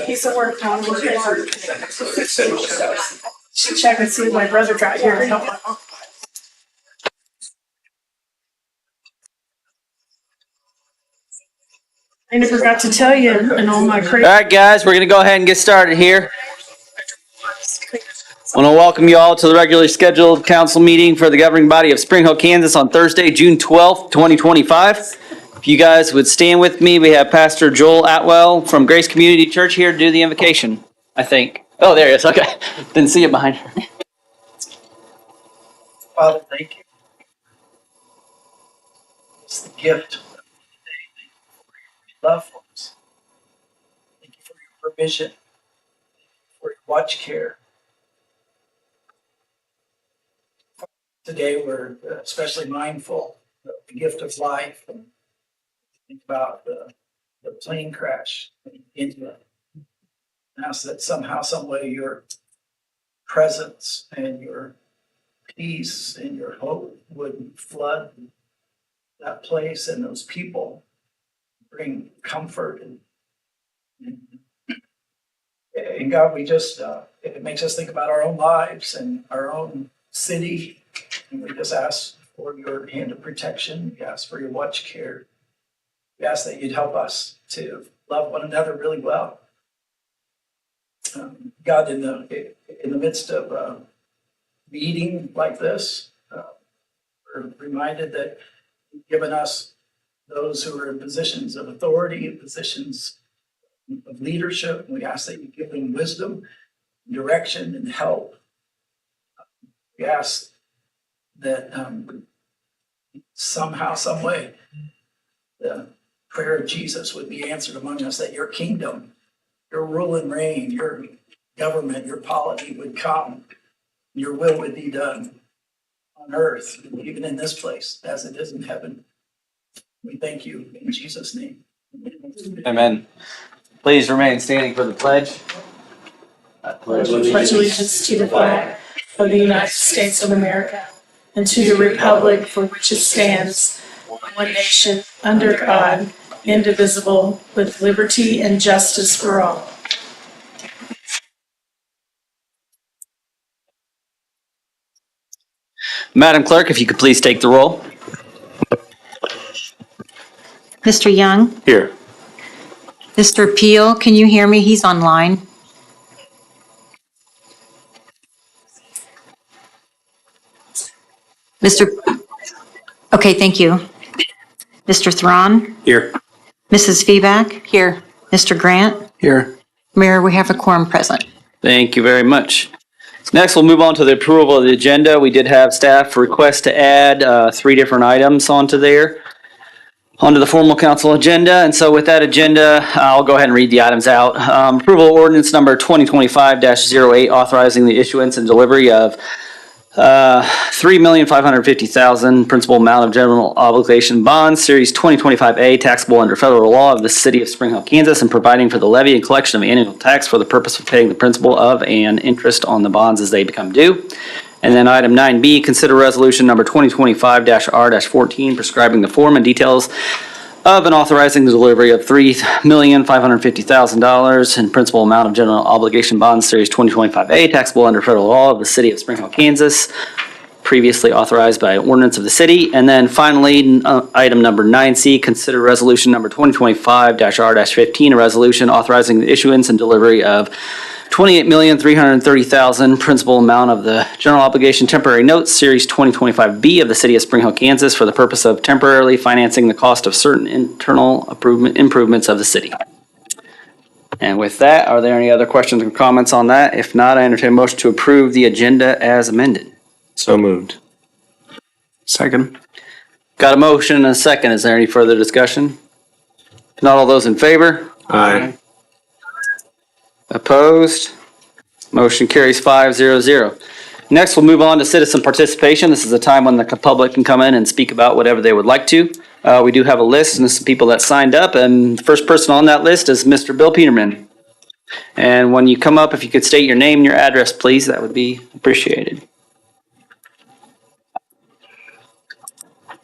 Piece of work. Should check and see if my brother got here to help my mom. I never got to tell you in all my crazy. All right, guys, we're going to go ahead and get started here. I want to welcome you all to the regularly scheduled council meeting for the governing body of Spring Hill, Kansas on Thursday, June 12th, 2025. If you guys would stand with me, we have Pastor Joel Atwell from Grace Community Church here to do the invocation, I think. Oh, there he is. Okay. Didn't see it behind her. Father, thank you. It's the gift of the day. Thank you for your love for us. Thank you for your provision, for your watch care. Today, we're especially mindful of the gift of life and think about the plane crash in India. And ask that somehow, some way, your presence and your peace and your hope would flood that place and those people, bring comfort and God, we just it makes us think about our own lives and our own city, and we just ask for your hand of protection. We ask for your watch care. We ask that you'd help us to love one another really well. God, in the midst of a meeting like this, we're reminded that you've given us those who are in positions of authority, in positions of leadership. We ask that you give them wisdom, direction, and help. We ask that somehow, some way, the prayer of Jesus would be answered among us, that your kingdom, your rule and reign, your government, your polity would come, your will would be done on earth, even in this place, as it is in heaven. We thank you in Jesus' name. Amen. Please remain standing for the pledge. I pledge Pledge allegiance to the flag of the United States of America and to the republic for which it stands, one nation, under God, indivisible, with liberty and justice for all. Madam Clerk, if you could please take the roll. Mr. Young? Here. Mr. Peel, can you hear me? He's online. Okay, thank you. Mr. Thron? Here. Mrs. Feback? Here. Mr. Grant? Here. Mayor, we have a quorum present. Thank you very much. Next, we'll move on to the approval of the agenda. We did have staff request to add 3 different items onto the formal council agenda. And so with that agenda, I'll go ahead and read the items out. Approval of ordinance number 2025-08, authorizing the issuance and delivery of $3,550,000 principal amount of general obligation bonds, Series 2025A, taxable under federal law of the city of Spring Hill, Kansas, and providing for the levy and collection of annual tax for the purpose of paying the principal of and interest on the bonds as they become due. And then item 9B, consider resolution number 2025-R-14, prescribing the form and details of and authorizing the delivery of $3,550,000 in principal amount of general obligation bonds, Series 2025A, taxable under federal law of the city of Spring Hill, Kansas, previously authorized by ordinance of the city. And then finally, item number 9C, consider resolution number 2025-R-15, a resolution authorizing the issuance and delivery of $28,330,000 principal amount of the general obligation temporary notes, Series 2025B of the city of Spring Hill, Kansas, for the purpose of temporarily financing the cost of certain internal improvements of the city. And with that, are there any other questions or comments on that? If not, I entertain a motion to approve the agenda as amended. So moved. Second. Got a motion and a second. Is there any further discussion? If not, all those in favor? Aye. Opposed? Motion carries 5-0-0. Next, we'll move on to citizen participation. This is a time when the public can come in and speak about whatever they would like to. We do have a list and some people that signed up, and the first person on that list is Mr. Bill Peterman. And when you come up, if you could state your name and your address, please, that would be appreciated.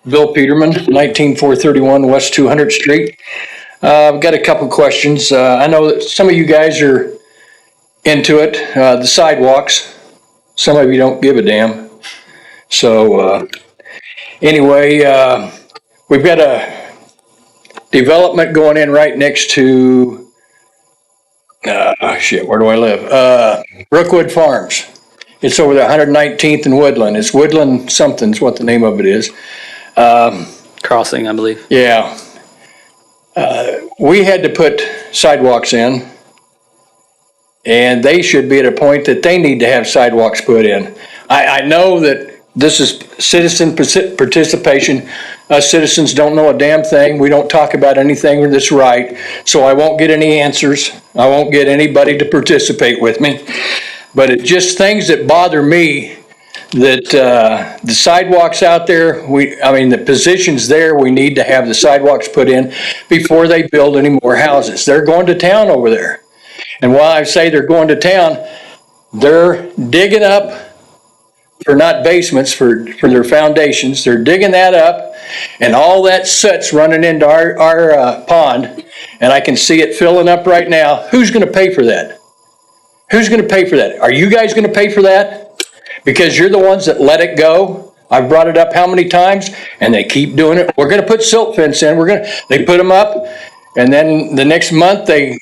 Bill Peterman, 19431 West 200th Street. I've got a couple questions. I know that some of you guys are into it, the sidewalks. Some of you don't give a damn. So, anyway, we've got a development going in right next to, where do I live? Brookwood Farms. It's over there, 119th and Woodland. It's Woodland something's what the name of it is. Crossing, I believe. Yeah. We had to put sidewalks in, and they should be at a point that they need to have sidewalks put in. I know that this is citizen participation. Us citizens don't know a damn thing. We don't talk about anything that's right, so I won't get any answers. I won't get anybody to participate with me. But it's just things that bother me, that the sidewalks out there, the positions there, we need to have the sidewalks put in before they build any more houses. They're going to town over there. And while I say they're going to town, they're digging up, for not basements, for their foundations, they're digging that up, and all that soot's running into our pond, and I can see it filling up right now. Who's gonna pay for that? Who's gonna pay for that? Are you guys gonna pay for that? Because you're the ones that let it go. I've brought it up how many times, and they keep doing it. We're gonna put silt fence in, they put them up, and then the next month they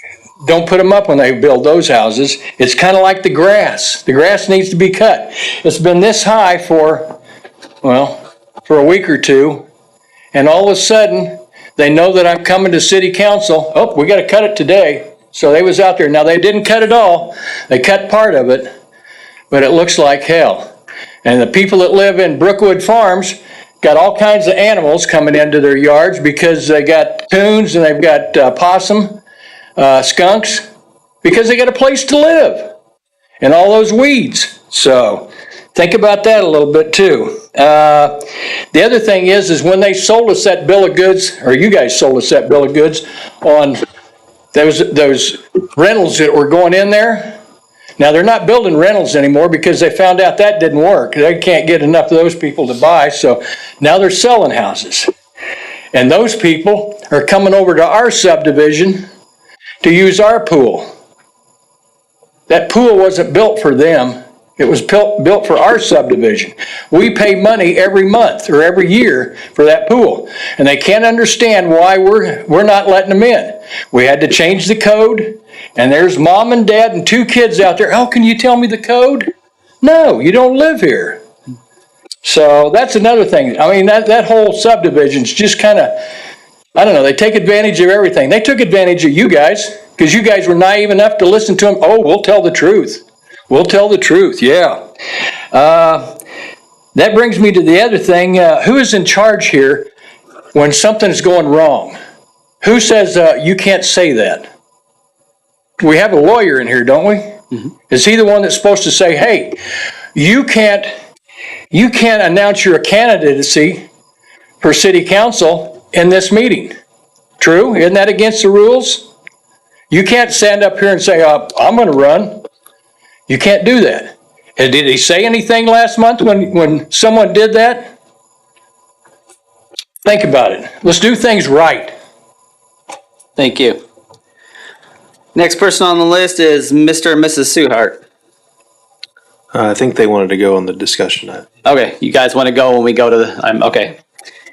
don't put them up when they build those houses. It's kind of like the grass. The grass needs to be cut. It's been this high for a week or two, and all of a sudden, they know that I'm coming to city council. Oh, we gotta cut it today. So they was out there. Now, they didn't cut it all. They cut part of it, but it looks like hell. And the people that live in Brookwood Farms got all kinds of animals coming into their yards because they got coons and they've got possum, skunks, because they got a place to live and all those weeds. So think about that a little bit too. The other thing is when they sold us that bill of goods, or you guys sold us that bill of goods on those rentals that were going in there. Now they're not building rentals anymore because they found out that didn't work. They can't get enough of those people to buy, so now they're selling houses. And those people are coming over to our subdivision to use our pool. That pool wasn't built for them. It was built for our subdivision. We pay money every month or every year for that pool. And they can't understand why we're not letting them in. We had to change the code, and there's mom and dad and 2 kids out there. Oh, can you tell me the code? No, you don't live here. So that's another thing. I mean, that whole subdivision's just kind of, I don't know, they take advantage of everything. They took advantage of you guys because you guys were naive enough to listen to them. Oh, we'll tell the truth. We'll tell the truth, yeah. That brings me to the other thing. Who is in charge here when something's going wrong? Who says you can't say that? We have a lawyer in here, don't we? Mm-hmm. Is he the one that's supposed to say, hey, you can't announce your candidacy for city council in this meeting? True? Isn't that against the rules? You can't stand up here and say, I'm going to run. You can't do that. And did he say anything last month when someone did that? Think about it. Let's do things right. Thank you. Next person on the list is Mr. and Mrs. Suhart. I think they wanted to go on the discussion item. Okay, you guys want to go when we go to the, okay.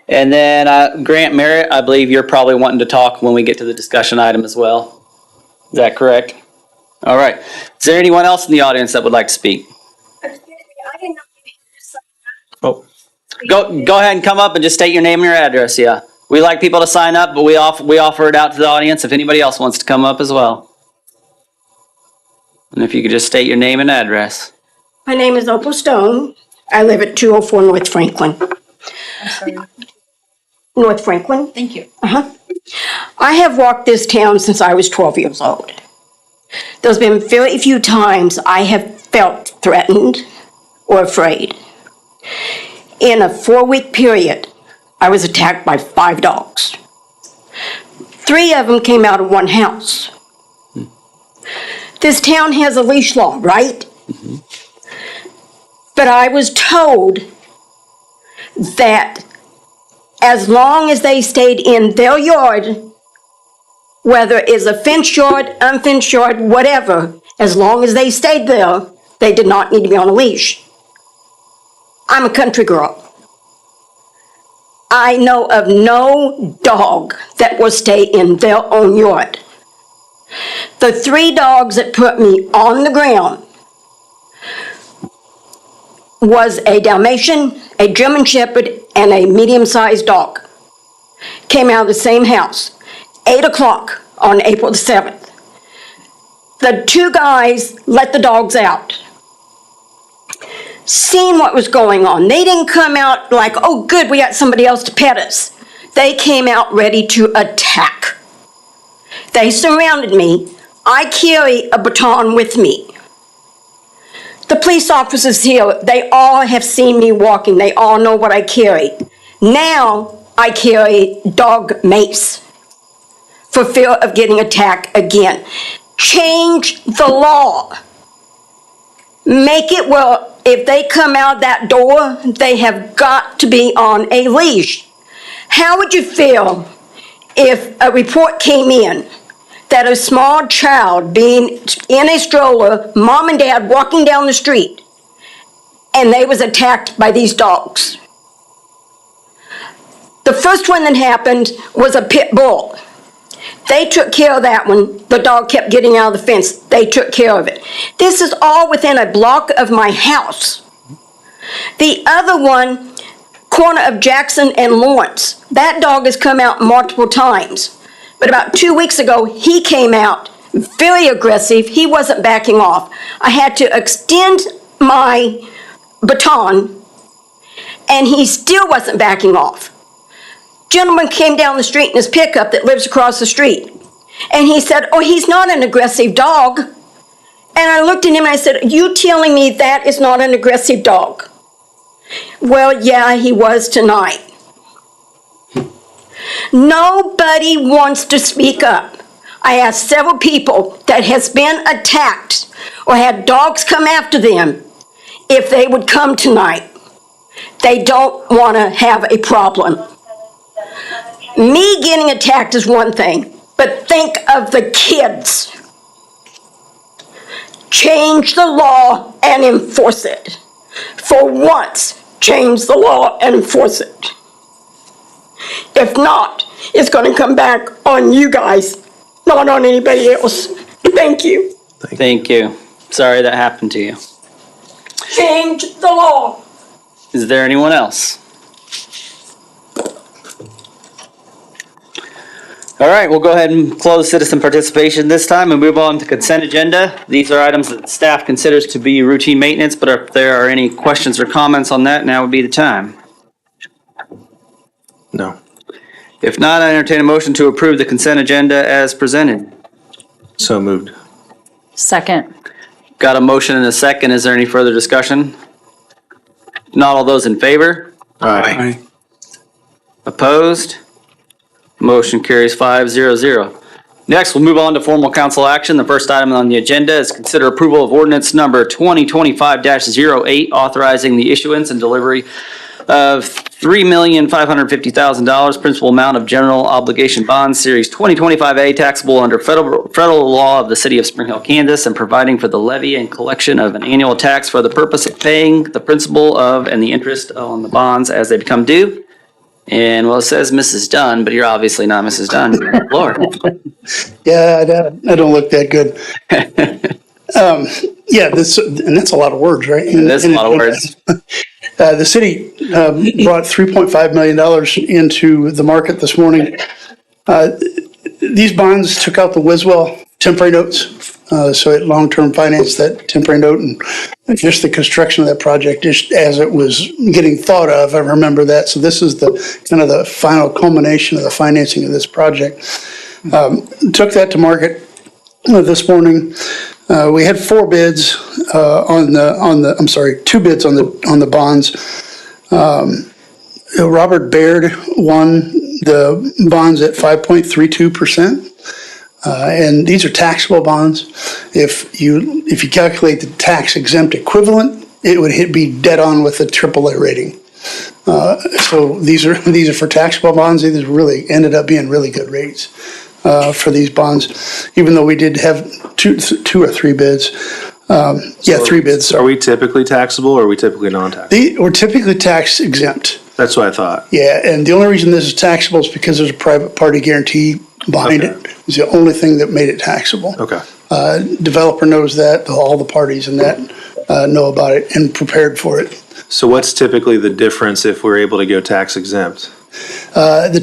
And then Grant Merritt, I believe you're probably wanting to talk when we get to the discussion item as well. Is that correct? All right. Is there anyone else in the audience that would like to speak? Oh, Go ahead and come up and just state your name and your address, yeah. We like people to sign up, but we offer it out to the audience if anybody else wants to come up as well. And if you could just state your name and address. My name is Opal Stone. I live at 204 North Franklin. I'm sorry. North Franklin? Thank you. I have walked this town since I was 12 years old. There's been very few times I have felt threatened or afraid. In a 4-week period, I was attacked by 5 dogs. 3 of them came out of one house. This town has a leash law, right? Mm-hmm. But I was told that as long as they stayed in their yard, whether it's a fenced yard, unfenced yard, whatever, as long as they stayed there, they did not need to be on a leash. I'm a country girl. I know of no dog that will stay in their own yard. The 3 dogs that put me on the ground was a Dalmatian, a German Shepherd, and a medium-sized dog. Came out of the same house, 8 o'clock on April the 7th. The 2 guys let the dogs out. Seeing what was going on. They didn't come out like, oh good, we got somebody else to pet us. They came out ready to attack. They surrounded me. I carry a baton with me. The police officers here, they all have seen me walking. They all know what I carry. Now I carry dog mace for fear of getting attacked again. Change the law. Make it where if they come out that door, they have got to be on a leash. How would you feel if a report came in that a small child being in a stroller, mom and dad walking down the street, and they was attacked by these dogs? The first one that happened was a pit bull. They took care of that one. The dog kept getting out of the fence. They took care of it. This is all within a block of my house. The other one, corner of Jackson and Lawrence, that dog has come out multiple times. But about 2 weeks ago, he came out very aggressive. He wasn't backing off. I had to extend my baton, and he still wasn't backing off. Gentleman came down the street in his pickup that lives across the street. And he said, oh, he's not an aggressive dog. And I looked at him and I said, you telling me that is not an aggressive dog? Well, yeah, he was tonight. Nobody wants to speak up. I asked several people that has been attacked or had dogs come after them if they would come tonight. They don't want to have a problem. Me getting attacked is one thing, but think of the kids. Change the law and enforce it. For once, change the law and enforce it. If not, it's going to come back on you guys, not on anybody else. Thank you. Thank you. Sorry that happened to you. Change the law. Is there anyone else? All right, we'll go ahead and close citizen participation this time and move on to consent agenda. These are items that staff considers to be routine maintenance, but if there are any questions or comments on that, now would be the time. No. If not, I entertain a motion to approve the consent agenda as presented. So moved. Second. Got a motion and a second. Is there any further discussion? Not all those in favor? Aye. Opposed? Motion carries 5-0-0. Next, we'll move on to formal council action. The first item on the agenda is consider approval of ordinance number 2025-08, authorizing the issuance and delivery of $3,550,000 principal amount of general obligation bonds, Series 2025A, taxable under federal law of the city of Spring Hill, Kansas, and providing for the levy and collection of an annual tax for the purpose of paying the principal of and the interest on the bonds as they become due. And well, it says Mrs. Dunn, but you're obviously not Mrs. Dunn. Lord. Yeah, I don't look that good. Yeah, and that's a lot of words, right? That's a lot of words. The city brought $3.5 million into the market this morning. These bonds took out the Wiswell temporary notes, so it long-term financed that temporary note, and just the construction of that project, just as it was getting thought of, I remember that. So this is the kind of the final culmination of the financing of this project. Took that to market this morning. We had 4 bids two bids on the bonds. Robert Baird won the bonds at 5.32%. And these are taxable bonds. If you calculate the tax exempt equivalent, it would be dead on with the AAA rating. So these are for taxable bonds. These really ended up being really good rates. for these bonds, even though we did have two or three bids. Three bids. Are we typically taxable or are we typically non-taxable? We're typically tax exempt. That's what I thought. Yeah, and the only reason this is taxable is because there's a private party guarantee behind Okay. it. It's the only thing that made it taxable. Okay. Developer knows that, all the parties in that know about it and prepared for it. So what's typically the difference if we're able to go tax exempt? The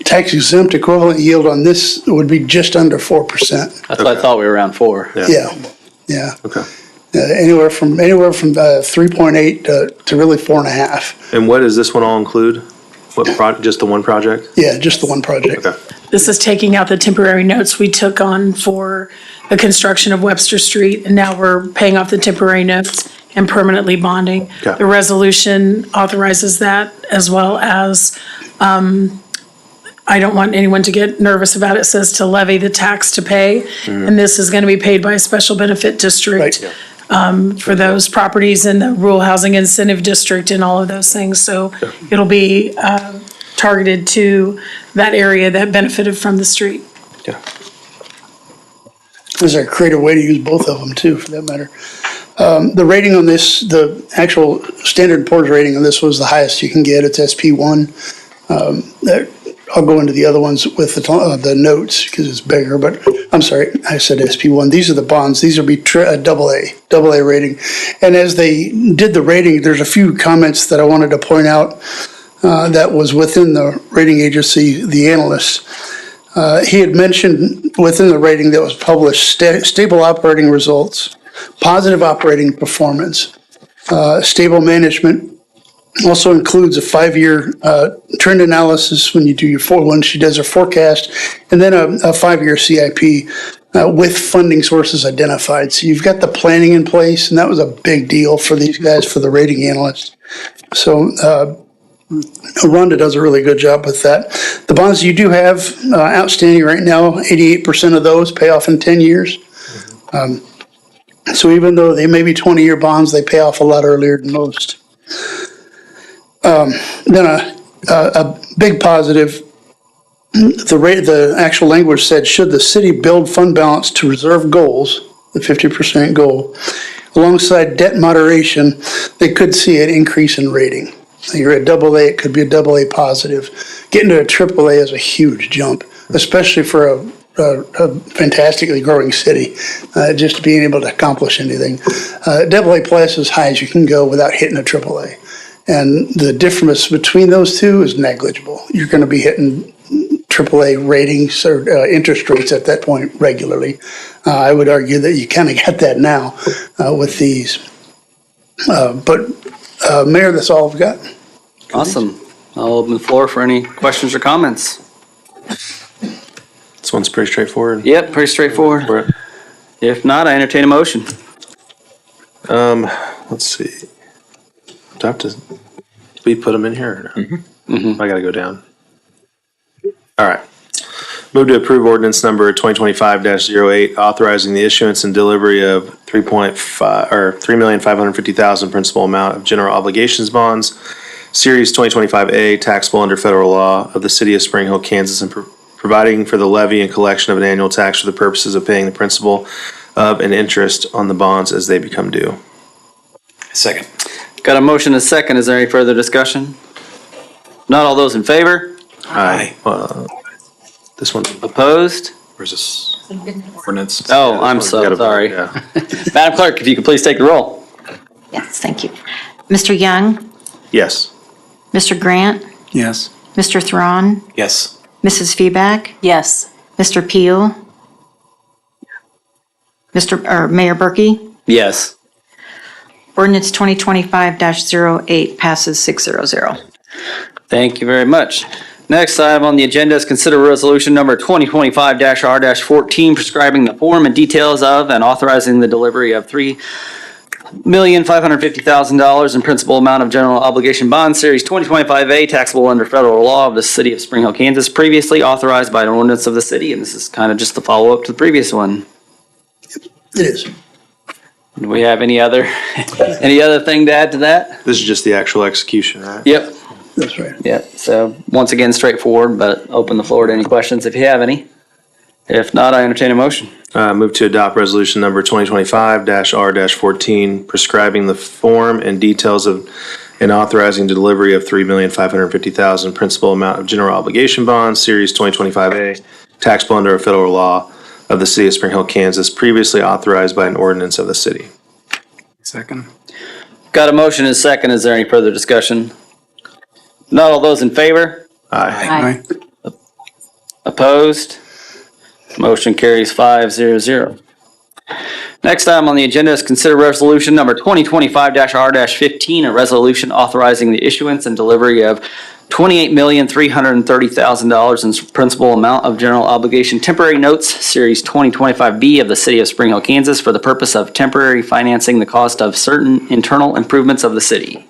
tax exempt equivalent yield on this would be just under 4%. That's what I thought we were around 4. Yeah. Okay. Anywhere from 3.8 to really 4.5. And what does this one all include? Just the one project? Yeah, just the one project. Okay. This is taking out the temporary notes we took on for the construction of Webster Street, and now we're paying off the temporary notes and permanently bonding. Okay. The resolution authorizes that, as well as, I don't want anyone to get nervous about it, says to levy the tax to pay. And this is going to be paid by a special benefit district for those properties in the rural housing incentive district and all of those things. So it'll be targeted to that area that benefited from the street. Yeah. There's a creative way to use both of them too, for that matter. The rating on this, the actual Standard & Poor's rating on this was the highest you can get. It's SP1. I'll go into the other ones with the notes because it's bigger, but I'm sorry, I said SP1. These are the bonds. These will be double A rating. And as they did the rating, there's a few comments that I wanted to point out that was within the rating agency, the analyst. He had mentioned within the rating that was published, stable operating results, positive operating performance, stable management. Also includes a 5-year trend analysis when she does her forecast, and then a 5-year CIP with funding sources identified. So you've got the planning in place, and that was a big deal for these guys, for the rating analysts. So Rhonda does a really good job with that. The bonds you do have outstanding right now, 88% of those pay off in 10 years. So even though they may be 20-year bonds, they pay off a lot earlier than most. Then a big positive, the actual language said, should the city build fund balance to reserve goals, the 50% goal, alongside debt moderation, they could see an increase in rating. You're at AA, it could be a AA positive. Getting to a AAA is a huge jump, especially for a fantastically growing city, just being able to accomplish anything. AA plus as high as you can go without hitting a AAA. And the difference between those two is negligible. You're going to be hitting AAA ratings or interest rates at that point regularly. I would argue that you kind of got that now with these. But Mayor, that's all I've got. Awesome. I'll open the floor for any questions or comments. This one's pretty straightforward. Yep, pretty straightforward. If not, I entertain a motion. Let's see. Do I have to, we put them in here? Or no? I gotta go down. All right. Move to approve ordinance number 2025-08, authorizing the issuance and delivery of $3,550,000 principal amount of general obligations bonds, Series 2025A, taxable under federal law of the city of Spring Hill, Kansas, and providing for the levy and collection of an annual tax for the purposes of paying the principal of and interest on the bonds as they become due. Second. Got a motion and a second. Is there any further discussion? Not all those in favor? Aye. This one, Opposed? where's this? Ordinance. Oh, I'm so sorry. Yeah. Madam Clerk, if you could please take the roll. Yes, thank you. Mr. Young, Yes. Mr. Grant, Yes. Mr. Thron, Yes. Mrs. Feback, Yes. Mr. Peel, Mayor Berkey. Yes. Ordinance 2025-08 passes 600. Thank you very much. Next item on the agenda is consider resolution number 2025-R-14 prescribing the form and details of and authorizing the delivery of $3,550,000 in principal amount of general obligation bond series 2025A taxable under federal law of the city of Spring Hill, Kansas, previously authorized by an ordinance of the city. And this is kind of just the follow-up to the previous one. It is. Do we have any other thing to add to that? This is just the actual execution, right? Yep. That's right. Yeah, so once again, straightforward, but open the floor to any questions if you have any. If not, I entertain a motion. Move to adopt resolution number 2025-R-14, prescribing the form and details of and authorizing the delivery of $3,550,000 principal amount of general obligation bonds, Series 2025A, taxable under a federal law of the city of Spring Hill, Kansas, previously authorized by an ordinance of the city. Second. Got a motion and a second. Is there any further discussion? Not all those in favor? Aye. Aye. Opposed? Motion carries 5-0-0. Next item on the agenda is consider resolution number 2025-R-15, a resolution authorizing the issuance and delivery of $28,330,000 in principal amount of general obligation temporary notes, Series 2025B of the City of Spring Hill, Kansas, for the purpose of temporary financing the cost of certain internal improvements of the city.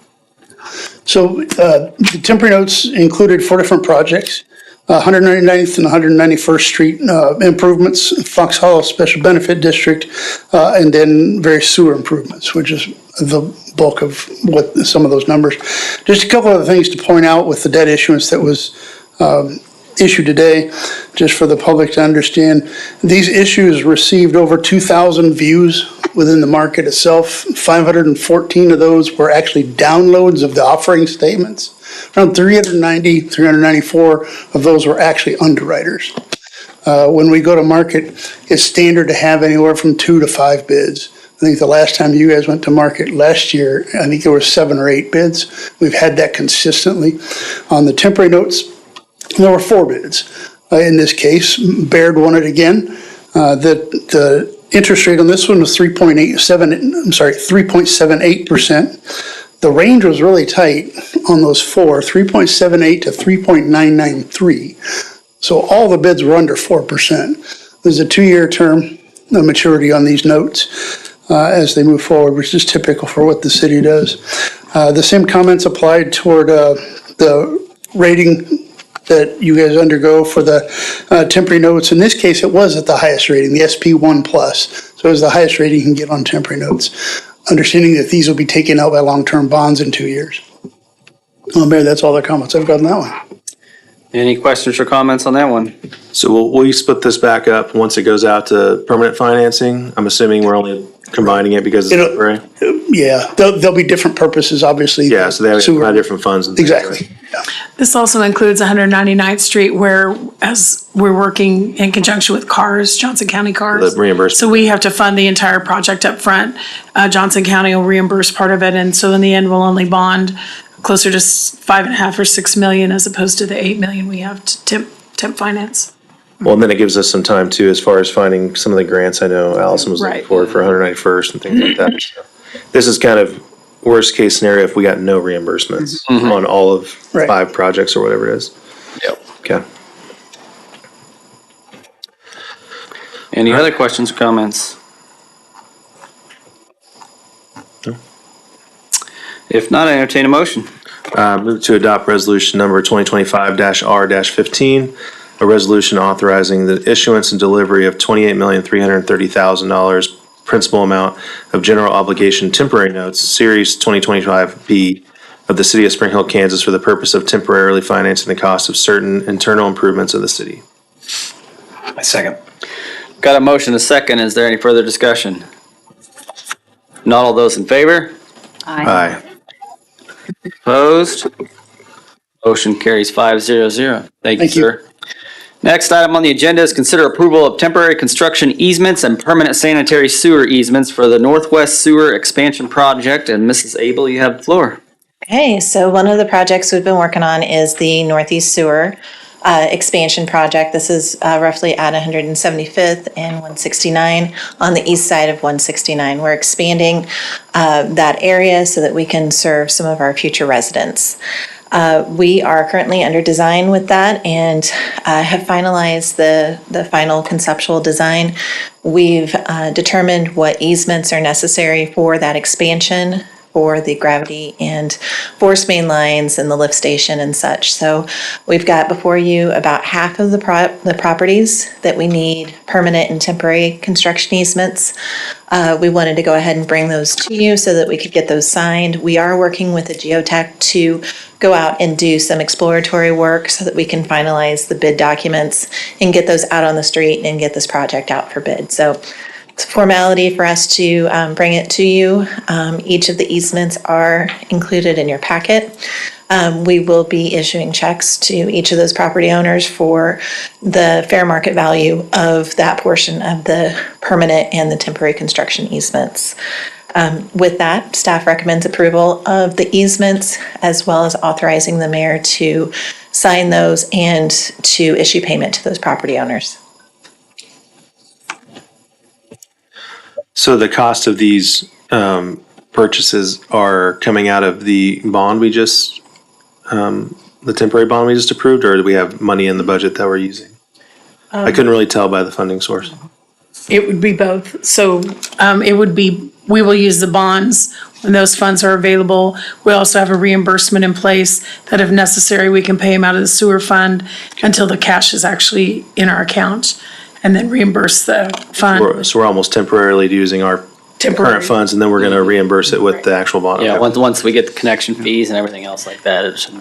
So the temporary notes included 4 different projects. 199th and 191st Street improvements, Fox Hollow Special Benefit District, and then various sewer improvements, which is the bulk of what some of those numbers. Just a couple of things to point out with the debt issuance that was issued today, just for the public to understand. These issues received over 2,000 views within the market itself. 514 of those were actually downloads of the offering statements. Around 394 of those were actually underwriters. When we go to market, it's standard to have anywhere from 2 to 5 bids. I think the last time you guys went to market last year, I think there were 7 or 8 bids. We've had that consistently. On the temporary notes, there were 4 bids. In this case, Baird won it again. The interest rate on this one was 3.78%. The range was really tight on those 4, 3.78 to 3.993. So all the bids were under 4%. There's a 2-year term maturity on these notes as they move forward, which is typical for what the city does. The same comments applied toward the rating that you guys undergo for the temporary notes. In this case, it was at the highest rating, the SP1+. So it was the highest rating you can get on temporary notes. Understanding that these will be taken out by long-term bonds in 2 years. Mayor, that's all the comments I've got on that one. Any questions or comments on that one? So will you split this back up once it goes out to permanent financing? I'm assuming we're only combining it because it's It'll- temporary? Yeah, there'll be different purposes, obviously. Yeah, so they have Sewer- different funds and things. Exactly. Yeah. This also includes 199th Street where, as we're working in conjunction with CARS, Johnson County CARS. The reimbursement. So we have to fund the entire project up front. Johnson County will reimburse part of it, and so in the end, we'll only bond closer to 5.5 or 6 million as opposed to the 8 million we have to temp finance. Well, and then it gives us some time too, as far as finding some of the grants I know Allison was looking Right. for 191st and things like that. So this is kind of worst case scenario if we got no reimbursements on all of Right. 5 projects or whatever it is. Yep. Okay. Any other questions or comments? If not, I entertain a motion. Move to adopt resolution number 2025-R-15, a resolution authorizing the issuance and delivery of $28,330,000 principal amount of general obligation temporary notes, Series 2025B of the City of Spring Hill, Kansas, for the purpose of temporarily financing the cost of certain internal improvements of the city. I second. Got a motion and a second. Is there any further discussion? Not all those in favor? Aye. Opposed? Motion carries 5-0-0. Thank you, Thank you. sir. Next item on the agenda is consider approval of temporary construction easements and permanent sanitary sewer easements for the Northwest Sewer Expansion Project. And Mrs. Abel, you have the floor. Okay, so one of the projects we've been working on is the Northeast Sewer expansion project. This is roughly at 175th and 169 on the east side of 169. We're expanding that area so that we can serve some of our future residents. We are currently under design with that and have finalized the final conceptual design. We've determined what easements are necessary for that expansion. for the gravity and force main lines and the lift station and such. So we've got before you about half of the properties that we need permanent and temporary construction easements. We wanted to go ahead and bring those to you so that we could get those signed. We are working with the geotech to go out and do some exploratory work so that we can finalize the bid documents and get those out on the street and get this project out for bid. So it's a formality for us to bring it to you. Each of the easements are included in your packet. We will be issuing checks to each of those property owners for the fair market value of that portion of the permanent and the temporary construction easements. With that, staff recommends approval of the easements as well as authorizing the mayor to sign those and to issue payment to those property owners. So the cost of these purchases are coming out of the bond we just, the temporary bond we just approved, or do we have money in the budget that we're using? I couldn't really tell by the funding source. It would be both. So it would be, we will use the bonds when those funds are available. We also have a reimbursement in place that if necessary, we can pay them out of the sewer fund until the cash is actually in our account and then reimburse the fund. So we're almost temporarily using our Temporary. current funds, and then we're going to reimburse it with the actual bond. Yeah, Okay. once we get the connection fees and everything else like that, it should.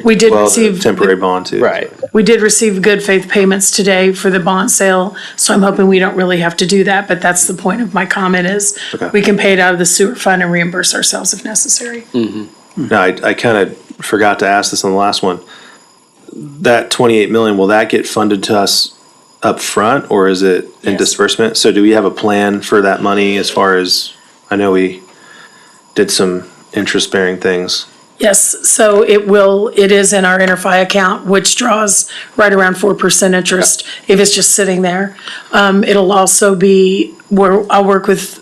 We did Well, the receive. temporary bond too. Right. We did receive good faith payments today for the bond sale, so I'm hoping we don't really have to do that, but that's the point of my comment is Okay. we can pay it out of the sewer fund and reimburse ourselves if necessary. No, I kind of forgot to ask this on the last one. That 28 million, will that get funded to us up front, or is it in Yes. disbursement? So do we have a plan for that money as far as, I know we did some interest-bearing things. Yes, so it is in our InterFi account, which draws right around 4% interest if it's just sitting there. It'll also be, where I'll work with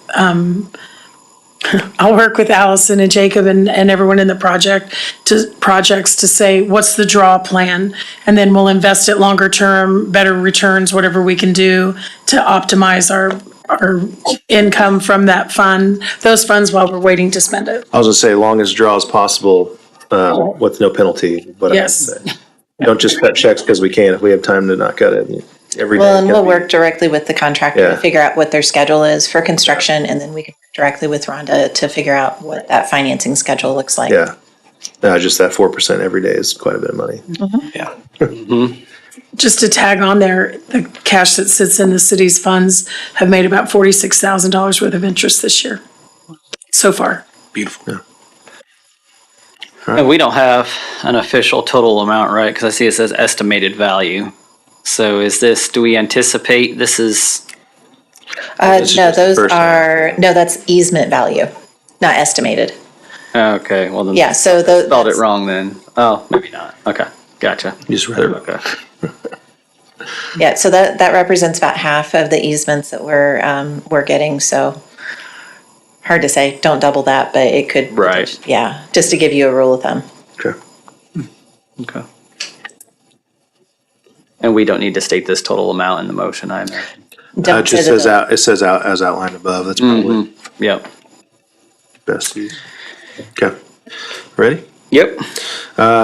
Allison and Jacob and everyone in the projects to say, what's the draw plan? And then we'll invest it longer term, better returns, whatever we can do to optimize our income from that fund, those funds while we're waiting to spend it. I was gonna say, long as draw as possible, with no penalty, whatever. Yes. Don't just cut checks because we can, if we have time to not cut it. Every day Well, and can we'll be- work directly with the contractor Yeah. to figure out what their schedule is for construction, and then we can work directly with Rhonda to figure out what that financing schedule looks like. Yeah. No, just that 4% every day is quite a bit of money. Yeah. Just to tag on there, the cash that sits in the city's funds have made about $46,000 worth of interest this year, so far. Beautiful. And we don't have an official total amount, right? Because I see it says estimated value. So do we anticipate this is, This is No, just the those first are, no, that's easement value, not estimated. okay, well then. Yeah, so Spelled it wrong then. Oh, maybe not. Okay, gotcha. You just read it. Okay. Yeah, so that represents about half of the easements that we're getting, so hard to say, don't double that, but it could. Right. Yeah, just to give you a rule of thumb. Okay. Okay. And we don't need to state this total amount in the motion, I imagine. Don't It just say says that it says out as outlined above. That's probably Yep. best use. Okay. Ready? Yep.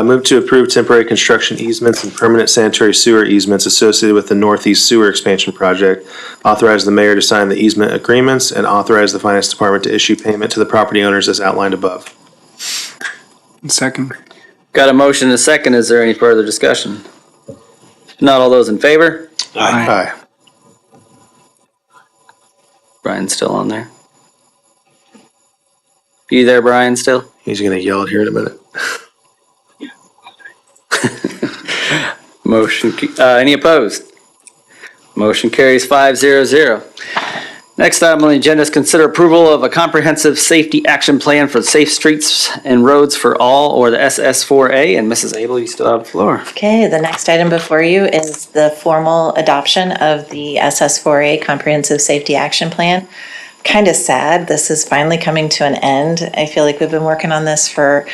Move to approve temporary construction easements and permanent sanitary sewer easements associated with the Northeast Sewer Expansion Project. Authorize the mayor to sign the easement agreements and authorize the finance department to issue payment to the property owners as outlined above. Second. Got a motion and a second. Is there any further discussion? Not all those in favor? Aye. Brian's still on there. You there, Brian, still? He's gonna yell it here in a minute. Any opposed? Motion carries 5-0-0. Next item on the agenda is consider approval of a comprehensive safety action plan for safe streets and roads for all, or the SS4A. And Mrs. Abel, you still have the floor. Okay, the next item before you is the formal adoption of the SS4A Comprehensive Safety Action Plan. Kind of sad, this is finally coming to an end. I feel like we've been working on this for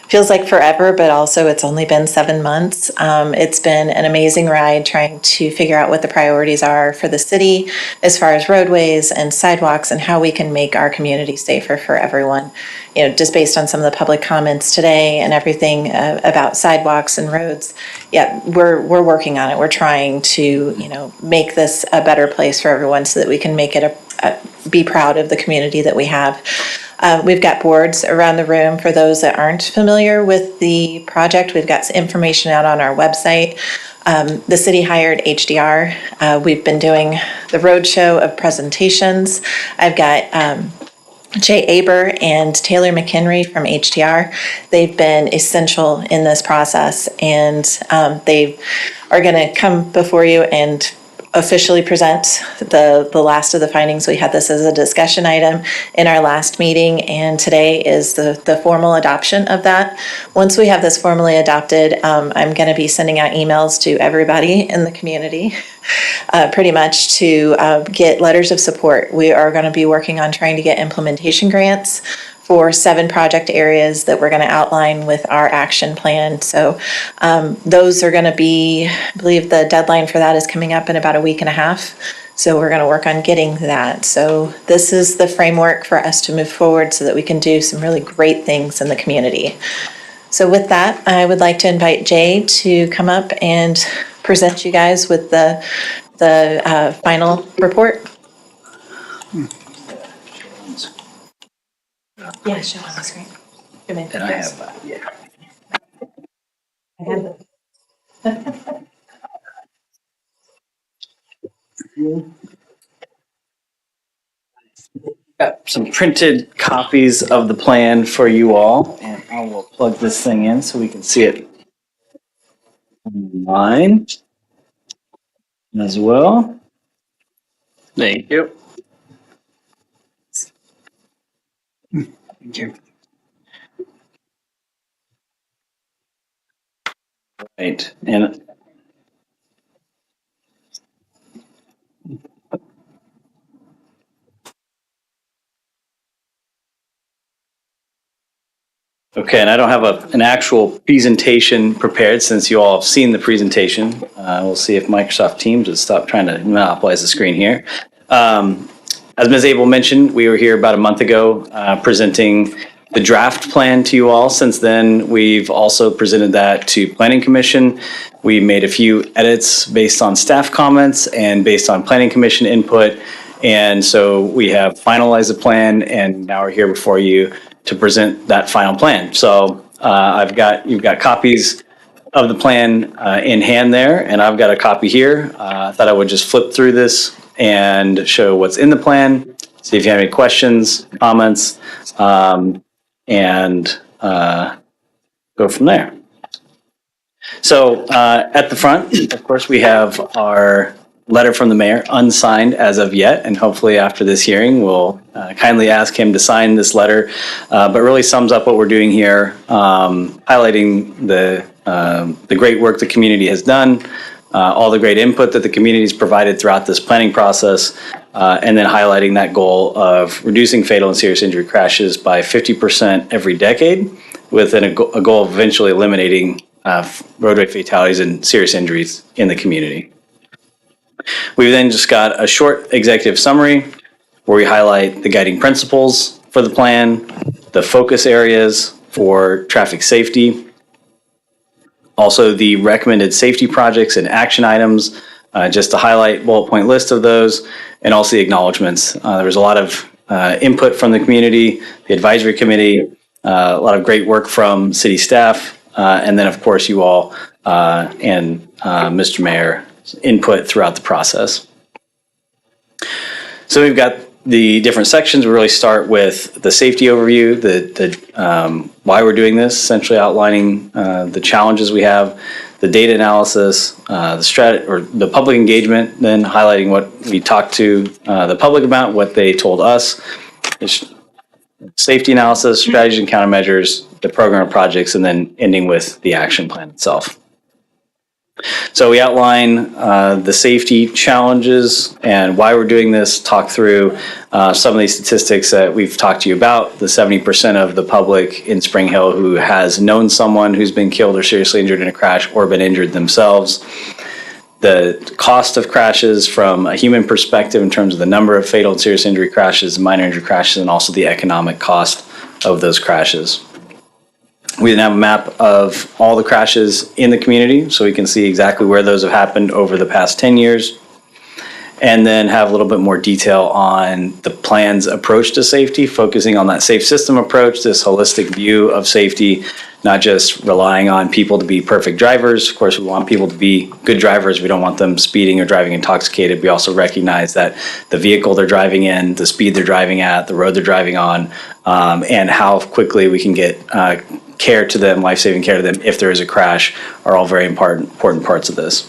a feels like forever, but also it's only been 7 months. It's been an amazing ride trying to figure out what the priorities are for the city as far as roadways and sidewalks and how we can make our community safer for everyone. You know, just based on some of the public comments today and everything about sidewalks and roads, yeah, we're working on it. We're trying to, you know, make this a better place for everyone so that we can make it be proud of the community that we have. We've got boards around the room for those that aren't familiar with the project. We've got some information out on our website. The city hired HDR. We've been doing the roadshow of presentations. I've got Jay Aber and Taylor McHenry from HDR. They've been essential in this process, and they are going to come before you and officially present the last of the findings. We had this as a discussion item in our last meeting, and today is the formal adoption of that. Once we have this formally adopted, I'm going to be sending out emails to everybody in the community, pretty much to get letters of support. We are going to be working on trying to get implementation grants for 7 project areas that we're going to outline with our action plan. So those are going to be, I believe the deadline for that is coming up in about a week and a half. So we're going to work on getting that. So this is the framework for us to move forward so that we can do some really great things in the community. So with that, I would like to invite Jay to come up and present you guys with the final report. Yeah, show on the screen. And I have, yeah. Got some printed copies of the plan for you all, and I will plug this thing in so we can see it online as well. Thank you. Thank you. Right, and okay, and I don't have an actual presentation prepared since you all have seen the presentation. We'll see if Microsoft Teams would stop trying to monopolize the screen here. As Ms. Abel mentioned, we were here about a month ago presenting the draft plan to you all. Since then, we've also presented that to Planning Commission. We made a few edits based on staff comments and based on Planning Commission input. And so we have finalized the plan, and now we're here before you to present that final plan. So you've got copies of the plan in hand there, and I've got a copy here. I thought I would just flip through this and show what's in the plan, see if you have any questions, comments, and go from there. So at the front, of course, we have our letter from the mayor, unsigned as of yet, and hopefully after this hearing, we'll kindly ask him to sign this letter, but really sums up what we're doing here, highlighting the great work the community has done, all the great input that the community has provided throughout this planning process, and then highlighting that goal of reducing fatal and serious injury crashes by 50% every decade, with a goal of eventually eliminating roadway fatalities and serious injuries in the community. We've then just got a short executive summary where we highlight the guiding principles for the plan, the focus areas for traffic safety, also the recommended safety projects and action items, just to highlight bullet point list of those, and also the acknowledgements. There was a lot of input from the community, the advisory committee, a lot of great work from city staff, and then of course you all and Mr. Mayor input throughout the process. So we've got the different sections. We really start with the safety overview, the why we're doing this, essentially outlining the challenges we have, the data analysis, the public engagement, then highlighting what we talked to the public about, what they told us, safety analysis, strategies and countermeasures, the program of projects, and then ending with the action plan itself. So we outline the safety challenges and why we're doing this, talk through some of these statistics that we've talked to you about, the 70% of the public in Spring Hill who has known someone who's been killed or seriously injured in a crash or been injured themselves. The cost of crashes from a human perspective in terms of the number of fatal and serious injury crashes, minor injury crashes, and also the economic cost of those crashes. We then have a map of all the crashes in the community, so we can see exactly where those have happened over the past 10 years. And then have a little bit more detail on the plan's approach to safety, focusing on that safe system approach, this holistic view of safety, not just relying on people to be perfect drivers. Of course, we want people to be good drivers. We don't want them speeding or driving intoxicated. We also recognize that the vehicle they're driving in, the speed they're driving at, the road they're driving on, and how quickly we can get care to them, life-saving care to them if there is a crash, are all very important parts of this.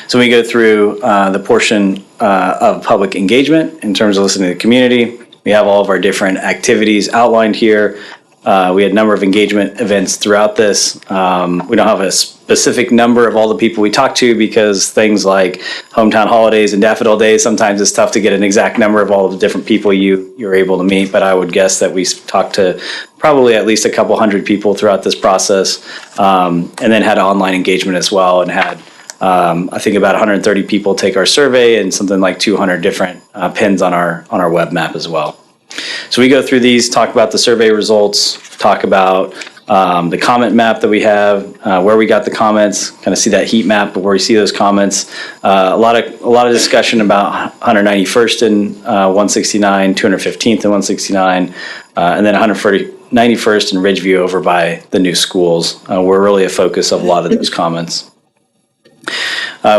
So we go through the portion of public engagement in terms of listening to the community. We have all of our different activities outlined here. We had a number of engagement events throughout this. We don't have a specific number of all the people we talked to because things like hometown holidays and daffodil days, sometimes it's tough to get an exact number of all of the different people you're able to meet, but I would guess that we talked to probably at least a couple hundred people throughout this process, and then had online engagement as well, and had I think about 130 people take our survey and something like 200 different pins on our web map as well. So we go through these, talk about the survey results, talk about the comment map that we have, where we got the comments, kind of see that heat map of where we see those comments. A lot of discussion about 191st and 169, 215th and 169, and then 191st and Ridgeview over by the new schools. Were really a focus of a lot of those comments.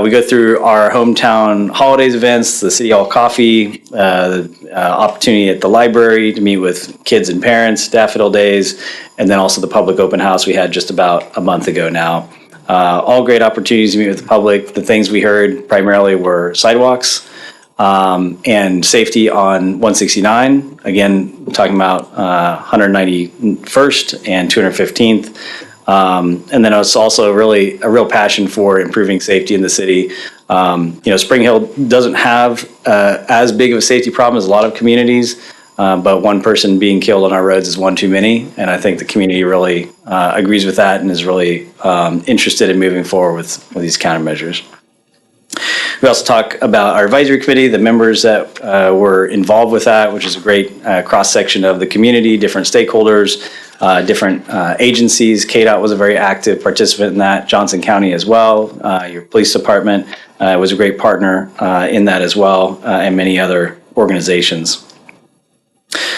We go through our hometown holidays events, the City Hall Coffee, the opportunity at the library to meet with kids and parents, Daffodil Days, and then also the public open house we had just about a month ago now. All great opportunities to meet with the public. The things we heard primarily were sidewalks and safety on 169. Again, we're talking about 191st and 215th. And then it's also really a real passion for improving safety in the city. Spring Hill doesn't have as big of a safety problem as a lot of communities, but one person being killed on our roads is one too many. And I think the community really agrees with that and is really interested in moving forward with these countermeasures. We also talk about our advisory committee, the members that were involved with that, which is a great cross-section of the community, different stakeholders, different agencies. KDOT was a very active participant in that, Johnson County as well. Your police department was a great partner in that as well, and many other organizations.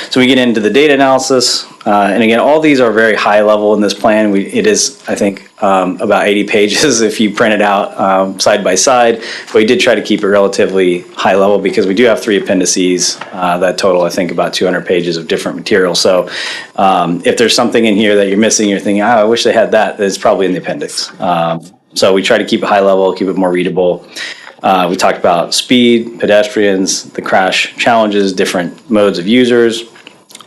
So we get into the data analysis, and again, all these are very high level in this plan. It is, I think, about 80 pages if you print it out side by side. But we did try to keep it relatively high level because we do have 3 appendices that total, I think, about 200 pages of different material. So if there's something in here that you're missing, you're thinking, I wish they had that, it's probably in the appendix. So we try to keep it high level, keep it more readable. We talked about speed, pedestrians, the crash challenges, different modes of users,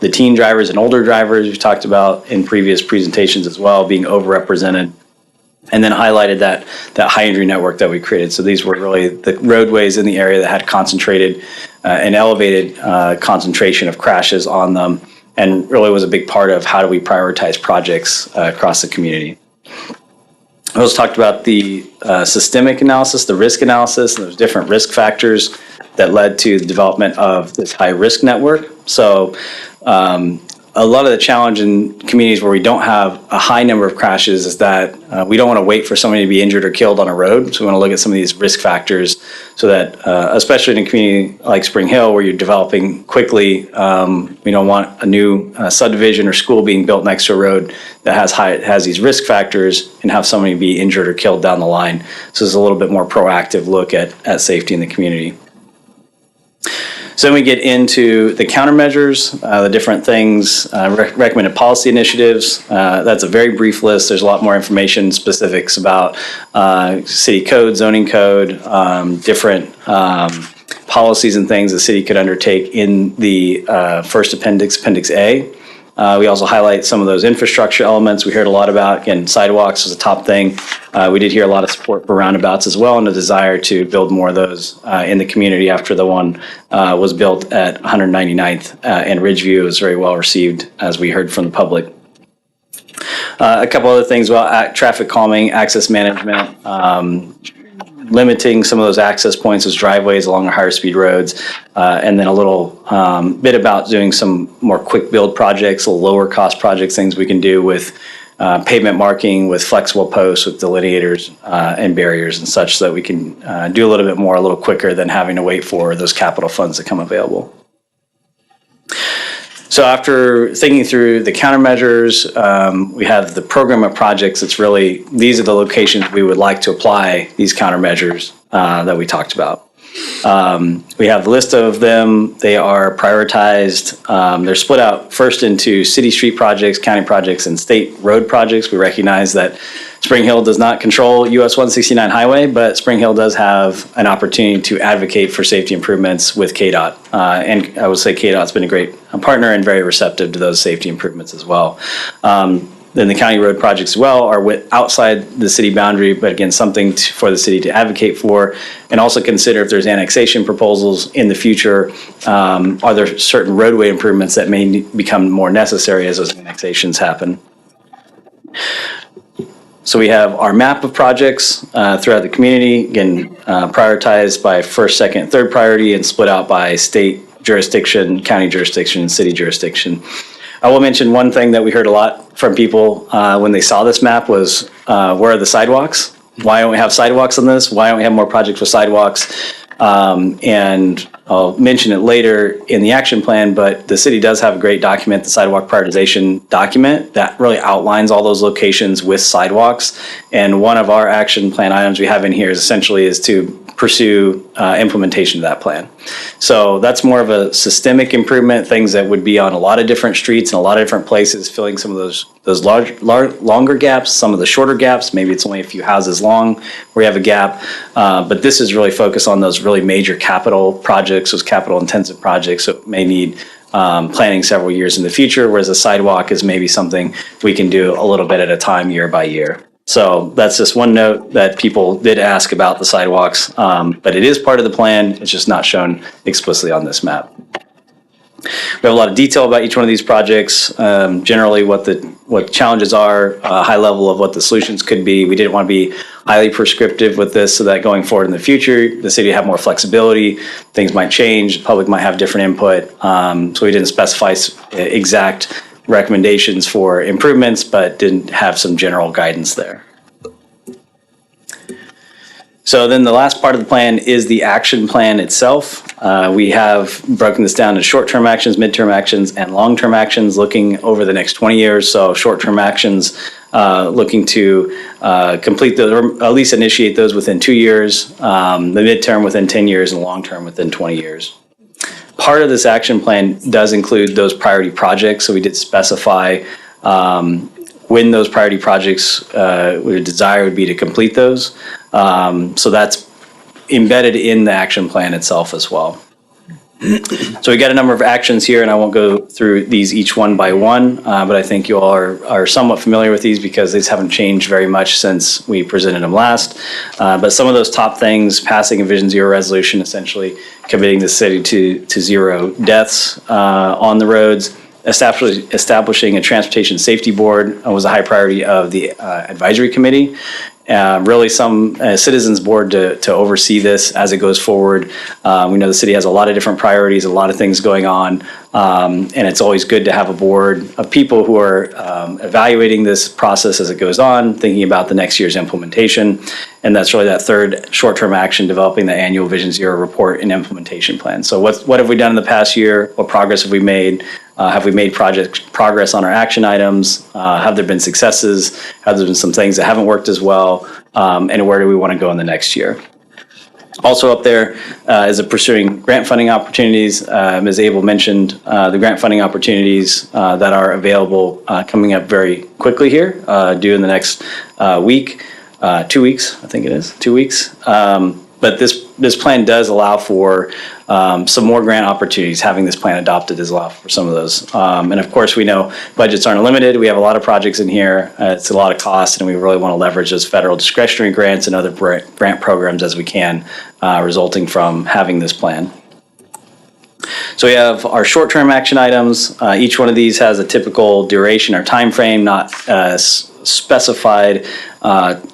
the teen drivers and older drivers we've talked about in previous presentations as well, being overrepresented, and then highlighted that high injury network that we created. So these were really the roadways in the area that had concentrated and elevated concentration of crashes on them, and really was a big part of how do we prioritize projects across the community. I also talked about the systemic analysis, the risk analysis, and those different risk factors that led to the development of this high risk network. So a lot of the challenge in communities where we don't have a high number of crashes is that we don't want to wait for somebody to be injured or killed on a road. So we want to look at some of these risk factors so that, especially in a community like Spring Hill where you're developing quickly, we don't want a new subdivision or school being built next to a road that has these risk factors and have somebody be injured or killed down the line. So it's a little bit more proactive look at safety in the community. So then we get into the countermeasures, the different things, recommended policy initiatives. That's a very brief list. There's a lot more information, specifics about city code, zoning code, different policies and things the city could undertake in the first appendix, Appendix A. We also highlight some of those infrastructure elements we heard a lot about. Again, sidewalks is a top thing. We did hear a lot of support for roundabouts as well, and a desire to build more of those in the community after the one was built at 199th and Ridgeview. It was very well received, as we heard from the public. A couple other things about traffic calming, access management, limiting some of those access points as driveways along our higher speed roads, and then a little bit about doing some more quick build projects, lower cost projects, things we can do with pavement marking, with flexible posts, with delineators and barriers and such, so that we can do a little bit more a little quicker than having to wait for those capital funds to come available. So after thinking through the countermeasures, we have the program of projects. It's really, these are the locations we would like to apply these countermeasures that we talked about. We have a list of them. They are prioritized. They're split out first into city street projects, county projects, and state road projects. We recognize that Spring Hill does not control US 169 highway, but Spring Hill does have an opportunity to advocate for safety improvements with KDOT. And I would say KDOT's been a great partner and very receptive to those safety improvements as well. Then the county road projects as well are outside the city boundary, but again, something for the city to advocate for, and also consider if there's annexation proposals in the future. Are there certain roadway improvements that may become more necessary as those annexations happen? So we have our map of projects throughout the community, again, prioritized by first, second, third priority, and split out by state jurisdiction, county jurisdiction, city jurisdiction. I will mention one thing that we heard a lot from people when they saw this map was, where are the sidewalks? Why don't we have sidewalks on this? Why don't we have more projects with sidewalks? And I'll mention it later in the action plan, but the city does have a great document, the sidewalk prioritization document, that really outlines all those locations with sidewalks. And one of our action plan items we have in here is essentially to pursue implementation of that plan. So that's more of a systemic improvement, things that would be on a lot of different streets and a lot of different places, filling some of those longer gaps, some of the shorter gaps. Maybe it's only a few houses long where you have a gap. But this is really focused on those really major capital projects, those capital intensive projects that may need planning several years in the future, whereas a sidewalk is maybe something we can do a little bit at a time, year by year. So that's just one note that people did ask about the sidewalks, but it is part of the plan. It's just not shown explicitly on this map. We have a lot of detail about each one of these projects, generally what challenges are, a high level of what the solutions could be. We didn't want to be highly prescriptive with this so that going forward in the future, the city have more flexibility, things might change, the public might have different input. So we didn't specify exact recommendations for improvements, but didn't have some general guidance there. So then the last part of the plan is the action plan itself. We have broken this down to short-term actions, midterm actions, and long-term actions looking over the next 20 years. So short-term actions looking to complete those, or at least initiate those within 2 years, the midterm within 10 years, and long-term within 20 years. Part of this action plan does include those priority projects, so we did specify when those priority projects we desire would be to complete those. So that's embedded in the action plan itself as well. So we got a number of actions here, and I won't go through these each one by one, but I think you all are somewhat familiar with these because these haven't changed very much since we presented them last. But some of those top things, passing a Vision Zero resolution, essentially committing the city to zero deaths on the roads, establishing a transportation safety board was a high priority of the advisory committee. Really some citizens board to oversee this as it goes forward. We know the city has a lot of different priorities, a lot of things going on, and it's always good to have a board of people who are evaluating this process as it goes on, thinking about the next year's implementation. And that's really that third short-term action, developing the annual Vision Zero report and implementation plan. So what have we done in the past year? What progress have we made? Have we made progress on our action items? Have there been successes? Have there been some things that haven't worked as well? And where do we want to go in the next year? Also up there is pursuing grant funding opportunities. Ms. Abel mentioned the grant funding opportunities that are available coming up very quickly here, due in the next week, 2 weeks, I think it is, 2 weeks. But this this plan does allow for some more grant opportunities. Having this plan adopted does allow for some of those. And of course, we know budgets aren't limited. We have a lot of projects in here. It's a lot of cost, and we really want to leverage those federal discretionary grants and other grant programs as we can, resulting from having this plan. So we have our short-term action items. Each one of these has a typical duration or time frame, not specified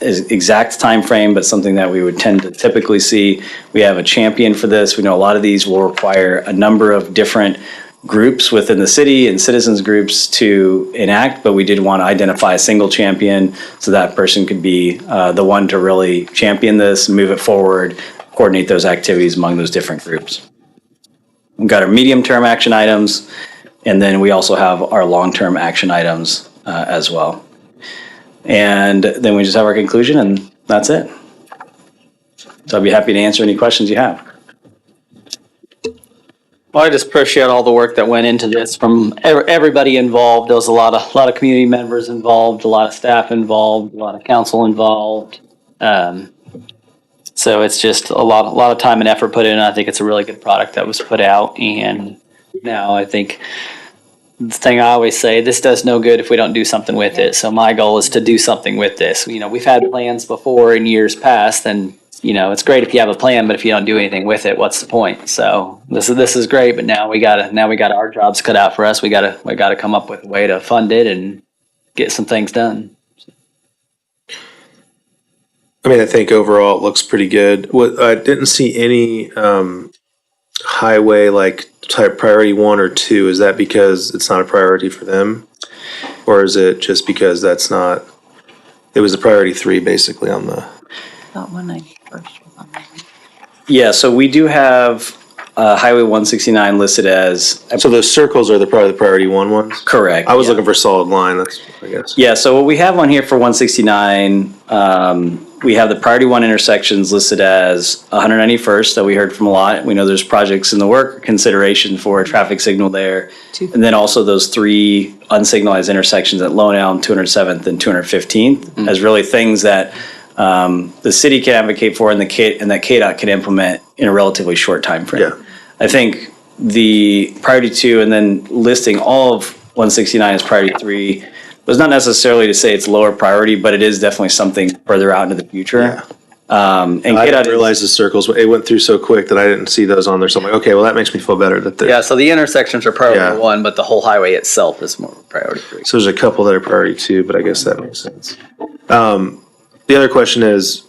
exact time frame, but something that we would tend to typically see. We have a champion for this. We know a lot of these will require a number of different groups within the city and citizens groups to enact, but we did want to identify a single champion so that person could be the one to really champion this, move it forward, coordinate those activities among those different groups. We've got our medium-term action items, and then we also have our long-term action items as well. And then we just have our conclusion, and that's it. So I'd be happy to answer any questions you have. Well, I just appreciate all the work that went into this from everybody involved. There was a lot of community members involved, a lot of staff involved, a lot of council involved. So it's just a lot of time and effort put in. I think it's a really good product that was put out. And now I think the thing I always say, this does no good if we don't do something with it. So my goal is to do something with this. You know, we've had plans before in years past, and you know, it's great if you have a plan, but if you don't do anything with it, what's the point? So this is great, but now we got our jobs cut out for us. We gotta come up with a way to fund it and get some things done. I mean, I think overall it looks pretty good. I didn't see any highway like type priority 1 or 2. Is that because it's not a priority for them, or is it just because it was a priority 3 basically on the? About 191st was on there. Yeah, so we do have Highway 169 listed as So those circles are probably the priority 1 ones? correct. I was yeah. looking for solid line, that's, I guess. Yeah, so what we have on here for 169, we have the priority 1 intersections listed as 191st that we heard from a lot. We know there's projects in the work, consideration for a traffic signal there. And then also those 3 unsignalized intersections at Lone Elm, 207th and 215th as really things that the city can advocate for and that KDOT can implement in a relatively short time frame. Yeah. I think the priority 2 and then listing all of 169 as priority 3 was not necessarily to say it's lower priority, but it is definitely something further out into the future. And I KDOT didn't realize the circles, it went through so quick that I didn't see those on there. So I'm like, okay, well, that makes me feel better that yeah, so the intersections are priority Yeah. 1, but the whole highway itself is more priority 3. So there's a couple that are priority 2, but I guess that makes sense. The other question is,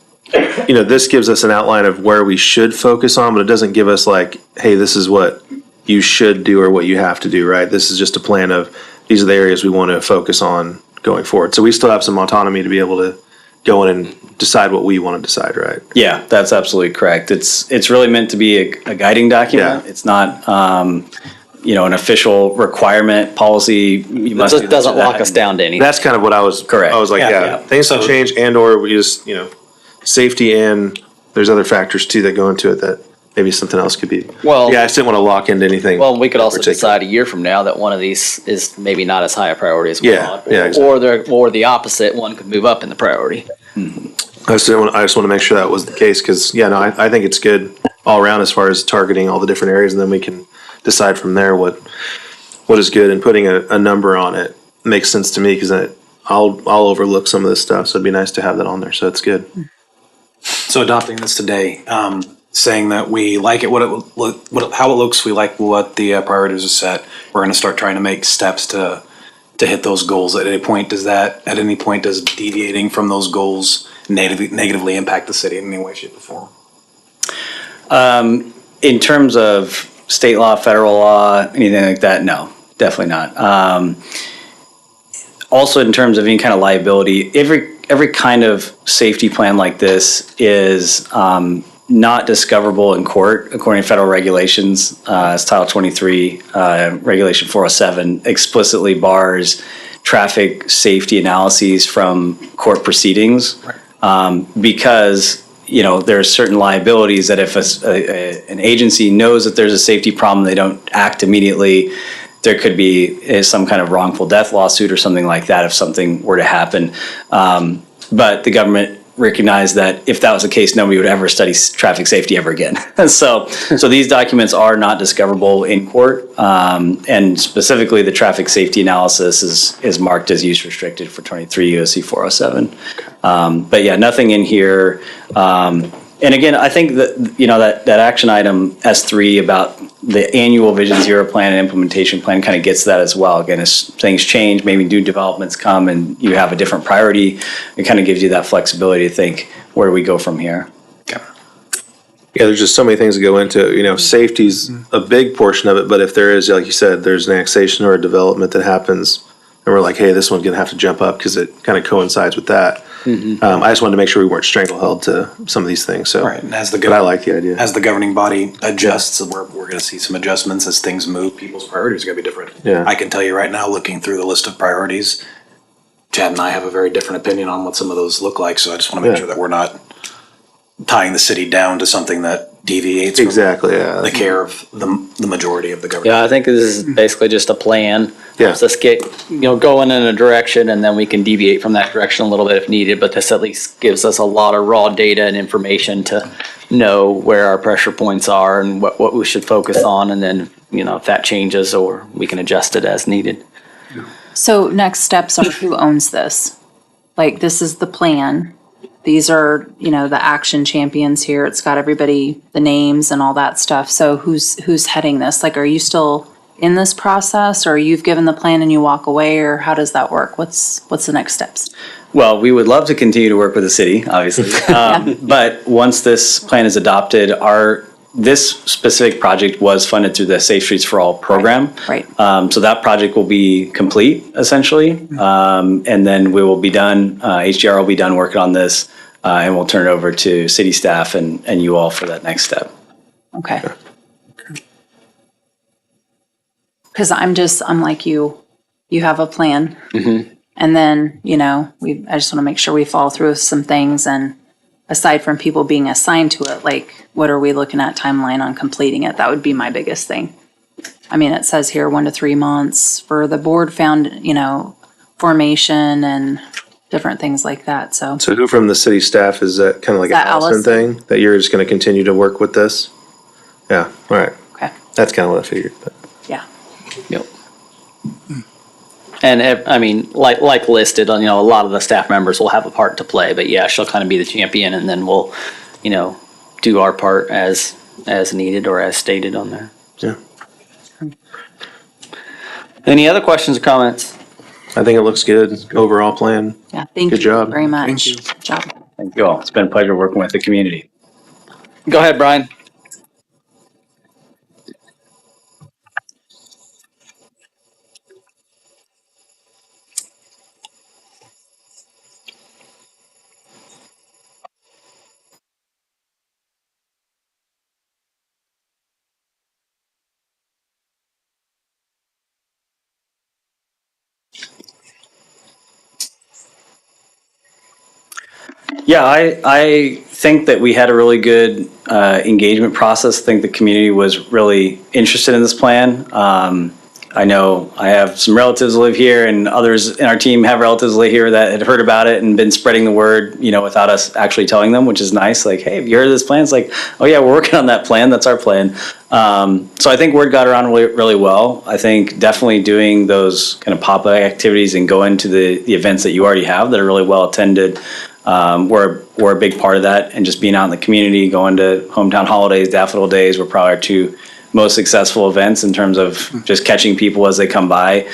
you know, this gives us an outline of where we should focus on, but it doesn't give us like, hey, this is what you should do or what you have to do, right? This is just a plan of, these are the areas we want to focus on going forward. So we still have some autonomy to be able to go in and decide what we want to decide, right? Yeah, that's absolutely correct. It's really meant to be a guiding document. Yeah. It's not, an official requirement policy. You must do It this doesn't or that. lock us down to anything. That's kind of what I was. Correct. I was like, Yeah, yeah, yeah. things have changed, and or we just, safety, and there's other factors too that go into it that maybe something else could be. Well- Yeah, I just didn't want to lock into anything. Well, we could also particular. decide a year from now that one of these is maybe not as high a priority as we Yeah, thought. yeah, exactly. Or the opposite, one could move up in the priority. I just want to make sure that was the case because, I think it's good all around as far as targeting all the different areas, and then we can decide from there what is good, and putting a number on it makes sense to me because I'll overlook some of this stuff, so it'd be nice to have that on there. So it's good. So adopting this today, saying that we like it, how it looks, we like what the priorities are set. We're going to start trying to make steps to hit those goals. At any point, does deviating from those goals negatively impact the city in any way, shape, or form? In terms of state law, federal law, anything like that, no, definitely not. Also, in terms of any kind of liability, every kind of safety plan like this is not discoverable in court according to federal regulations. It's Title 23, Regulation 407 explicitly bars traffic safety analyses from court proceedings because there are certain liabilities that if an agency knows that there's a safety problem, they don't act immediately. There could be some kind of wrongful death lawsuit or something like that if something were to happen. But the government recognize that if that was the case, nobody would ever study traffic safety ever again. So these documents are not discoverable in court. And specifically, the traffic safety analysis is marked as use restricted for 23 USC 407. But yeah, nothing in here. And again, I think that, you know, that action item S3 about the annual Vision Zero plan and implementation plan kind of gets that as well. Again, as things change, maybe new developments come and you have a different priority, it kind of gives you that flexibility to think, where do we go from here? Yeah, there's just so many things that go into it. You know, safety's a big portion of it, but if there is, like you said, there's an annexation or a development that happens, and we're like, hey, this one's gonna have to jump up because it kind of coincides with that. I just wanted to make sure we weren't strangled to some of these things. So, Right, and but I like the idea. As the governing body adjusts, we're going to see some adjustments as things move. People's priorities are going to be different. Yeah. I can tell you right now, looking through the list of priorities, Chad and I have a very different opinion on what some of those look like. So I just want to make Yeah. sure that we're not tying the city down to something that deviates from Exactly. Yeah. the care of the majority of the government. Yeah, I think this is basically just a plan. Yeah. Helps us get, going in a direction, and then we can deviate from that direction a little bit if needed, but this at least gives us a lot of raw data and information to know where our pressure points are and what we should focus on, and then, if that changes, or we can adjust it as needed. So next steps are who owns this? Like, this is the plan. These are, the action champions here. It's got everybody, the names and all that stuff. So who's heading this? Like, are you still in this process, or you've given the plan and you walk away, or how does that work? What's the next steps? Well, we would love to continue to work with the city, obviously. But once this plan is adopted, this specific project was funded through the Safe Streets for All program. Right. So that project will be complete, essentially. And then we will be done, HDR will be done working on this, and we'll turn it over to city staff and you all for that next step. Okay. Because I'm like you have a plan. Mm-hmm. And then, I just want to make sure we follow through with some things. And aside from people being assigned to it, like, what are we looking at timeline on completing it? That would be my biggest thing. I mean, it says here 1 to 3 months for the board found, formation and different things like that. So So who from the city staff, is that kind of like an Is that Allison Allison? thing, that you're just going to continue to work with this? Yeah. All right. Okay. That's kind of what I figured. But. yeah. Yep. And like listed on, a lot of the staff members will have a part to play, but yeah, she'll kind of be the champion, and then we'll, do our part as needed or as stated on there. Yeah. Any other questions or comments? I think it looks good. Overall plan. Yeah. Thank Good you job. very much. Thank you. Good job. Thank you all. It's been a pleasure working with the community. Go ahead, Brian. Yeah, I think that we had a really good engagement process. I think the community was really interested in this plan. I know I have some relatives who live here, and others in our team have relatives who live here that had heard about it and been spreading the word, without us actually telling them, which is nice. Like, hey, have you heard of this plan? It's like, oh yeah, we're working on that plan. That's our plan. So I think word got around really, really well. I think definitely doing those kind of pop-up activities and going to the events that you already have that are really well attended. We're a big part of that, and just being out in the community, going to hometown holidays, daffodil days, were probably our two most successful events in terms of just catching people as they come by.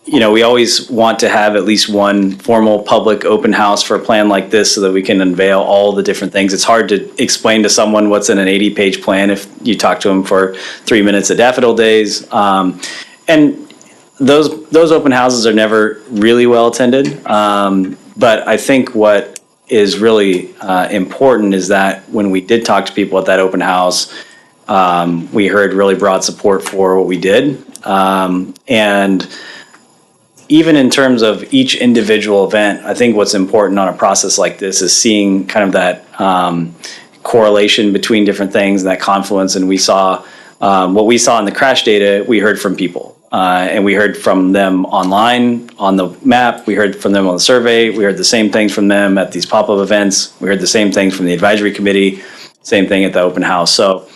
We always want to have at least one formal public open house for a plan like this so that we can unveil all the different things. It's hard to explain to someone what's in an 80-page plan if you talk to them for 3 minutes at daffodil days. And those open houses are never really well attended. But I think what is really important is that when we did talk to people at that open house, we heard really broad support for what we did. And even in terms of each individual event, I think what's important on a process like this is seeing kind of that correlation between different things and that confluence. And we saw what we saw in the crash data, we heard from people. And we heard from them online on the map. We heard from them on the survey. We heard the same things from them at these pop-up events. We heard the same things from the advisory committee, same thing at the open house. So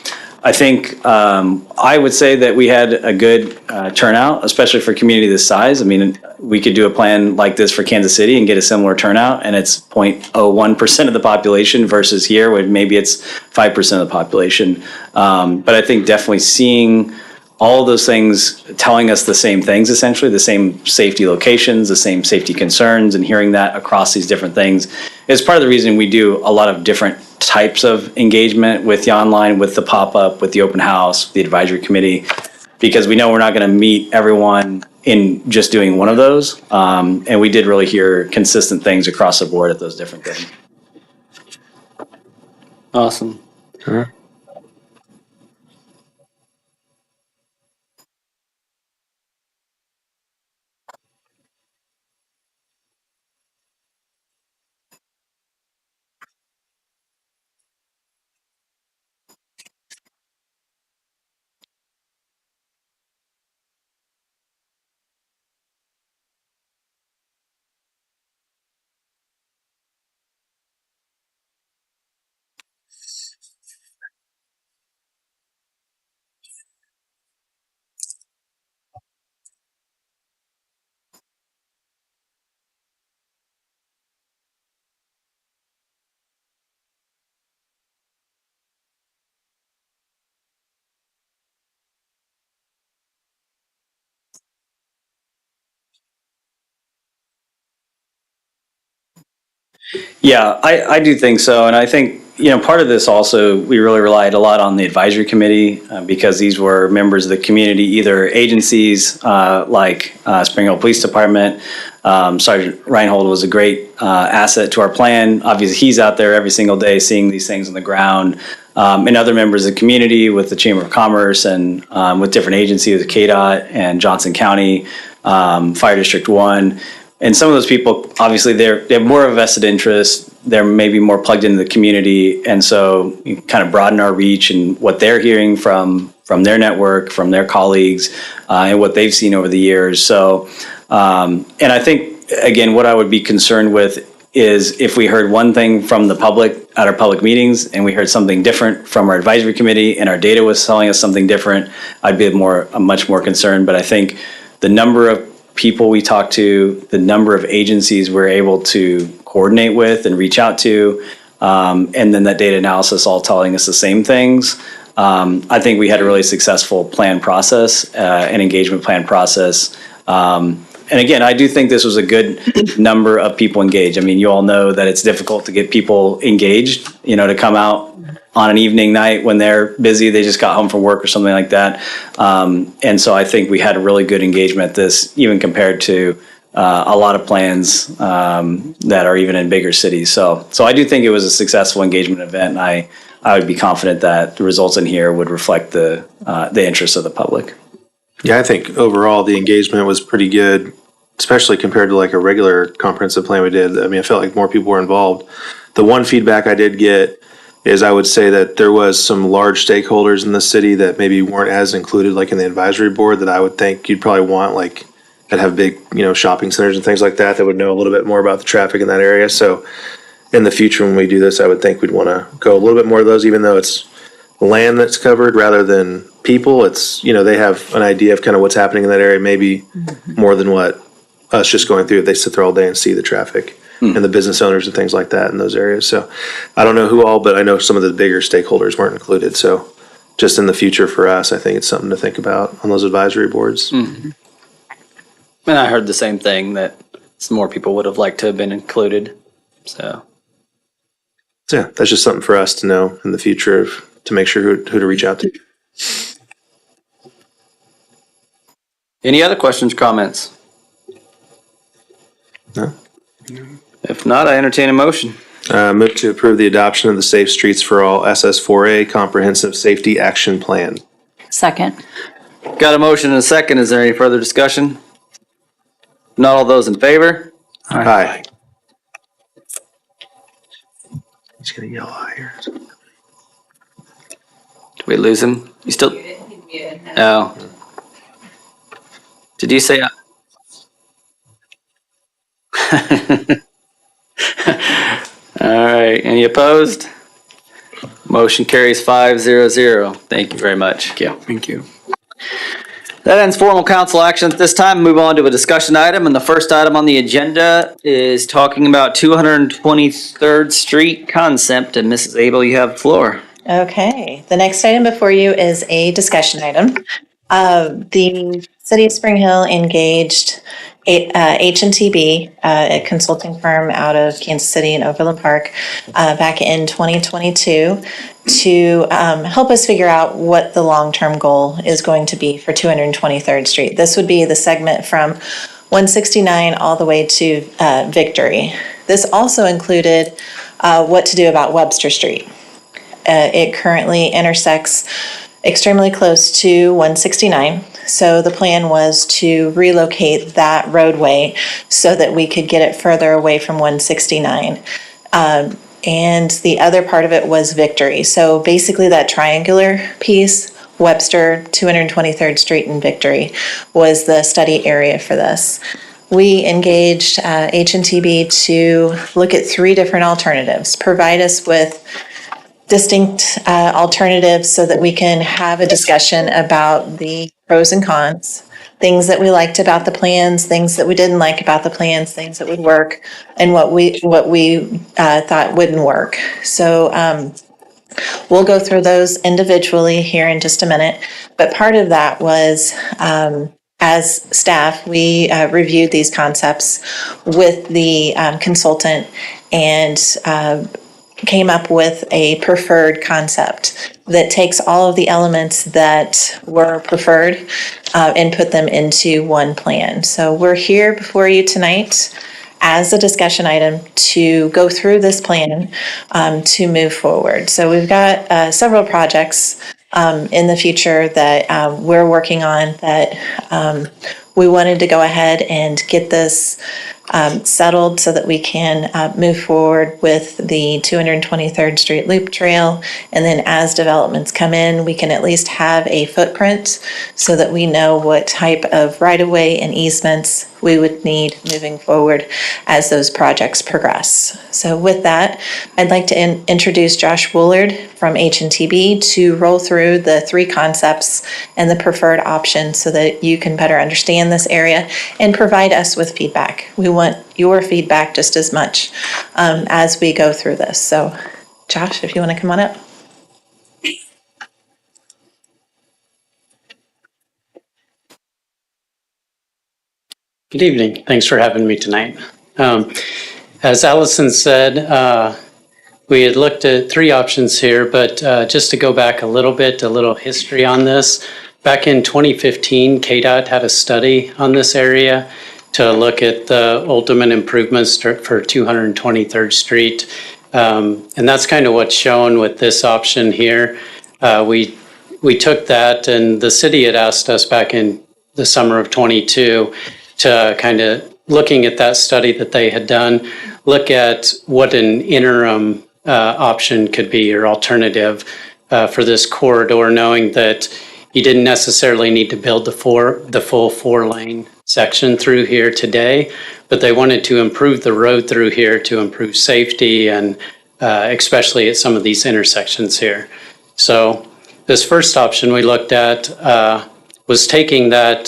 I think I would say that we had a good turnout, especially for a community this size. I mean, we could do a plan like this for Kansas City and get a similar turnout, and it's 0.01% of the population versus here, where maybe it's 5% of the population. But I think definitely seeing all of those things telling us the same things, essentially, the same safety locations, the same safety concerns, and hearing that across these different things is part of the reason we do a lot of different types of engagement with the online, with the pop-up, with the open house, the advisory committee, because we know we're not going to meet everyone in just doing one of those. And we did really hear consistent things across the board at those different things. Awesome. Yeah, I do think so. And I think, part of this also, we really relied a lot on the advisory committee because these were members of the community, either agencies like Spring Hill Police Department. Sergeant Reinhold was a great asset to our plan. Obviously, he's out there every single day seeing these things on the ground. And other members of the community with the Chamber of Commerce and with different agencies, KDOT and Johnson County, Fire District 1. And some of those people, obviously, they have more of a vested interest. They're maybe more plugged into the community. And so you kind of broaden our reach and what they're hearing from their network, from their colleagues, and what they've seen over the years. So, and I think, again, what I would be concerned with is if we heard one thing from the public at our public meetings and we heard something different from our advisory committee and our data was telling us something different, I'd be much more concerned. But I think the number of people we talked to, the number of agencies we're able to coordinate with and reach out to, and then that data analysis all telling us the same things. I think we had a really successful plan process, an engagement plan process. And again, I do think this was a good number of people engaged. I mean, you all know that it's difficult to get people engaged, to come out on an evening night when they're busy, they just got home from work or something like that. And so I think we had a really good engagement at this, even compared to a lot of plans that are even in bigger cities. So I do think it was a successful engagement event, and I would be confident that the results in here would reflect the interests of the public. Yeah, I think overall the engagement was pretty good, especially compared to like a regular comprehensive plan we did. I mean, I felt like more people were involved. The one feedback I did get is I would say that there was some large stakeholders in the city that maybe weren't as included, like in the advisory board, that I would think you'd probably want, like that have big, shopping centers and things like that would know a little bit more about the traffic in that area. So in the future, when we do this, I would think we'd want to go a little bit more of those, even though it's land that's covered rather than people. It's, they have an idea of kind of what's happening in that area, maybe more than what us just going through. They sit there all day and see the traffic and the business owners and things like that in those areas. So I don't know who all, but I know some of the bigger stakeholders weren't included. So just in the future for us, I think it's something to think about on those advisory boards. Mm-hmm. And I heard the same thing, that some more people would have liked to have been included. So yeah, that's just something for us to know in the future to make sure who to reach out to. Any other questions, comments? No. If not, I entertain a motion. Move to approve the adoption of the Safe Streets for All SS4A Comprehensive Safety Action Plan. Second. Got a motion and a second. Is there any further discussion? Not all those in favor? Aye. He's gonna yell higher. Did we lose him? You still? Oh. Did you say? All right, any opposed? Motion carries 5-0-0. Thank you very much. Thank you. That ends formal council action at this time. Move on to a discussion item, and the first item on the agenda is talking about 223rd Street concept, and Mrs. Abel, you have the floor. Okay, the next item before you is a discussion item. The City of Spring Hill engaged H&TB, a consulting firm out of Kansas City and Overland Park, back in 2022 to help us figure out what the long-term goal is going to be for 223rd Street. This would be the segment from 169 all the way to Victory. This also included what to do about Webster Street. It currently intersects extremely close to 169. So the plan was to relocate that roadway so that we could get it further away from 169. And the other part of it was Victory. So basically that triangular piece, Webster, 223rd Street and Victory, was the study area for this. We engaged H&TB to look at 3 different alternatives, provide us with distinct alternatives so that we can have a discussion about the pros and cons, things that we liked about the plans, things that we didn't like about the plans, things that would work, and what we thought wouldn't work. So we'll go through those individually here in just a minute. But part of that was, as staff, we reviewed these concepts with the consultant and came up with a preferred concept that takes all of the elements that were preferred and put them into one plan. So we're here before you tonight as a discussion item to go through this plan to move forward. So we've got several projects in the future that we're working on that we wanted to go ahead and get this settled so that we can move forward with the 223rd Street Loop Trail. And then as developments come in, we can at least have a footprint so that we know what type of right-of-way and easements we would need moving forward as those projects progress. So with that, I'd like to introduce Josh Woolard from H&TB to roll through the 3 concepts and the preferred option so that you can better understand this area and provide us with feedback. We want your feedback just as much as we go through this. So Josh, if you want to come on up. Good evening. Thanks for having me tonight. As Allison said, we had looked at 3 options here, but just to go back a little bit, a little history on this. Back in 2015, KDOT had a study on this area to look at the ultimate improvements for 223rd Street. And that's kind of what's shown with this option here. We took that, and the city had asked us back in the summer of 22 to kind of looking at that study that they had done, look at what an interim option could be or alternative for this corridor, knowing that you didn't necessarily need to build the full 4-lane section through here today, but they wanted to improve the road through here to improve safety and especially at some of these intersections here. So this first option we looked at was taking that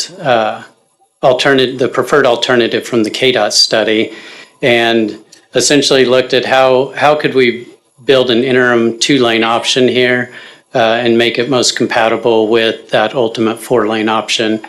the preferred alternative from the KDOT study and essentially looked at how could we build an interim 2-lane option here and make it most compatible with that ultimate 4-lane option.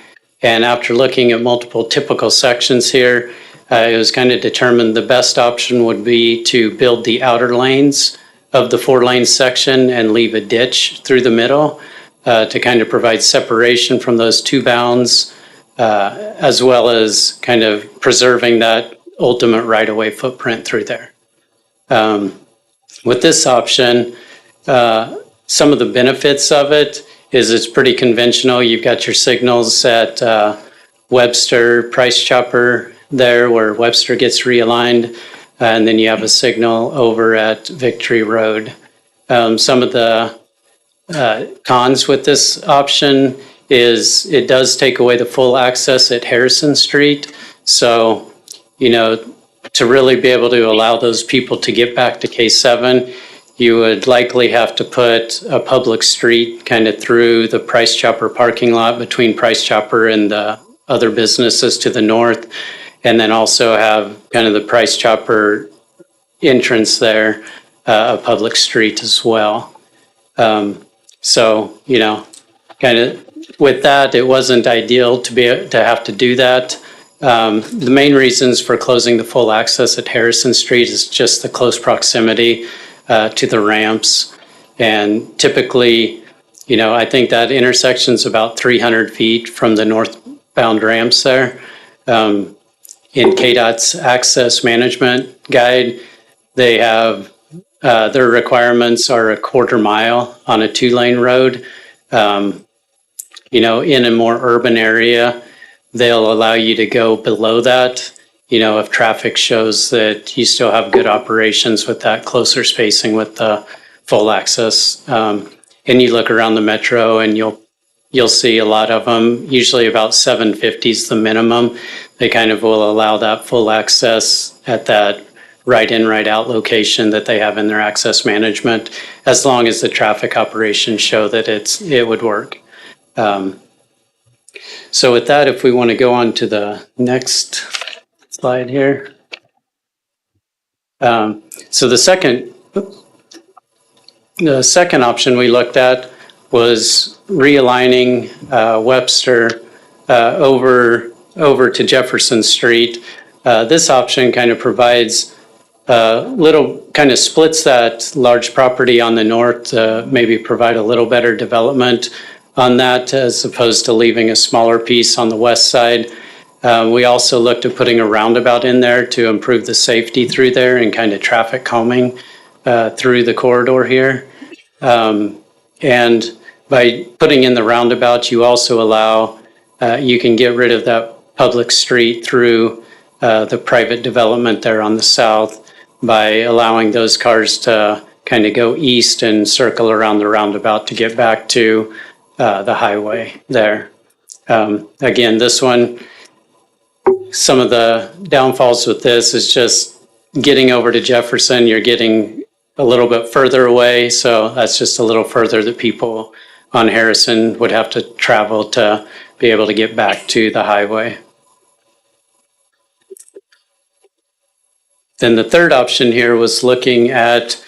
And after looking at multiple typical sections here, it was kind of determined the best option would be to build the outer lanes of the 4-lane section and leave a ditch through the middle to kind of provide separation from those 2 bounds, as well as kind of preserving that ultimate right-of-way footprint through there. With this option, some of the benefits of it is it's pretty conventional. You've got your signals at Webster, Price Chopper there where Webster gets realigned, and then you have a signal over at Victory Road. Some of the cons with this option is it does take away the full access at Harrison Street. So, you know, to really be able to allow those people to get back to K7, you would likely have to put a public street kind of through the Price Chopper parking lot between Price Chopper and the other businesses to the north, and then also have kind of the Price Chopper entrance there, a public street as well. So, you know, kind of with that, it wasn't ideal to have to do that. The main reasons for closing the full access at Harrison Street is just the close proximity to the ramps. And typically, you know, I think that intersection's about 300 feet from the northbound ramps there. In KDOT's access management guide, they have their requirements are a quarter mile on a 2-lane road. You know, in a more urban area, they'll allow you to go below that, you know, if traffic shows that you still have good operations with that closer spacing with the full access. And you look around the metro and you'll see a lot of them, usually about 750 is the minimum. They kind of will allow that full access at that right in, right out location that they have in their access management, as long as the traffic operations show that it would work. So with that, if we want to go on to the next slide here. So the second option we looked at was realigning Webster over to Jefferson Street. This option kind of provides kind of splits that large property on the north to maybe provide a little better development on that, as opposed to leaving a smaller piece on the west side. We also looked at putting a roundabout in there to improve the safety through there and kind of traffic calming through the corridor here. And by putting in the roundabout, you also allow, you can get rid of that public street through the private development there on the south by allowing those cars to kind of go east and circle around the roundabout to get back to the highway there. Again, this one, some of the downfalls with this is just getting over to Jefferson, you're getting a little bit further away. So that's just a little further that people on Harrison would have to travel to be able to get back to the highway. Then the third option here was looking at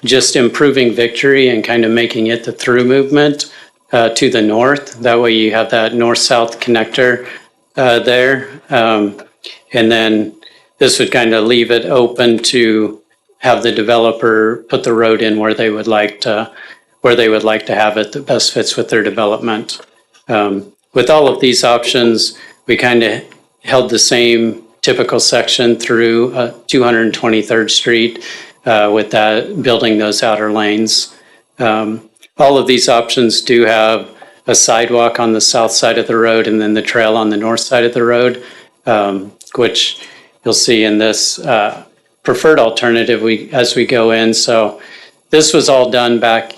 just improving Victory and kind of making it the through movement to the north. That way you have that north-south connector there. And then this would kind of leave it open to have the developer put the road in where they would like to have it that best fits with their development. With all of these options, we kind of held the same typical section through 223rd Street with that building those outer lanes. All of these options do have a sidewalk on the south side of the road and then the trail on the north side of the road, which you'll see in this preferred alternative as we go in. So this was all done back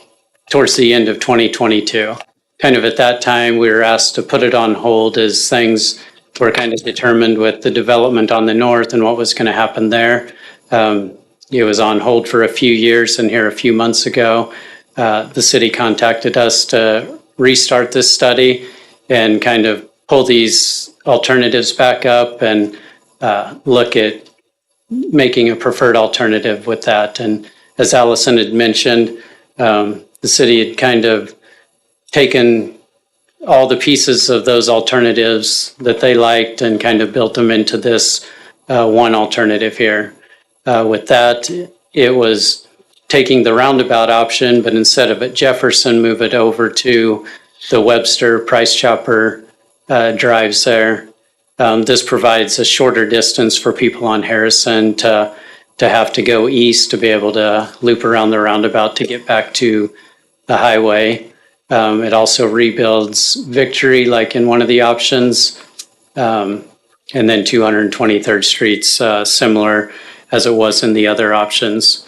towards the end of 2022. Kind of at that time, we were asked to put it on hold as things were kind of determined with the development on the north and what was going to happen there. It was on hold for a few years, and here a few months ago, the city contacted us to restart this study and kind of pull these alternatives back up and look at making a preferred alternative with that. And as Allison had mentioned, the city had kind of taken all the pieces of those alternatives that they liked and kind of built them into this one alternative here. With that, it was taking the roundabout option, but instead of at Jefferson, move it over to the Webster Price Chopper drives there. This provides a shorter distance for people on Harrison to have to go east to be able to loop around the roundabout to get back to the highway. It also rebuilds Victory like in one of the options. And then 223rd Street's similar as it was in the other options.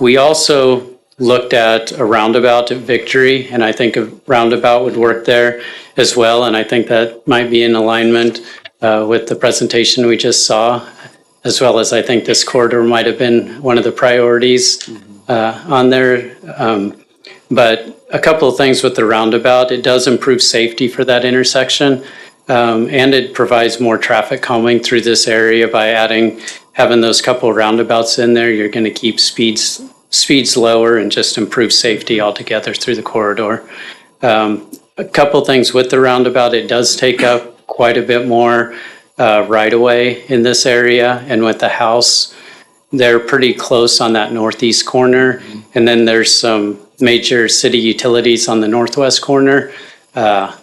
We also looked at a roundabout at Victory, and I think a roundabout would work there as well. And I think that might be in alignment with the presentation we just saw, as well as I think this corridor might have been one of the priorities on there. But a couple of things with the roundabout, it does improve safety for that intersection. And it provides more traffic calming through this area by having those couple of roundabouts in there. You're going to keep speeds lower and just improve safety altogether through the corridor. A couple of things with the roundabout, it does take up quite a bit more right of way in this area. And with the house, they're pretty close on that northeast corner. And then there's some major city utilities on the northwest corner.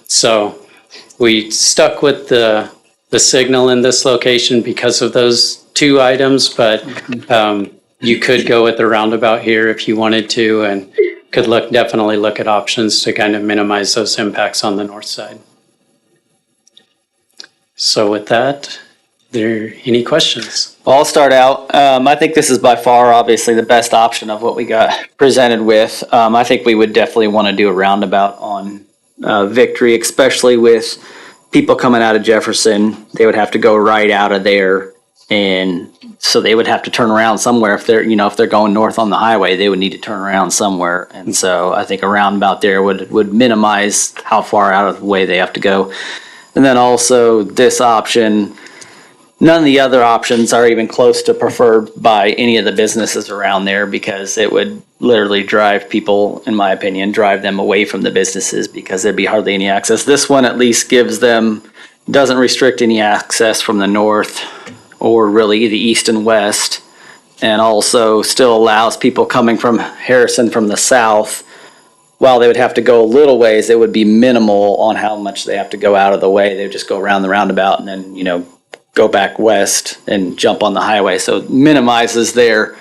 So we stuck with the signal in this location because of those two items, but you could go with the roundabout here if you wanted to, and could definitely look at options to kind of minimize those impacts on the north side. So with that, there any questions? Well, I'll start out. I think this is by far, obviously, the best option of what we got presented with. I think we would definitely want to do a roundabout on Victory, especially with people coming out of Jefferson. They would have to go right out of there, and so they would have to turn around somewhere. If they're going north on the highway, they would need to turn around somewhere. And so I think a roundabout there would minimize how far out of the way they have to go. And then also this option, none of the other options are even close to preferred by any of the businesses around there, because it would literally drive people, in my opinion, drive them away from the businesses because there'd be hardly any access. This one at least doesn't restrict any access from the north or really the east and west, and also still allows people coming from Harrison from the south. While they would have to go a little ways, it would be minimal on how much they have to go out of the way. They would just go around the roundabout and then, go back west and jump on the highway. So it minimizes their,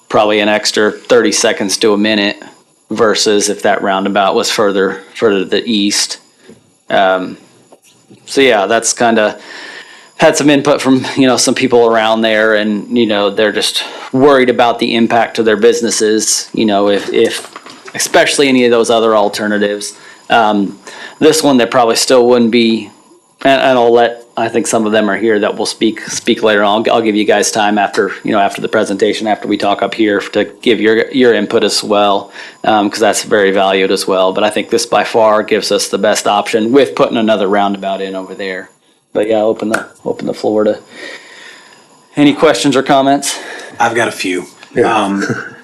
probably an extra 30 seconds to a minute versus if that roundabout was further to the east. So yeah, that's kind of had some input from, some people around there, and, they're just worried about the impact to their businesses, if especially any of those other alternatives. This one, there probably still wouldn't be. And I think some of them are here that will speak later on. I'll give you guys time after the presentation, after we talk up here, to give your input as well, because that's very valued as well. But I think this by far gives us the best option with putting another roundabout in over there. But yeah, open the floor to any questions or comments. I've got a few.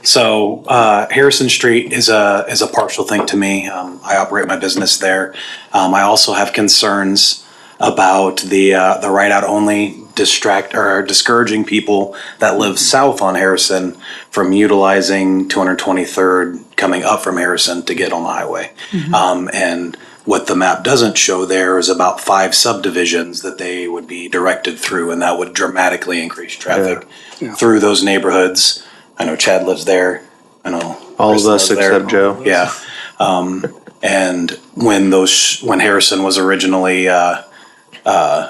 So Harrison Street is a partial thing to me. I operate my business there. I also have concerns about the right out only discouraging people that live south on Harrison from utilizing 223rd coming up from Harrison to get on the highway. And what the map doesn't show there is about 5 subdivisions that they would be directed through, and that would dramatically increase traffic through those neighborhoods. I know Chad lives there. I know all of us except Joe. Yeah. And when Harrison was originally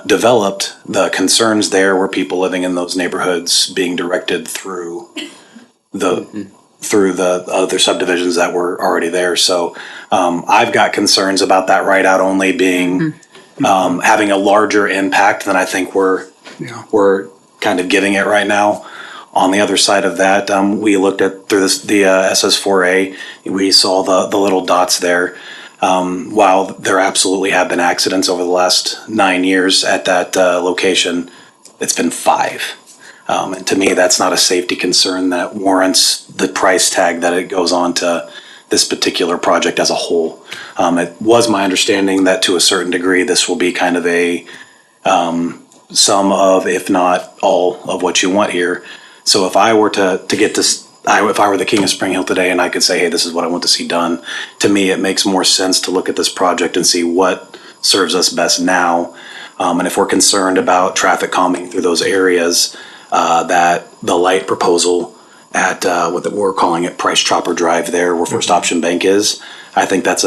developed, the concerns there were people living in those neighborhoods being directed through the other subdivisions that were already there. So I've got concerns about that right out only being having a larger impact than I think we're kind of giving it right now. On the other side of that, we looked at through the SS4A. We saw the little dots there. While there absolutely have been accidents over the last 9 years at that location, it's been 5. And to me, that's not a safety concern that warrants the price tag that it goes on to this particular project as a whole. It was my understanding that to a certain degree, this will be kind of a some of, if not all, of what you want here. So if I were to get this, if I were the King of Spring Hill today and I could say, hey, this is what I want to see done, to me, it makes more sense to look at this project and see what serves us best now. And if we're concerned about traffic calming through those areas, that the light proposal at what we're calling it Price Chopper Drive there, where First Option Bank is, I think that's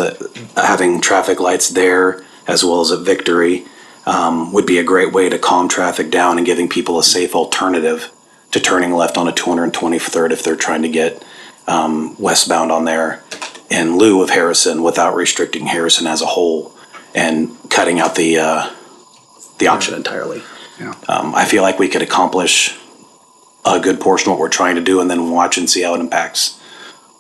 having traffic lights there as well as at Victory would be a great way to calm traffic down and giving people a safe alternative to turning left on a 223rd if they're trying to get westbound on there in lieu of Harrison without restricting Harrison as a whole and cutting out the option entirely. Yeah. I feel like we could accomplish a good portion of what we're trying to do and then watch and see how it impacts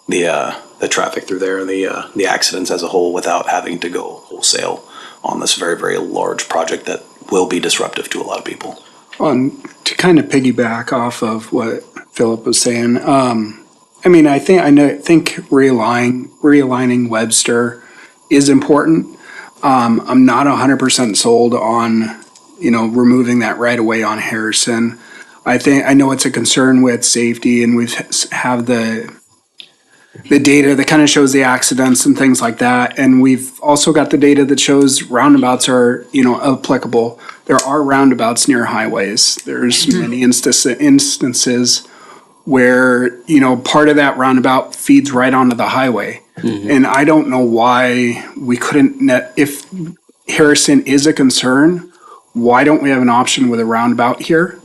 the traffic through there and the accidents as a whole without having to go wholesale on this very, very large project that will be disruptive to a lot of people. To kind of piggyback off of what Philip was saying, I mean, I think realigning Webster is important. I'm not 100% sold on, removing that right away on Harrison. I know it's a concern with safety, and we have the data that kind of shows the accidents and things like that. And we've also got the data that shows roundabouts are, applicable. There are roundabouts near highways. There's many instances where, part of that roundabout feeds right onto the highway. And I don't know why we couldn't, if Harrison is a concern, why don't we have an option with a roundabout here?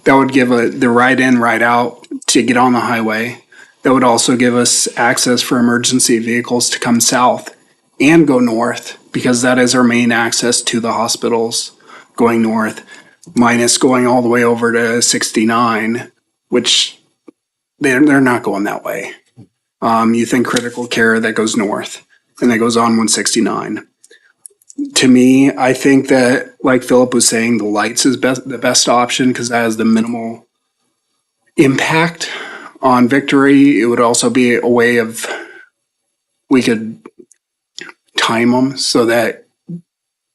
That would give the right in, right out to get on the highway. That would also give us access for emergency vehicles to come south and go north, because that is our main access to the hospitals, going north, minus going all the way over to 69, which they're not going that way. You think critical care, that goes north, and that goes on 169. To me, I think that, like Philip was saying, the lights is the best option because that has the minimal impact on Victory. It would also be a way of, we could time them so that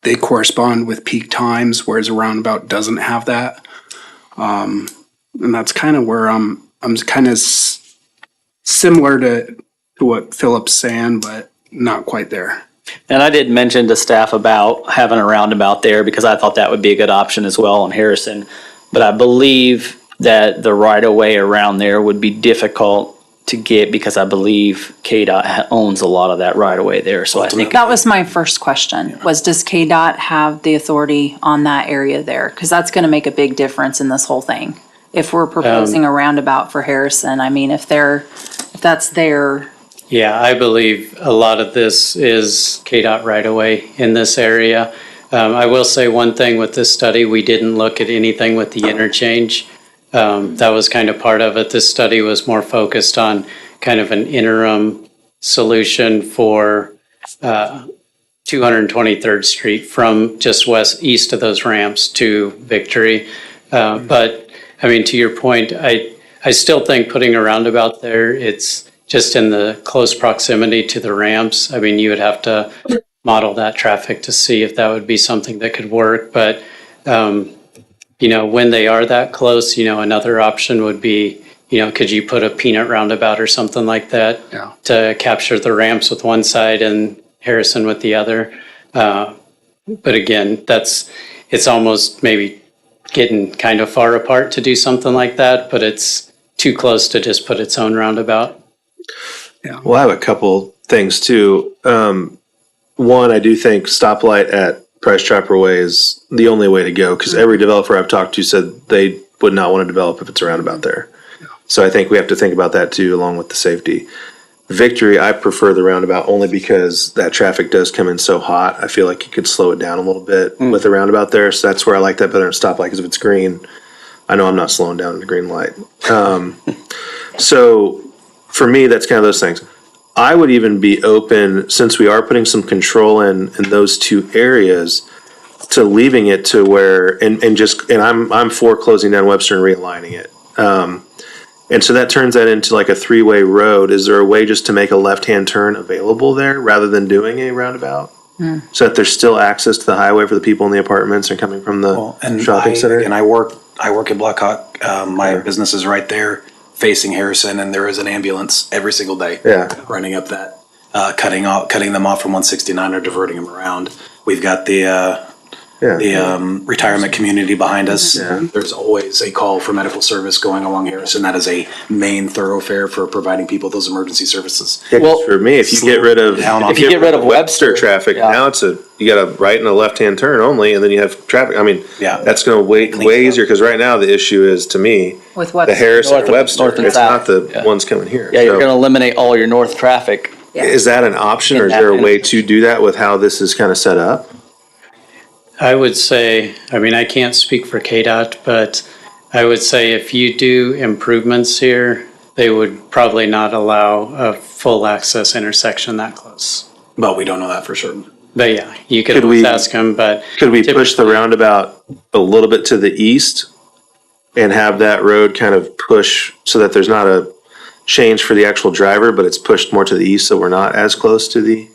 they correspond with peak times, whereas a roundabout doesn't have that. And that's kind of where I'm kind of similar to what Philip's saying, but not quite there. And I did mention to staff about having a roundabout there because I thought that would be a good option as well on Harrison. But I believe that the right of way around there would be difficult to get because I believe KDOT owns a lot of that right of way there. So I think That was my first question, was does KDOT have the authority on that area there? Because that's going to make a big difference in this whole thing. If we're proposing a roundabout for Harrison, I mean, if that's their. Yeah, I believe a lot of this is KDOT right away in this area. I will say one thing with this study, we didn't look at anything with the interchange. That was kind of part of it. This study was more focused on kind of an interim solution for 223rd Street from just east of those ramps to Victory. But I mean, to your point, I still think putting a roundabout there, it's just in the close proximity to the ramps. I mean, you would have to model that traffic to see if that would be something that could work. But, when they are that close, another option would be, could you put a peanut roundabout or something like that to capture the ramps with one side and Harrison with the other? But again, it's almost maybe getting kind of far apart to do something like that, but it's too close to just put its own roundabout. Yeah. Well, I have a couple things too. One, I do think stoplight at Price Chopper Way is the only way to go because every developer I've talked to said they would not want to develop if it's a roundabout there. Yeah. So I think we have to think about that too, along with the safety. Victory, I prefer the roundabout only because that traffic does come in so hot. I feel like you could slow it down a little bit with the roundabout there. So that's where I like that better than stoplight because if it's green, I know I'm not slowing down at a green light. So for me, that's kind of those things. I would even be open, since we are putting some control in those two areas, to leaving it to where, and I'm for closing down Webster and realigning it. And so that turns that into like a three-way road. Is there a way just to make a left-hand turn available there rather than doing a roundabout? So that there's still access to the highway for the people in the apartments and coming from the shopping center? And I work at Blackhawk. My business is right there, facing Harrison, and there is an ambulance every single day running up that, cutting them off from 169 or diverting them around. We've got the Yeah. the retirement community behind us. There's always a call for medical service going along Harrison. That is a main thoroughfare for providing people those emergency services. Yeah, 'cause for me, if you get rid of, If you get rid of Webster traffic, yeah. now you got a right and a left-hand turn only, and then you have traffic. I mean, Yeah. that's gonna way easier, because right now the issue is, to me, With what? the Harrison North and and- Webster. north and It's not south. the Yeah. ones coming here. Yeah, you're So, gonna eliminate all your north traffic. is that an option, or is there a way to do that with how this is kind of set up? I would say, I mean, I can't speak for KDOT, but I would say if you do improvements here, they would probably not allow a full access intersection that close. But we don't know that for certain. But yeah, you could Could always we- ask them, but Could we push the roundabout a little bit to the east and have that road kind of push so that there's not a change for the actual driver, but it's pushed more to the east, so we're not as close to the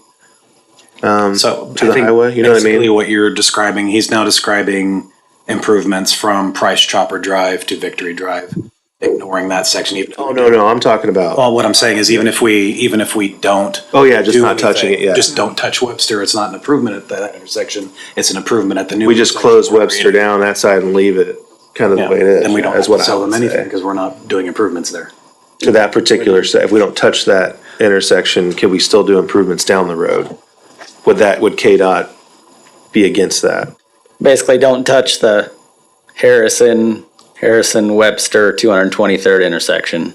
So to the highway? You know what I mean? basically what you're describing, he's now describing improvements from Price Chopper Drive to Victory Drive, ignoring that section. Oh, no, I'm talking about, Well, what I'm saying is even if we don't. oh yeah, just do not touching it anything, yet. Just don't touch Webster. It's not an improvement at that intersection. It's an improvement at the new. We just intersection close we're Webster creating. down that side and leave it kind of the Yeah, way it is. then we don't have That's to what I sell them would anything say. because we're not doing improvements there. To that particular, if we don't touch that intersection, can we still do improvements down the road? Would KDOT be against that? Basically, don't touch the Harrison Webster 223rd intersection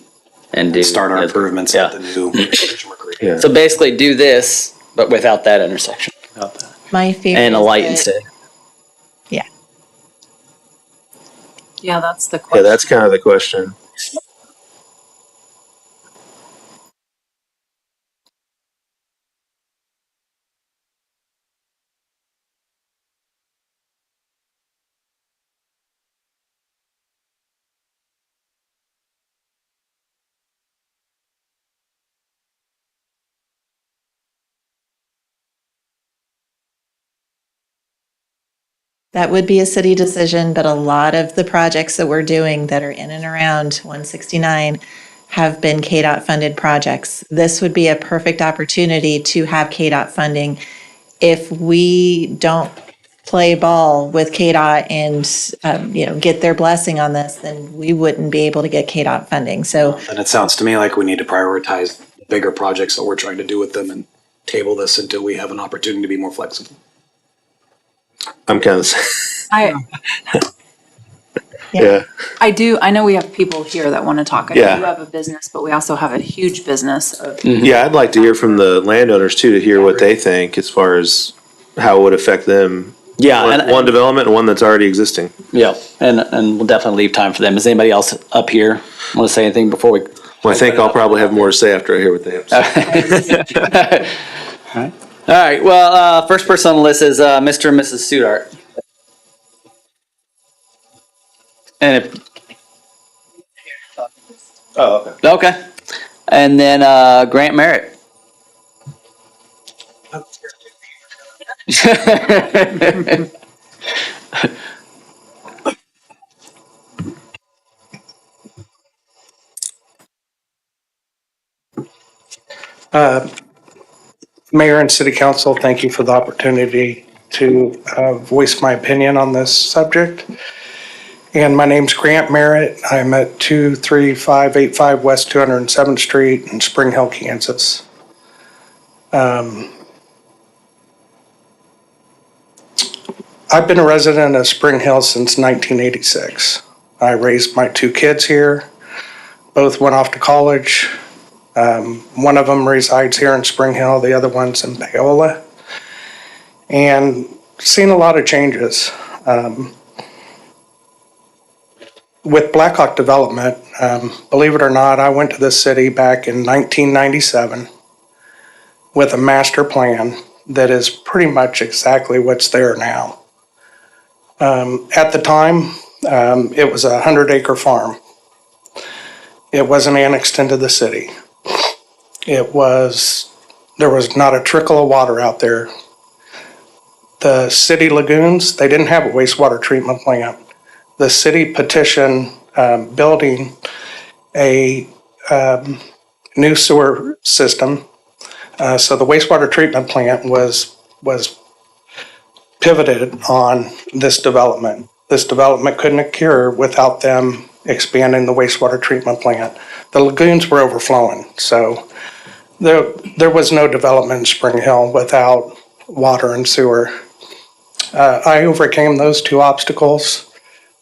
and do. Start our improvements at Yeah. the new intersection we're creating. Yeah. So basically do this, but without that intersection My fear and a is light that- instead. Yeah, that's the Yeah, question. that's kind of the question. That would be a city decision, but a lot of the projects that we're doing that are in and around 169 have been KDOT funded projects. This would be a perfect opportunity to have KDOT funding. If we don't play ball with KDOT and, get their blessing on this, then we wouldn't be able to get KDOT funding. So And it sounds to me like we need to prioritize bigger projects that we're trying to do with them and table this until we have an opportunity to be more flexible. I'm kind of, I yeah. I know we have people here that want to talk. I Yeah. do have a business, but we also have a huge business of. Yeah, I'd like to hear from the landowners too, to hear what they think as far as how it would affect them. Yeah, One development and one that's already existing. Yeah, and we'll definitely leave time for them. Does anybody else up here want to say anything before we? Well, I think I'll probably have more to say after I hear what they have to say. All right, well, first person on the list is Mr. and Mrs. Sudart. And if, Oh, okay. okay. And then Grant Merritt. Mayor and City Council, thank you for the opportunity to voice my opinion on this subject. And my name's Grant Merritt. I'm at 23585 West 207th Street in Spring Hill, Kansas. I've been a resident of Spring Hill since 1986. I raised my two kids here. Both went off to college. One of them resides here in Spring Hill, the other one's in Paola. And seen a lot of changes. With Blackhawk Development, believe it or not, I went to this city back in 1997 with a master plan that is pretty much exactly what's there now. At the time, it was a 100-acre farm. It wasn't annexed into the city. There was not a trickle of water out there. The city lagoons, they didn't have a wastewater treatment plant. The city petitioned building a new sewer system. So the wastewater treatment plant was pivoted on this development. This development couldn't occur without them expanding the wastewater treatment plant. The lagoons were overflowing, so there was no development in Spring Hill without water and sewer. I overcame those two obstacles,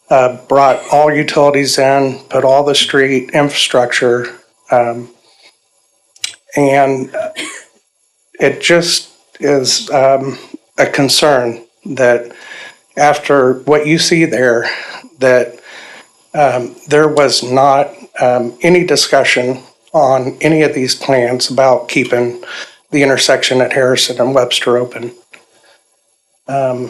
brought all utilities in, put all the street infrastructure, and it just is a concern that after what you see there, that there was not any discussion on any of these plans about keeping the intersection at Harrison and Webster open. I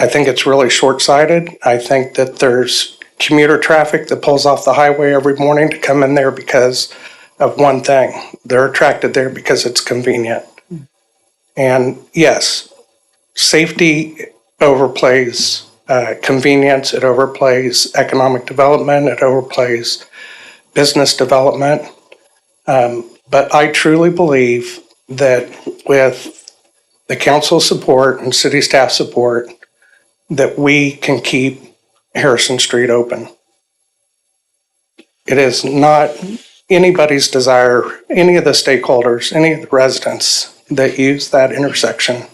think it's really short-sighted. I think that there's commuter traffic that pulls off the highway every morning to come in there because of one thing. They're attracted there because it's convenient. And yes, safety overplays convenience, it overplays economic development, it overplays business development. But I truly believe that with the council support and city staff support, that we can keep Harrison Street open. It is not anybody's desire, any of the stakeholders, any of the residents that use that intersection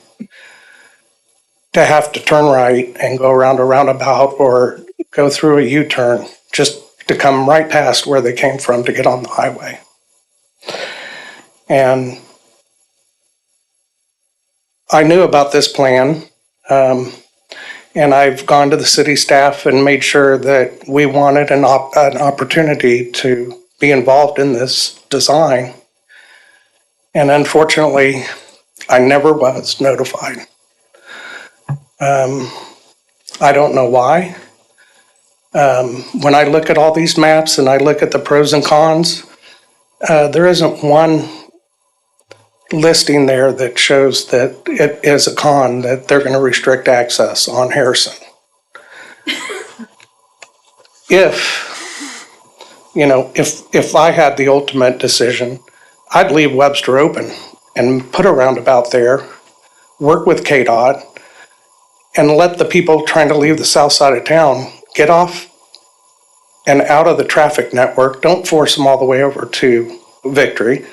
to have to turn right and go around a roundabout or go through a U-turn just to come right past where they came from to get on the highway. And I knew about this plan, and I've gone to the city staff and made sure that we wanted an opportunity to be involved in this design. And unfortunately, I never was notified. I don't know why. When I look at all these maps and I look at the pros and cons, there isn't one listing there that shows that it is a con that they're going to restrict access on Harrison. If I had the ultimate decision, I'd leave Webster open and put a roundabout there, work with KDOT, and let the people trying to leave the south side of town get off and out of the traffic network. Don't force them all the way over to Victory.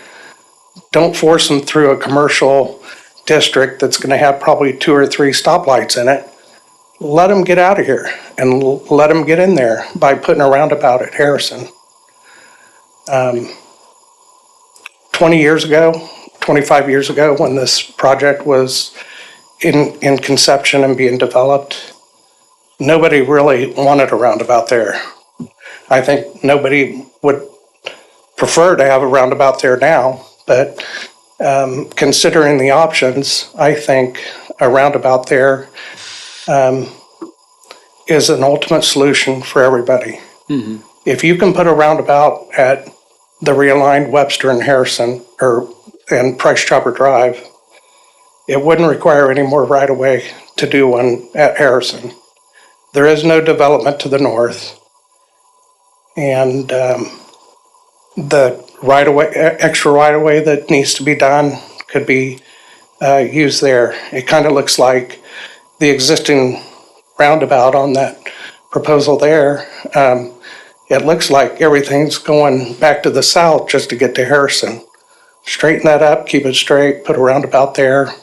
Don't force them through a commercial district that's going to have probably 2 or 3 stoplights in it. Let them get out of here and let them get in there by putting a roundabout at Harrison. 20 years ago, 25 years ago, when this project was in conception and being developed, nobody really wanted a roundabout there. I think nobody would prefer to have a roundabout there now, but considering the options, I think a roundabout there is an ultimate solution for everybody. Mm-hmm. If you can put a roundabout at the realigned Webster and Harrison and Price Chopper Drive, it wouldn't require any more right-of-way to do one at Harrison. There is no development to the north. And the right-of-way, extra right-of-way that needs to be done could be used there. It kind of looks like the existing roundabout on that proposal there. It looks like everything's going back to the south just to get to Harrison. Straighten that up, keep it straight, put a roundabout there.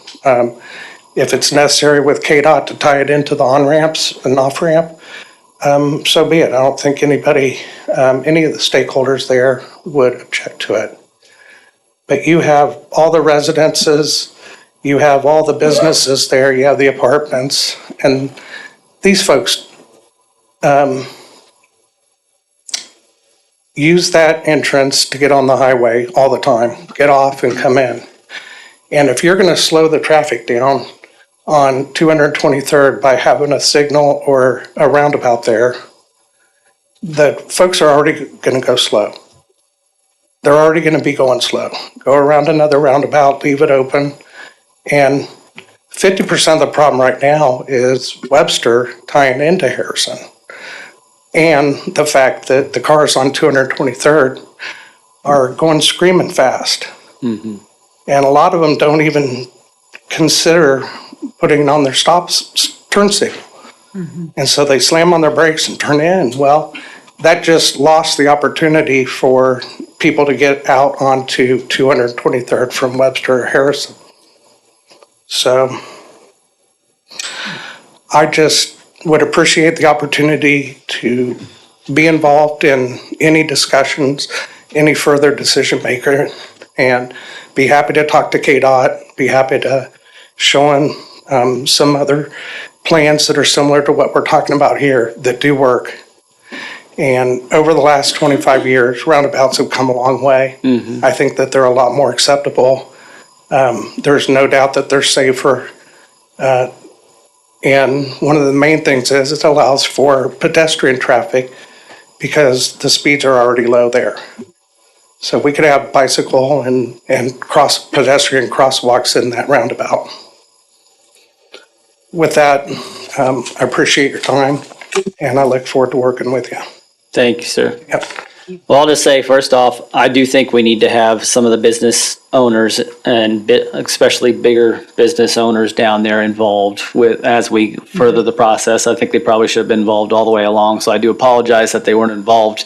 If it's necessary with KDOT to tie it into the on-ramps and off-ramp, so be it. I don't think anybody, any of the stakeholders there would object to it. But you have all the residences, you have all the businesses there, you have the apartments, and these folks use that entrance to get on the highway all the time, get off and come in. And if you're going to slow the traffic down on 223rd by having a signal or a roundabout there, the folks are already going to go slow. They're already going to be going slow. Go around another roundabout, leave it open. And 50% of the problem right now is Webster tying into Harrison. And the fact that the cars on 223rd are going screaming fast. Mm-hmm. And a lot of them don't even consider putting it on their turn signal. And so they slam on their brakes and turn in. Well, that just lost the opportunity for people to get out onto 223rd from Webster or Harrison. So I just would appreciate the opportunity to be involved in any discussions, any further decision maker, and be happy to talk to KDOT, be happy to show them some other plans that are similar to what we're talking about here that do work. And over the last 25 years, roundabouts have come a long way. I think that they're a lot more acceptable. There's no doubt that they're safer. And one of the main things is it allows for pedestrian traffic because the speeds are already low there. So we could have bicycle and pedestrian crosswalks in that roundabout. With that, I appreciate your time and I look forward to working with you. Thank you, sir. Yep. Well, I'll just say, first off, I do think we need to have some of the business owners and especially bigger business owners down there involved with, as we further the process. I think they probably should have been involved all the way along. So I do apologize that they weren't involved.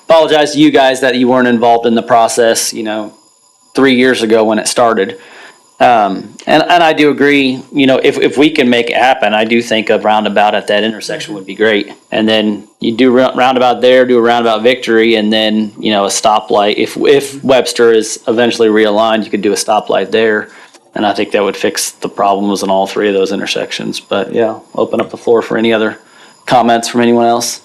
Apologize to you guys that you weren't involved in the process, 3 years ago when it started. And I do agree, if we can make it happen, I do think a roundabout at that intersection would be great. And then you do roundabout there, do a roundabout Victory, and then, a stoplight. If Webster is eventually realigned, you could do a stoplight there. And I think that would fix the problems in all three of those intersections. But yeah, open up the floor for any other comments from anyone else.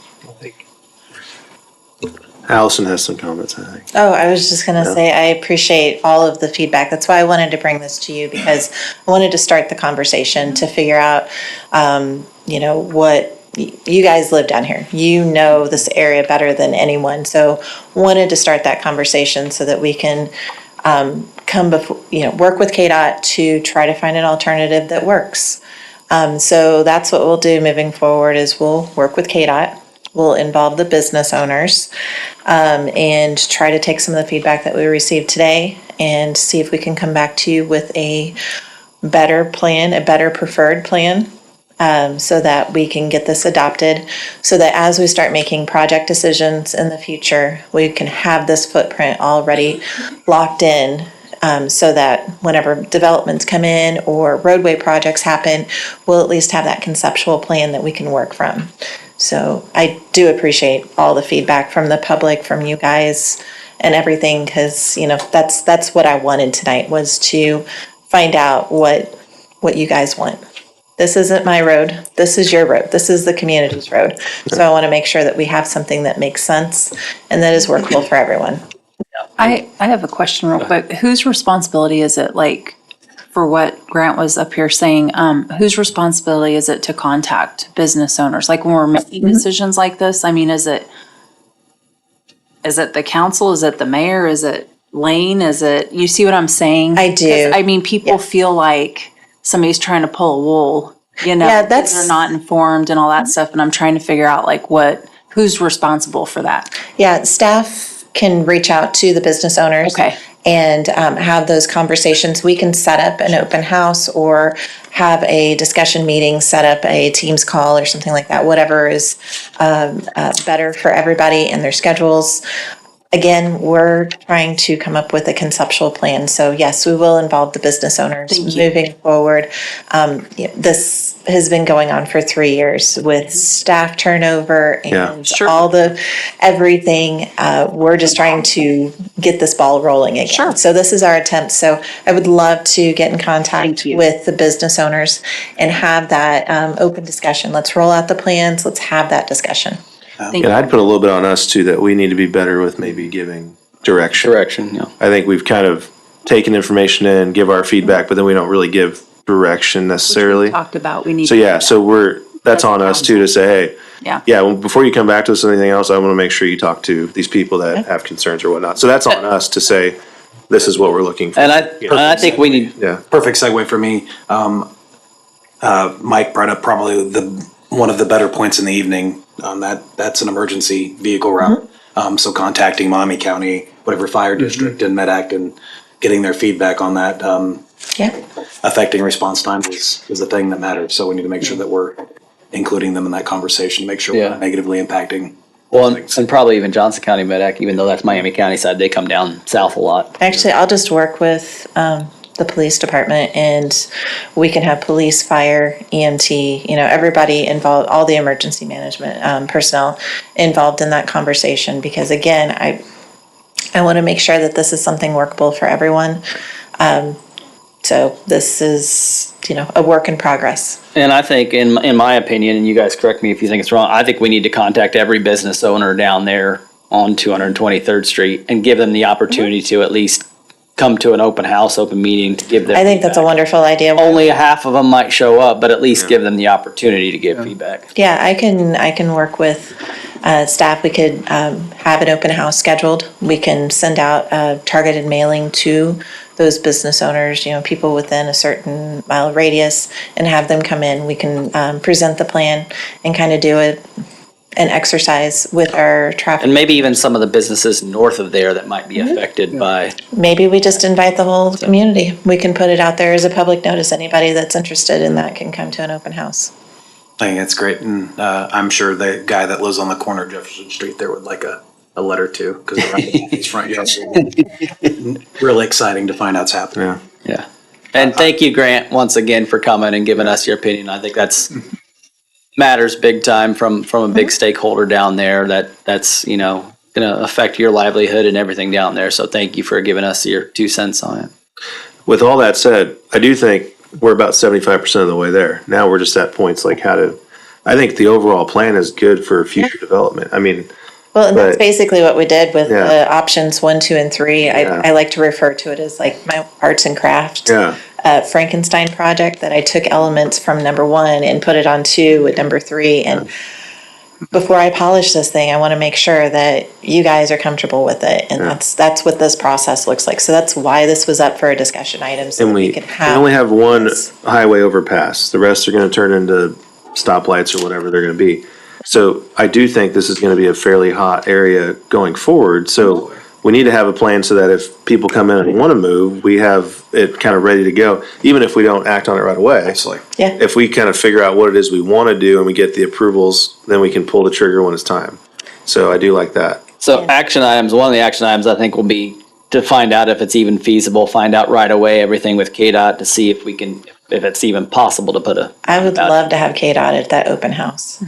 Allison has some comments, I think. Oh, I was just going to say, I appreciate all of the feedback. That's why I wanted to bring this to you, because I wanted to start the conversation to figure out, what you guys live down here. You know this area better than anyone. So wanted to start that conversation so that we can come before, work with KDOT to try to find an alternative that works. So that's what we'll do moving forward is we'll work with KDOT. We'll involve the business owners and try to take some of the feedback that we received today and see if we can come back to you with a better plan, a better preferred plan, so that we can get this adopted, so that as we start making project decisions in the future, we can have this footprint already locked in, so that whenever developments come in or roadway projects happen, we'll at least have that conceptual plan that we can work from. So I do appreciate all the feedback from the public, from you guys and everything, because, that's what I wanted tonight, was to find out what you guys want. This isn't my road. This is your road. This is the community's road. So I want to make sure that we have something that makes sense and that is workable for everyone. I have a question real quick. Whose responsibility is it, for what Grant was up here saying, whose responsibility is it to contact business owners? When we're making decisions like this, is it the council? Is it the mayor? Is it Lane? You see what I'm saying? I do. People feel like somebody's trying to pull a wool, Yeah, that's- they're not informed and all that stuff. And I'm trying to figure out who's responsible for that. Yeah, staff can reach out to the business owners. Okay. And have those conversations. We can set up an open house or have a discussion meeting, set up a Teams call or something like that, whatever is better for everybody and their schedules. Again, we're trying to come up with a conceptual plan. So yes, we will involve the business owners moving forward. This has been going on for 3 years with staff turnover and everything. We're just trying to get this ball rolling again. Sure. So this is our attempt. So I would love to get in contact with the business owners and have that open discussion. Let's roll out the plans. Let's have that discussion. And I'd put a little bit on us too, that we need to be better with maybe giving direction. Yeah. I think we've kind of taken information in, give our feedback, but then we don't really give direction necessarily. We talked about, we need So yeah, that's on us too to say, hey, well, before you come back to us with anything else, I want to make sure you talk to these people that have concerns or whatnot. So that's on us to say, this is what we're looking for. And I think we need. Yeah. Perfect segue for me. Mike brought up probably one of the better points in the evening. That's an emergency vehicle route. So contacting Maumee County, whatever fire district and MedAct, and getting their feedback on that. Yeah. affecting response times is the thing that matters. So we need to make sure that we're including them in that conversation, to make sure we're Yeah. not negatively impacting. Well, and probably even Johnson County Med-Ac, even though that's Miami County side, they come down south a lot. Actually, I'll just work with the police department, and we can have police, fire, EMT, everybody involved, all the emergency management personnel involved in that conversation. Because again, I want to make sure that this is something workable for everyone. So this is, a work in progress. And I think, in my opinion, and you guys correct me if you think it's wrong, I think we need to contact every business owner down there on 223rd Street and give them the opportunity to at least come to an open house, open meeting to give them. I think that's a wonderful idea. Only half of them might show up, but at least give them the opportunity to give feedback. Yeah, I can work with staff. We could have an open house scheduled. We can send out targeted mailing to those business owners, people within a certain mile radius, and have them come in. We can present the plan and kind of do an exercise with our traffic. And maybe even some of the businesses north of there that might be affected by. Maybe we just invite the whole community. We can put it out there as a public notice. Anybody that's interested in that can come to an open house. I think it's great, and I'm sure the guy that lives on the corner of Jefferson Street there would like a letter too, because around his front yard. Really exciting to find out what's happening. Yeah. And thank you, Grant, once again for coming and giving us your opinion. I think that's matters big time from a big stakeholder down there that's going to affect your livelihood and everything down there. So thank you for giving us your 2 cents on it. With all that said, I do think we're about 75% of the way there. Now we're just at points like I think the overall plan is good for future development. I mean, Well, and that's but- basically what we did with Yeah. the options 1, 2, and 3. Yeah. I like to refer to it as like my arts and craft Yeah. Frankenstein project, that I took elements from number 1 and put it on 2 with number 3. And before I polish this thing, I want to make sure that you guys are comfortable with it. And that's what this process looks like. So that's why this was up for a discussion item, so and that we we can have. only have one highway overpass. The rest are going to turn into stoplights or whatever they're going to be. So I do think this is going to be a fairly hot area going forward. So we need to have a plan so that if people come in and want to move, we have it kind of ready to go, even if we don't act on it right away. Absolutely. Yeah. If we kind of figure out what it is we want to do and we get the approvals, then we can pull the trigger when it's time. So I do like that. So action items, one of the action items I think will be to find out if it's even feasible, find out right away everything with KDOT to see if we can, if it's even possible to put a. I would love to have KDOT at that open house.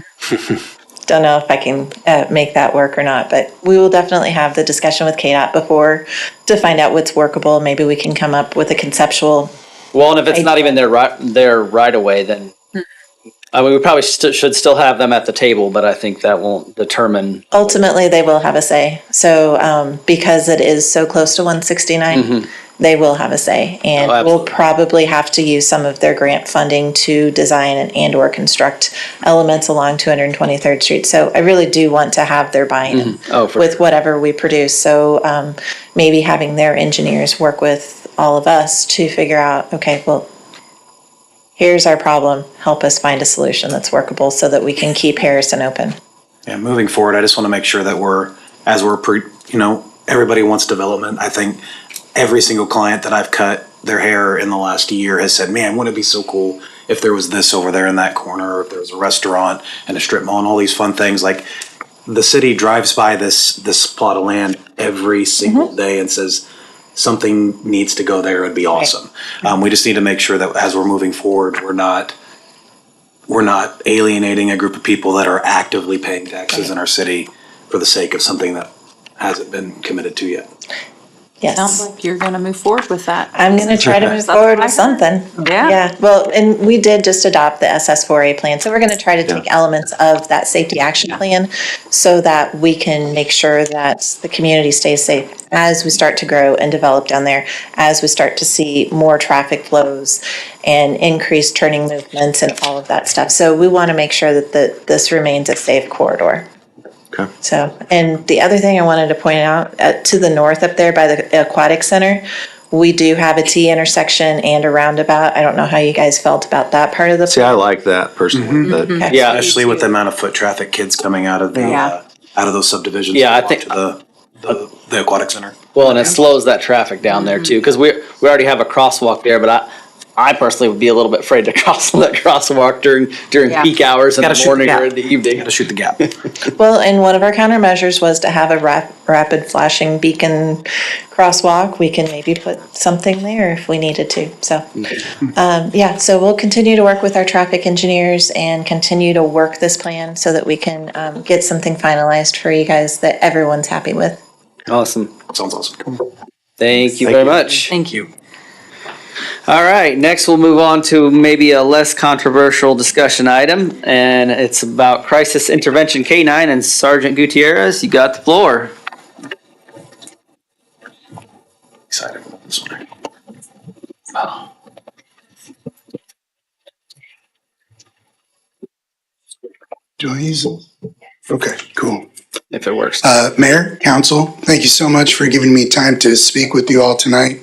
Don't know if I can make that work or not, but we will definitely have the discussion with KDOT before to find out what's workable. Maybe we can come up with a conceptual. Well, and if it's not even there right away, then we probably should still have them at the table, but I think that won't determine. Ultimately, they will have a say. So because it is so close to 169, they will have a say. And Oh, we'll absolutely. probably have to use some of their grant funding to design and or construct elements along 223rd Street. So I really do want to have their buy-in Oh, for with whatever we produce. So maybe having their engineers work with all of us to figure out, okay, well, here's our problem. Help us find a solution that's workable so that we can keep Harrison open. Yeah, moving forward, I just want to make sure that everybody wants development. I think every single client that I've cut their hair in the last year has said, man, wouldn't it be so cool if there was this over there in that corner, or if there was a restaurant and a strip mall and all these fun things. Like, the city drives by this plot of land every single day and says, something needs to go there. It'd be awesome. We just need to make sure that as we're moving forward, we're not alienating a group of people that are actively paying taxes in our city for the sake of something that hasn't been committed to yet. Yes. Sounds like you're gonna move forward with that. I'm going to try to move That's forward what I with something. Yeah. Yeah, well, and we did just adopt the SS4A plan, so we're going to try to take elements of that safety action plan so that we can make sure that the community stays safe as we start to grow and develop down there, as we start to see more traffic flows and increased turning movements and all of that stuff. So we want to make sure that this remains a safe corridor. Okay. So, and the other thing I wanted to point out, to the north up there by the Aquatic Center, we do have a T intersection and a roundabout. I don't know how you guys felt about that part of the. See, I like that personally, but Okay. Yeah. Especially with the amount of foot traffic, kids coming out of the Yeah. out of those subdivisions. Yeah, I to think- walk to the aquatic center. Well, and it slows that traffic down there too, because we already have a crosswalk there, but I personally would be a little bit afraid to cross that crosswalk during Yeah. peak hours in Gotta the shoot the morning gap. or in the evening. Got to shoot the gap. Well, and one of our countermeasures was to have a rapid flashing beacon crosswalk. We can maybe put something there if we needed to. So, yeah, so we'll continue to work with our traffic engineers and continue to work this plan so that we can get something finalized for you guys that everyone's happy with. Awesome. Sounds awesome. Thank you very much. Thank you. All right, next we'll move on to maybe a less controversial discussion item, and it's about Crisis Intervention K-9, and Sergeant Gutierrez, you got the floor. Excited about this one. Do I use it? Okay, cool. If it works. Mayor, council, thank you so much for giving me time to speak with you all tonight.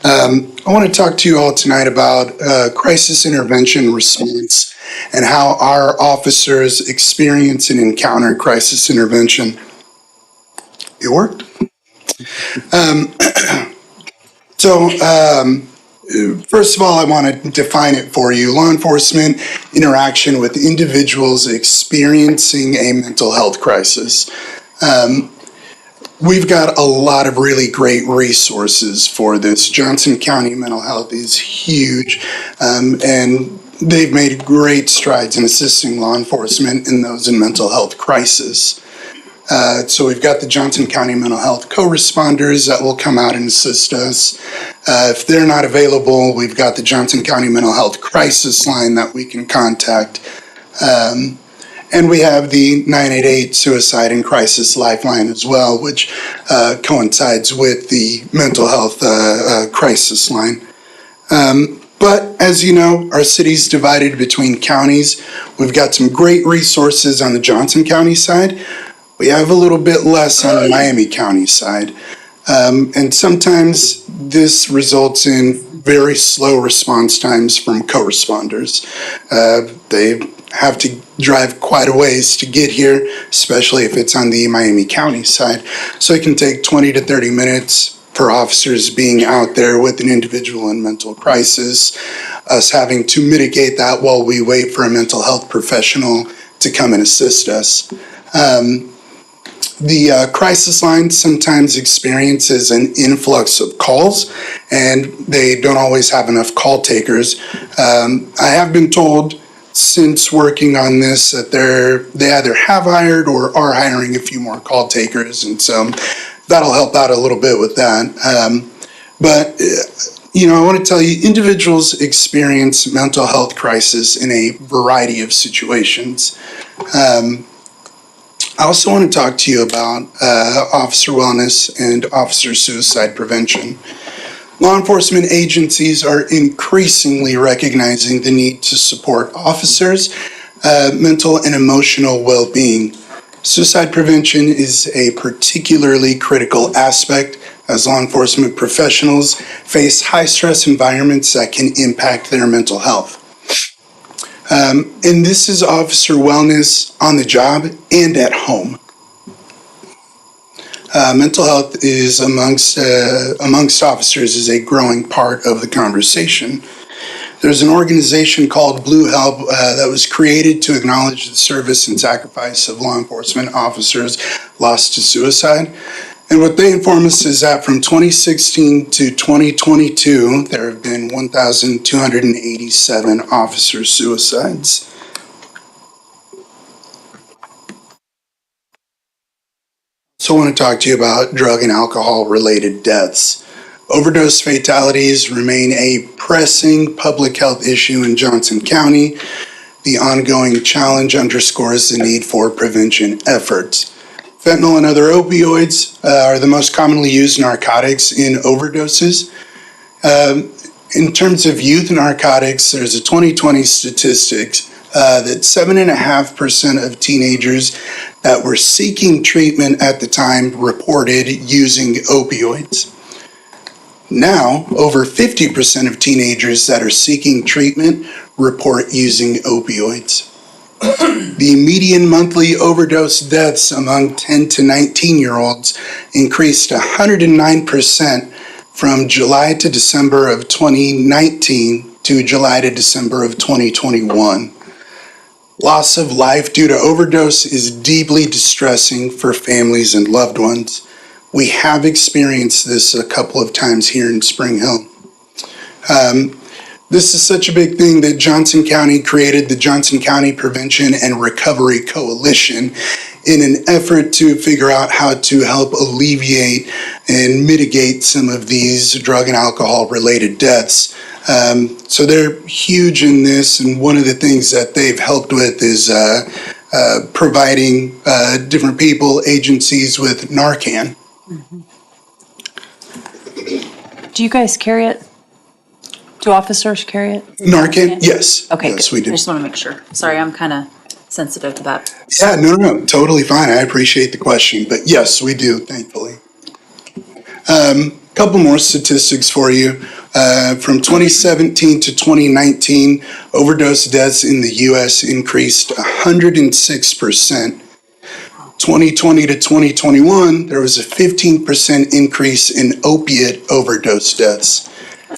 I want to talk to you all tonight about crisis intervention response and how our officers experience and encounter crisis intervention. It worked. First of all, I want to define it for you. Law enforcement interaction with individuals experiencing a mental health crisis. We've got a lot of really great resources for this. Johnson County Mental Health is huge, and they've made great strides in assisting law enforcement in those in mental health crisis. So we've got the Johnson County Mental Health co-responders that will come out and assist us. If they're not available, we've got the Johnson County Mental Health Crisis Line that we can contact. And we have the 988 Suicide and Crisis Lifeline as well, which coincides with the mental health crisis line. But as you know, our city's divided between counties. We've got some great resources on the Johnson County side. We have a little bit less on the Miami County side. And sometimes this results in very slow response times from co-responders. They have to drive quite a ways to get here, especially if it's on the Miami County side. So it can take 20 to 30 minutes for officers being out there with an individual in mental crisis, us having to mitigate that while we wait for a mental health professional to come and assist us. The crisis line sometimes experiences an influx of calls, and they don't always have enough call takers. I have been told since working on this that they either have hired or are hiring a few more call takers, and so that'll help out a little bit with that. But I want to tell you, individuals experience mental health crisis in a variety of situations. I also want to talk to you about officer wellness and officer suicide prevention. Law enforcement agencies are increasingly recognizing the need to support officers' mental and emotional well-being. Suicide prevention is a particularly critical aspect as law enforcement professionals face high-stress environments that can impact their mental health. And this is officer wellness on the job and at home. Mental health is amongst officers is a growing part of the conversation. There's an organization called Blue Help that was created to acknowledge the service and sacrifice of law enforcement officers lost to suicide. And what they inform us is that from 2016 to 2022, there have been 1,287 officer suicides. So I want to talk to you about drug and alcohol related deaths. Overdose fatalities remain a pressing public health issue in Johnson County. The ongoing challenge underscores the need for prevention efforts. Fentanyl and other opioids are the most commonly used narcotics in overdoses. In terms of youth narcotics, there's a 2020 statistics that 7.5% of teenagers that were seeking treatment at the time reported using opioids. Now, over 50% of teenagers that are seeking treatment report using opioids. The median monthly overdose deaths among 10 to 19-year-olds increased 109% from July to December of 2019 to July to December of 2021. Loss of life due to overdose is deeply distressing for families and loved ones. We have experienced this a couple of times here in Spring Hill. This is such a big thing that Johnson County created the Johnson County Prevention and Recovery Coalition in an effort to figure out how to help alleviate and mitigate some of these drug and alcohol related deaths. So they're huge in this, and one of the things that they've helped with is providing different people, agencies with Narcan. Do you guys carry it? Do officers carry it? Narcan? Yes. Okay, Yes, good. we do. I just want to make sure. Sorry, I'm kind of sensitive to that. Yeah, no, totally fine. I appreciate the question, but yes, we do, thankfully. Couple more statistics for you. From 2017 to 2019, overdose deaths in the U.S. increased 106%. 2020 to 2021, there was a 15% increase in opiate overdose deaths.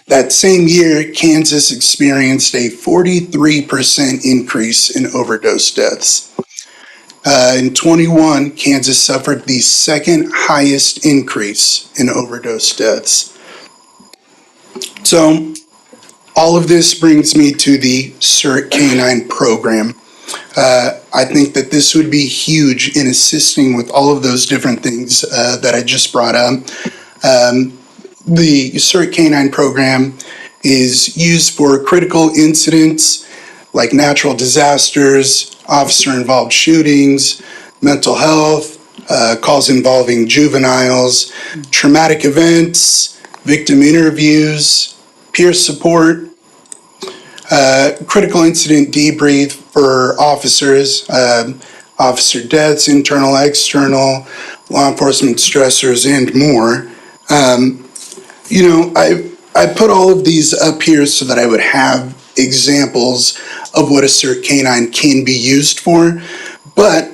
That same year, Kansas experienced a 43% increase in overdose deaths. In 21, Kansas suffered the second highest increase in overdose deaths. So, all of this brings me to the CERT Canine program. I think that this would be huge in assisting with all of those different things that I just brought up. The CERT Canine program is used for critical incidents like natural disasters, officer-involved shootings, mental health, calls involving juveniles, traumatic events, victim interviews, peer support, critical incident debrief for officers, officer deaths, internal, external, law enforcement stressors, and more. I put all of these up here so that I would have examples of what a CERT Canine can be used for, but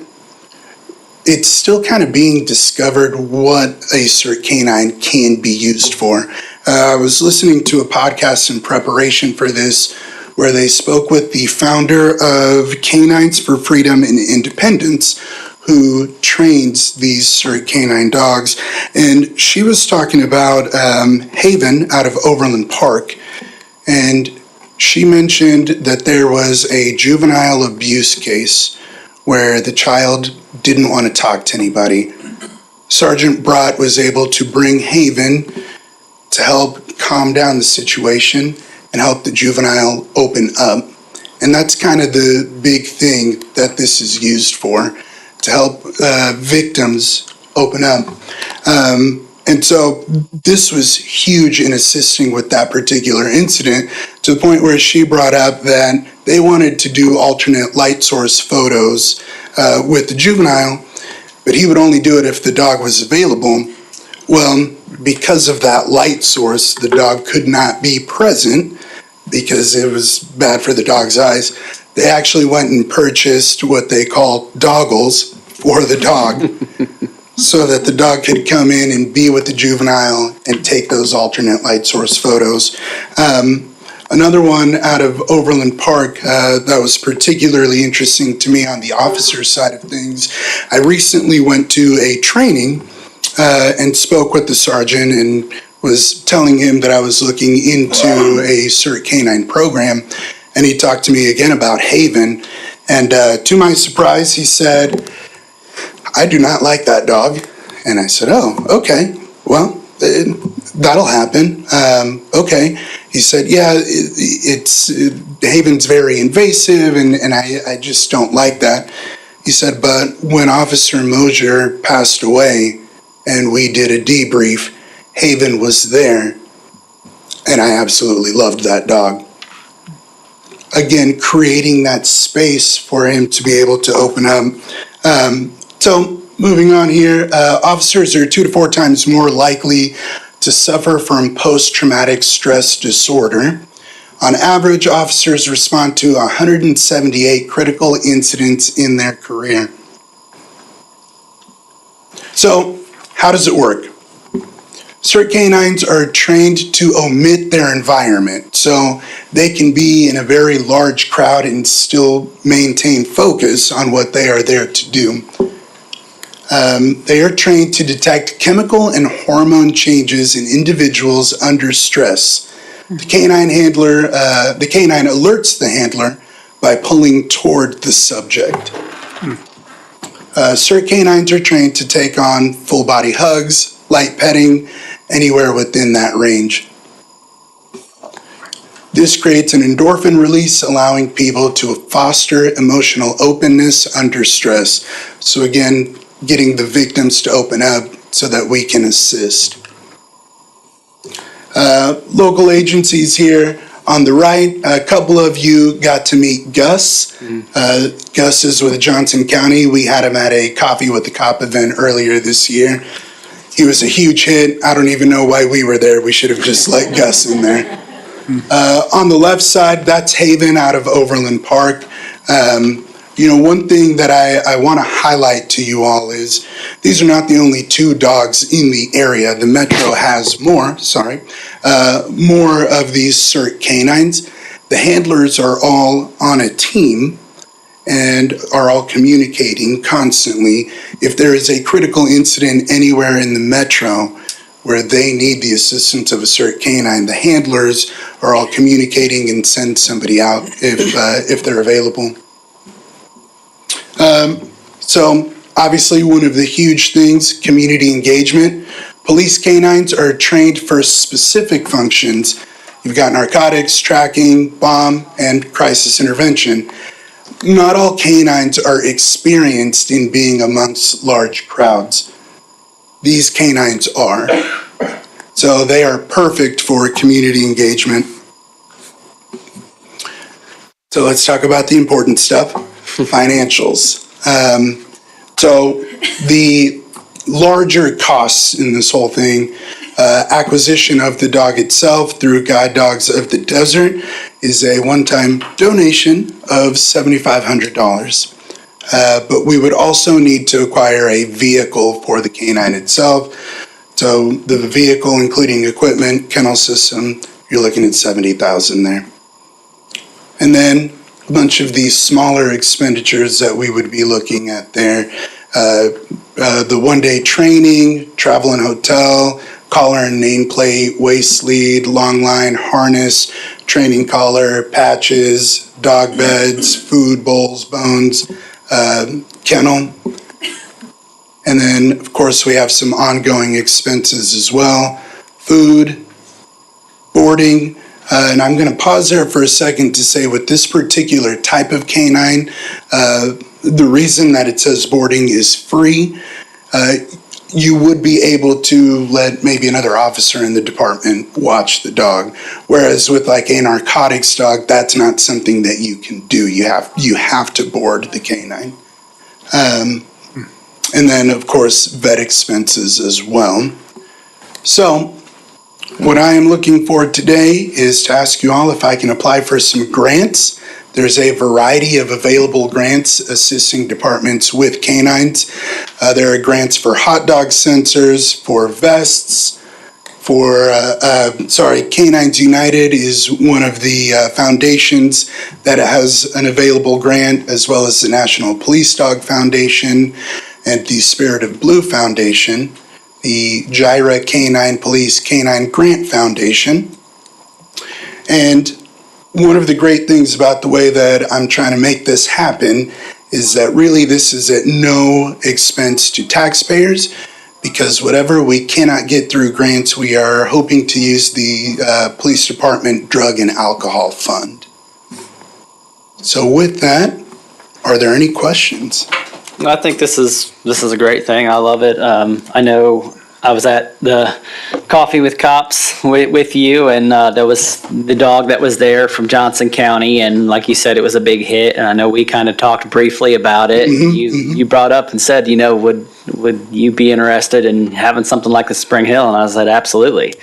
it's still kind of being discovered what a CERT Canine can be used for. I was listening to a podcast in preparation for this where they spoke with the founder of Canines for Freedom and Independence, who trains these CERT Canine dogs. And she was talking about Haven out of Overland Park. And she mentioned that there was a juvenile abuse case where the child didn't want to talk to anybody. Sergeant Brott was able to bring Haven to help calm down the situation and help the juvenile open up. And that's kind of the big thing that this is used for, to help victims open up. And so this was huge in assisting with that particular incident, to the point where she brought up that they wanted to do alternate light source photos with the juvenile, but he would only do it if the dog was available. Well, because of that light source, the dog could not be present because it was bad for the dog's eyes. They actually went and purchased what they call doggles for the dog so that the dog could come in and be with the juvenile and take those alternate light source photos. Another one out of Overland Park that was particularly interesting to me on the officer side of things. I recently went to a training and spoke with the sergeant and was telling him that I was looking into a CERT Canine program. And he talked to me again about Haven. And to my surprise, he said, "I do not like that dog." And I said, "Oh, okay. Well, that'll happen." Okay. He said, "Yeah, Haven's very invasive and I just don't like that." He said, "But when Officer Mosier passed away and we did a debrief, Haven was there and I absolutely loved that dog." Again, creating that space for him to be able to open up. So moving on here, officers are 2 to 4 times more likely to suffer from post-traumatic stress disorder. On average, officers respond to 178 critical incidents in their career. So, how does it work? CERT canines are trained to omit their environment, so they can be in a very large crowd and still maintain focus on what they are there to do. They are trained to detect chemical and hormone changes in individuals under stress. The canine alerts the handler by pulling toward the subject. CERT canines are trained to take on full body hugs, light petting, anywhere within that range. This creates an endorphin release, allowing people to foster emotional openness under stress. So again, getting the victims to open up so that we can assist. Local agencies here on the right, a couple of you got to meet Gus. Gus is with Johnson County. We had him at a Coffee with the Cop event earlier this year. He was a huge hit. I don't even know why we were there. We should have just let Gus in there. On the left side, that's Haven out of Overland Park. One thing that I want to highlight to you all is these are not the only 2 dogs in the area. The Metro has more of these CERT canines. The handlers are all on a team and are all communicating constantly. If there is a critical incident anywhere in the Metro where they need the assistance of a CERT canine, the handlers are all communicating and send somebody out if they're available. So obviously one of the huge things, community engagement. Police canines are trained for specific functions. You've got narcotics, tracking, bomb, and crisis intervention. Not all canines are experienced in being amongst large crowds. These canines are. So they are perfect for community engagement. So let's talk about the important stuff, financials. So the larger costs in this whole thing, acquisition of the dog itself through Guide Dogs of the Desert is a one-time donation of $7,500. But we would also need to acquire a vehicle for the canine itself. So the vehicle, including equipment, kennel system, you're looking at $70,000 there. And then a bunch of these smaller expenditures that we would be looking at there. The one-day training, travel and hotel, collar and nameplate, waist lead, long line, harness, training collar, patches, dog beds, food bowls, bones, kennel. And then, of course, we have some ongoing expenses as well. Food, boarding, and I'm going to pause there for a second to say with this particular type of canine, the reason that it says boarding is free. You would be able to let maybe another officer in the department watch the dog. Whereas with like a narcotics dog, that's not something that you can do. You have to board the canine. And then, of course, vet expenses as well. So what I am looking for today is to ask you all if I can apply for some grants. There's a variety of available grants assisting departments with canines. There are grants for hot dog sensors, for vests, for, Canines United is one of the foundations that has an available grant, as well as the National Police Dog Foundation and the Spirit of Blue Foundation, the Gyra Canine Police Canine Grant Foundation. And one of the great things about the way that I'm trying to make this happen is that really this is at no expense to taxpayers, because whatever we cannot get through grants, we are hoping to use the Police Department Drug and Alcohol Fund. So with that, are there any questions? I think this is a great thing. I love it. I know I was at the Coffee with Cops with you, and there was the dog that was there from Johnson County, and like you said, it was a big hit. And I know we kind of talked briefly about it. You brought up and said, would you be interested in having something like the Spring Hill? And I said, absolutely.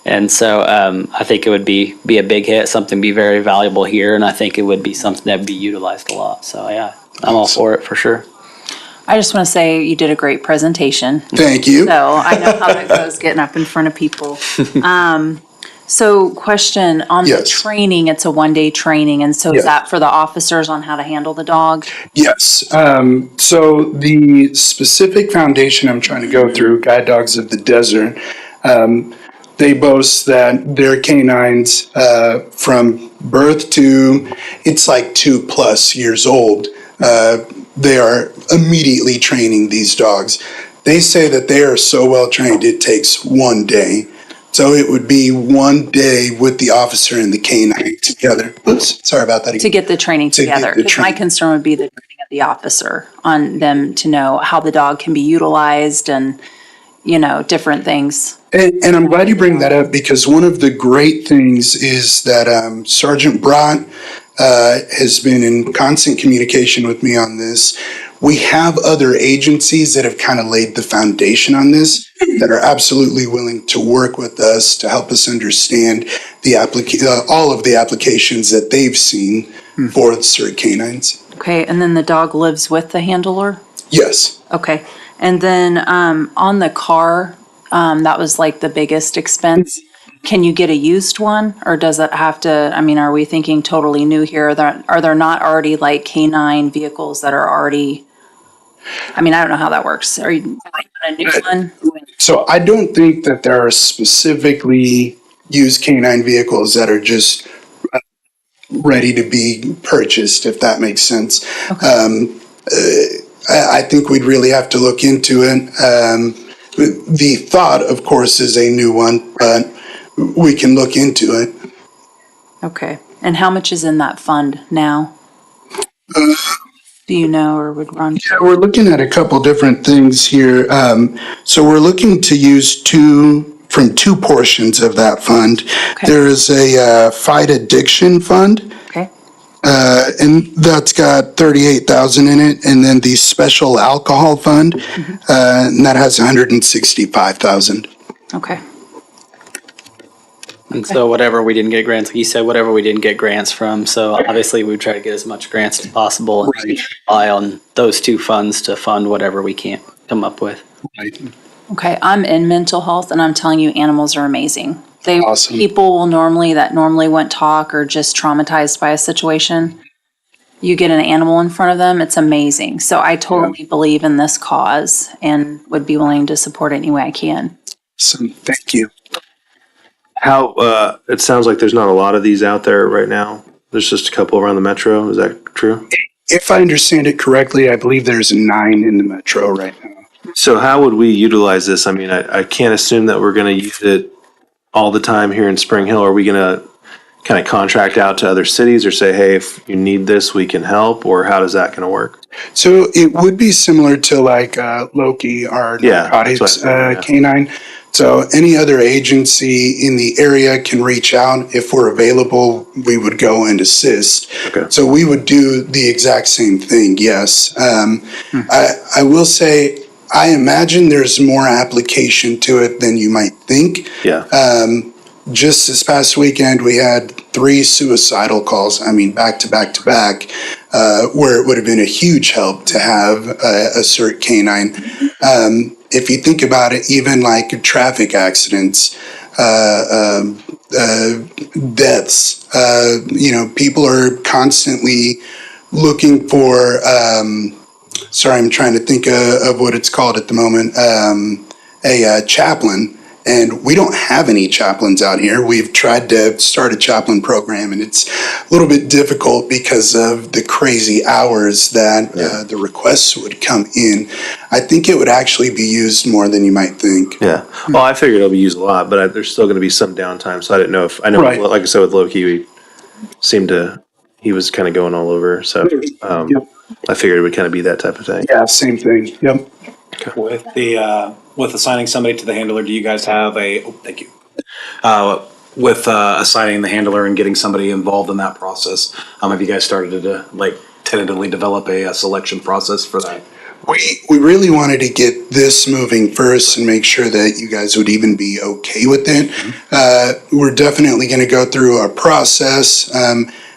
And so I think it would be a big hit, something be very valuable here, and I think it would be something that would be utilized a lot. So yeah, I'm all for it for sure. I just want to say you did a great presentation. Thank you. So I know how it goes getting up in front of people. So question on the Yes. training, it's a 1-day training. And so Yeah. is that for the officers on how to handle the dog? Yes. So the specific foundation I'm trying to go through, Guide Dogs of the Desert, they boast that their canines from birth to it's like 2+ years old. They are immediately training these dogs. They say that they are so well trained it takes 1 day. So it would be 1 day with the officer and the canine together. Oops, sorry about that. To get the training To get together? the 'Cause my concern would be the training of the officer on them to know how the dog can be utilized and, different things. And I'm glad you bring that up because one of the great things is that Sergeant Brott has been in constant communication with me on this. We have other agencies that have kind of laid the foundation on this that are absolutely willing to work with us to help us understand the all of the applications that they've seen for the CERT canines. Okay, and then the dog lives with the handler? Yes. Okay, and then on the car, that was like the biggest expense. Can you get a used one, or does it have to, are we thinking totally new here? Are there not already like canine vehicles that are already, I don't know how that works. Are you a new one? So I don't think that there are specifically used canine vehicles that are just ready to be purchased, if that makes sense. I think we'd really have to look into it. The thought, of course, is a new one, but we can look into it. Okay, and how much is in that fund now? Do you know, or would Ron? Yeah, we're looking at a couple different things here. So we're looking to use two portions of that fund. There is a fight addiction fund. Okay. And that's got 38,000 in it, and then the special alcohol fund, and that has 165,000. Okay. And so whatever we didn't get grants, like you said, whatever we didn't get grants from. So obviously we try to get as much grants as possible and rely on those two funds to fund whatever we can't come up with. Right. Okay, I'm in mental health, and I'm telling you, animals are amazing. Awesome. People will normally won't talk or just traumatized by a situation. You get an animal in front of them, it's amazing. So I totally believe in this cause and would be willing to support it any way I can. Awesome. Thank you. How, it sounds like there's not a lot of these out there right now. There's just a couple around the metro. Is that true? If I understand it correctly, I believe there's 9 in the metro right now. So how would we utilize this? I can't assume that we're going to use it all the time here in Spring Hill. Are we going to kind of contract out to other cities or say, hey, if you need this, we can help? Or how does that going to work? So it would be similar to like Loki, our narcotics canine. So any other agency in the area can reach out. If we're available, we would go and assist. Okay. So we would do the exact same thing, yes. I will say, I imagine there's more application to it than you might think. Yeah. Just this past weekend, we had 3 suicidal calls, back to back to back, where it would have been a huge help to have a CERT canine. If you think about it, even like traffic accidents, deaths, people are constantly looking for, sorry, I'm trying to think of what it's called at the moment, a chaplain. And we don't have any chaplains out here. We've tried to start a chaplain program, and it's a little bit difficult because of the crazy hours that the requests would come in. I think it would actually be used more than you might think. Yeah. Well, I figured it'll be used a lot, but there's still going to be some downtime. So I didn't know if, Right. like I said, with Loki, he was kind of going all over. So I figured it would kind of be that type of thing. Yeah, same thing. Yep. With assigning somebody to the handler, do you guys have thank you. With assigning the handler and getting somebody involved in that process, have you guys started to tentatively develop a selection process for that? We really wanted to get this moving first and make sure that you guys would even be okay with it. We're definitely going to go through a process.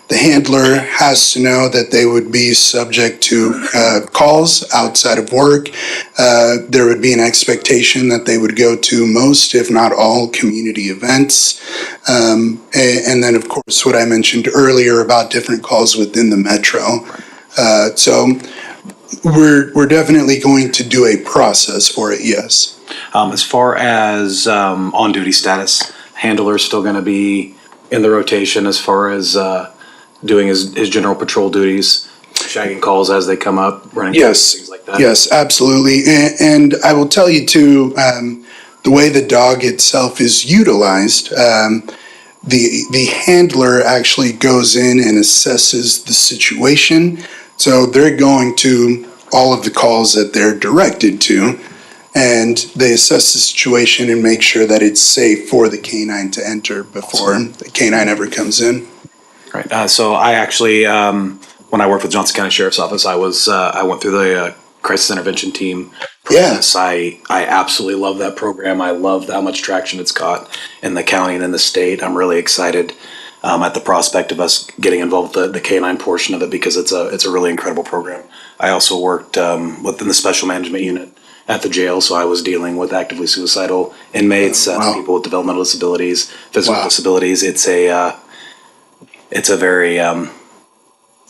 The handler has to know that they would be subject to calls outside of work. There would be an expectation that they would go to most, if not all, community events. And then, of course, what I mentioned earlier about different calls within the metro. So we're definitely going to do a process for it, yes. As far as on-duty status, handler's still going to be in the rotation as far as doing his general patrol duties, shagging calls as they come up, running Yes, things like that. yes, absolutely. And I will tell you too, the way the dog itself is utilized, the handler actually goes in and assesses the situation. So they're going to all of the calls that they're directed to, and they assess the situation and make sure that it's safe for the canine to enter before the canine ever comes in. Right. So I actually, when I worked with Johnson County Sheriff's Office, I went through the crisis intervention team process. I absolutely love that program. I love how much traction it's got in the county and in the state. I'm really excited at the prospect of us getting involved with the canine portion of it because it's a really incredible program. I also worked within the special management unit at the jail, so I was dealing with actively suicidal inmates, people with developmental disabilities, physical disabilities. It's a very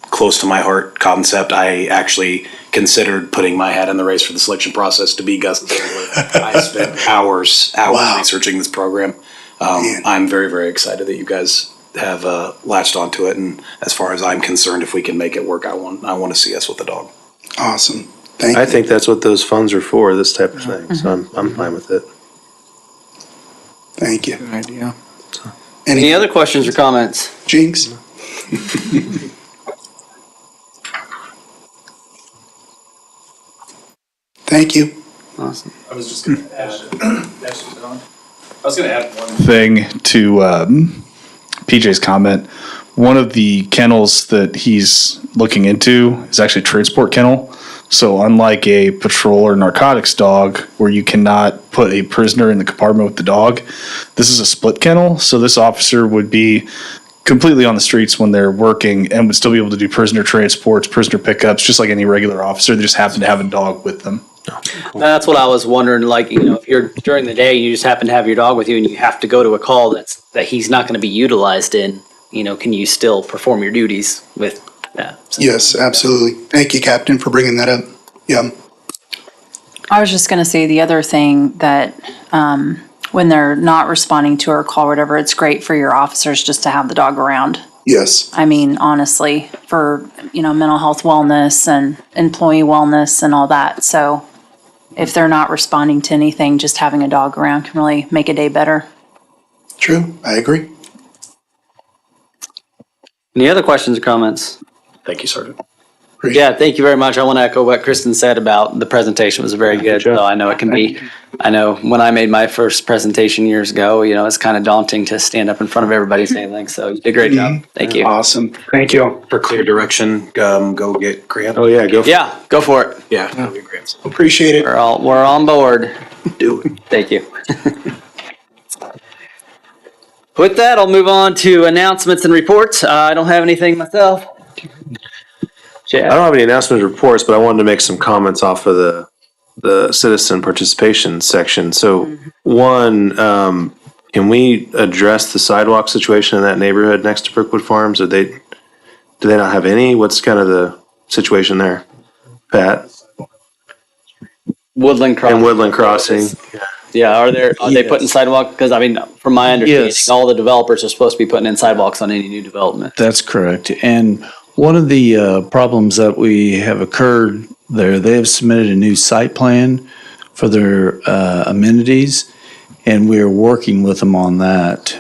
close to my heart concept. I actually considered putting my hat in the race for the selection process to be Gus's handler. I spent hours researching this program. I'm very, very excited that you guys have latched onto it. And as far as I'm concerned, if we can make it work, I want to see us with the dog. Awesome. I think that's what those funds are for, this type of thing. So I'm fine with it. Thank you. Good idea. Any other questions or comments? Jinx? Thank you. Awesome. I was just going to add, one thing to PJ's comment. One of the kennels that he's looking into is actually a transport kennel. So unlike a patrol or narcotics dog where you cannot put a prisoner in the compartment with the dog, this is a split kennel. So this officer would be completely on the streets when they're working and would still be able to do prisoner transports, prisoner pickups, just like any regular officer. They just happen to have a dog with them. That's what I was wondering, like, if you're during the day, you just happen to have your dog with you and you have to go to a call that he's not going to be utilized in, can you still perform your duties with that? So. Yes, absolutely. Thank you, Captain, for bringing that up. Yeah. I was just going to say the other thing that when they're not responding to our call or whatever, it's great for your officers just to have the dog around. Yes. I mean, honestly, for, mental health wellness and employee wellness and all that. So if they're not responding to anything, just having a dog around can really make a day better. True. I agree. Any other questions or comments? Thank you, Sergeant. Yeah, thank you very much. I want to echo what Kristen said about the presentation was very good. So I know it can be, I know when I made my first presentation years ago, it's kind of daunting to stand up in front of everybody saying things. So you did a great job. Thank you. Awesome. Thank you. For clear direction, go get Grant. Oh, yeah, go for it. Yeah, go for it. Yeah, go get Grant. Appreciate it. We're on board. Do it. Thank you. With that, I'll move on to announcements and reports. I don't have anything myself. I don't have any announcements or reports, but I wanted to make some comments off of the citizen participation section. So one, can we address the sidewalk situation in that neighborhood next to Brookwood Farms? Do they not have any? What's kind of the situation there, Pat? Woodland Crossing. And Woodland Crossing. Yeah, are they putting sidewalk? Because from my understanding, Yes. all the developers are supposed to be putting in sidewalks on any new development. That's correct. And one of the problems that we have occurred there, they have submitted a new site plan for their amenities, and we are working with them on that.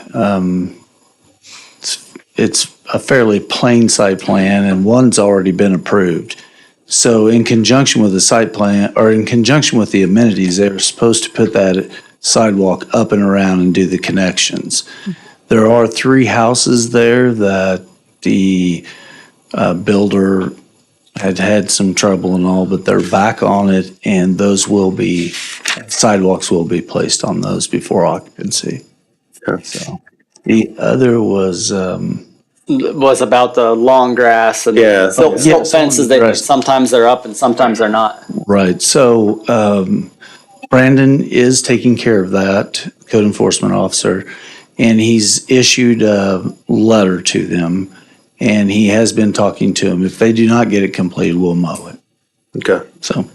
It's a fairly plain site plan, and one's already been approved. So in conjunction with the site plan, or in conjunction with the amenities, they were supposed to put that sidewalk up and around and do the connections. There are 3 houses there that the builder had had some trouble and all, but they're back on it, and those will be, sidewalks will be placed on those before occupancy. So, the other was, Was about the long grass and silt fences that sometimes they're up and sometimes they're not. right, so, Brandon is taking care of that, code enforcement officer, and he's issued a letter to them, and he has been talking to them. If they do not get it completed, we'll mow it. Okay. So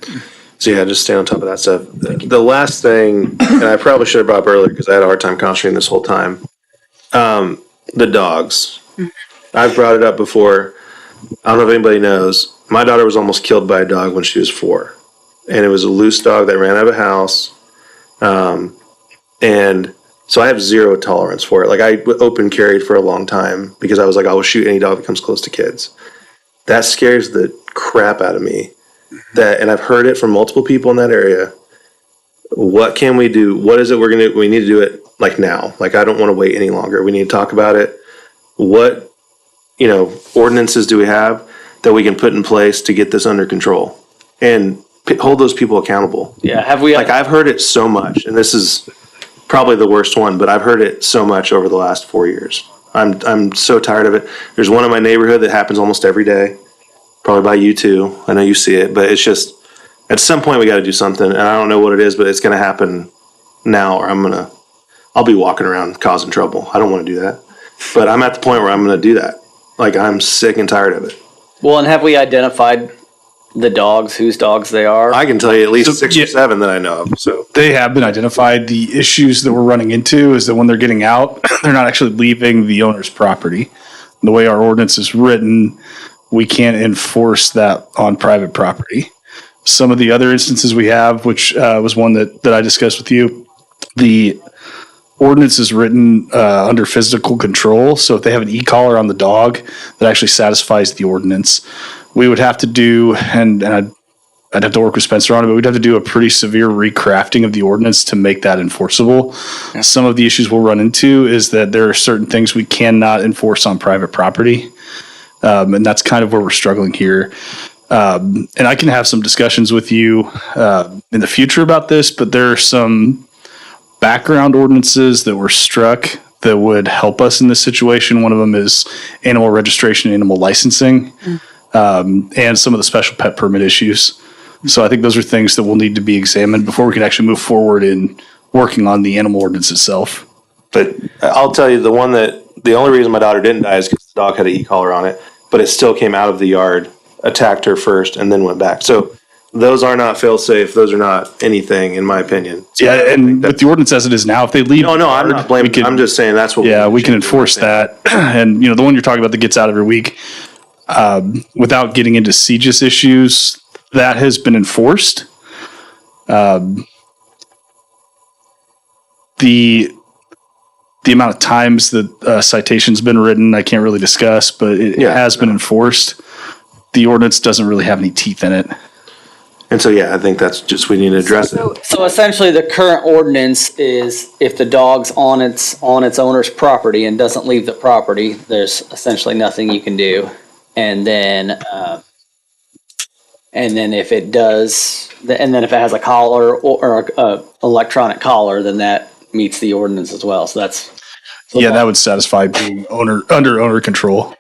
yeah, just stay on top of that stuff. The last thing, and I probably should have brought up earlier because I had a hard time concentrating this whole time. The dogs. I've brought it up before. I don't know if anybody knows. My daughter was almost killed by a dog when she was 4. And it was a loose dog that ran out of a house. And so I have zero tolerance for it. Like I open carried for a long time because I was like, I will shoot any dog that comes close to kids. That scares the crap out of me. And I've heard it from multiple people in that area. What can we do? What is it we need to do it like now? Like I don't want to wait any longer. We need to talk about it. What, ordinances do we have that we can put in place to get this under control and hold those people accountable? Yeah, have we? Like I've heard it so much, and this is probably the worst one, but I've heard it so much over the last 4 years. I'm so tired of it. There's one in my neighborhood that happens almost every day, probably by you too. I know you see it, but it's just at some point we got to do something, and I don't know what it is, but it's going to happen now, or I'll be walking around causing trouble. I don't want to do that, but I'm at the point where I'm going to do that. Like I'm sick and tired of it. Well, and have we identified the dogs, whose dogs they are? I can tell you at least 6 or 7 that I know of. So They have been identified. The issues that we're running into is that when they're getting out, they're not actually leaving the owner's property. The way our ordinance is written, we can't enforce that on private property. Some of the other instances we have, which was one that I discussed with you, the ordinance is written under physical control. So if they have an e-collar on the dog, that actually satisfies the ordinance. We would have to do, and I'd have to work with Spencer on it, but we'd have to do a pretty severe recrafting of the ordinance to make that enforceable. Yeah. Some of the issues we'll run into is that there are certain things we cannot enforce on private property. And that's kind of where we're struggling here. And I can have some discussions with you in the future about this, but there are some background ordinances that were struck that would help us in this situation. One of them is animal registration, animal licensing, and some of the special pet permit issues. So I think those are things that will need to be examined before we can actually move forward in working on the animal ordinance itself. But I'll tell you, the only reason my daughter didn't die is because the dog had an e-collar on it, but it still came out of the yard, attacked her first, and then went back. So those are not fail-safe. Those are not anything, in my opinion. So yeah, and with the ordinance as it is now, if they leave, no, I'm not blaming. I'm just saying that's what. Yeah, we can enforce that. And the one you're talking about that gets out every week, without getting into CJIS issues, that has been enforced. The amount of times that citation's been written, I can't really discuss, but it has been enforced. The ordinance doesn't really have any teeth in it. And so, I think that's just, we need to address it. So essentially, the current ordinance is if the dog's on its owner's property and doesn't leave the property, there's essentially nothing you can do. And then if it does, and then if it has a collar or a electronic collar, then that meets the ordinance as well. So that's that would satisfy being under owner control.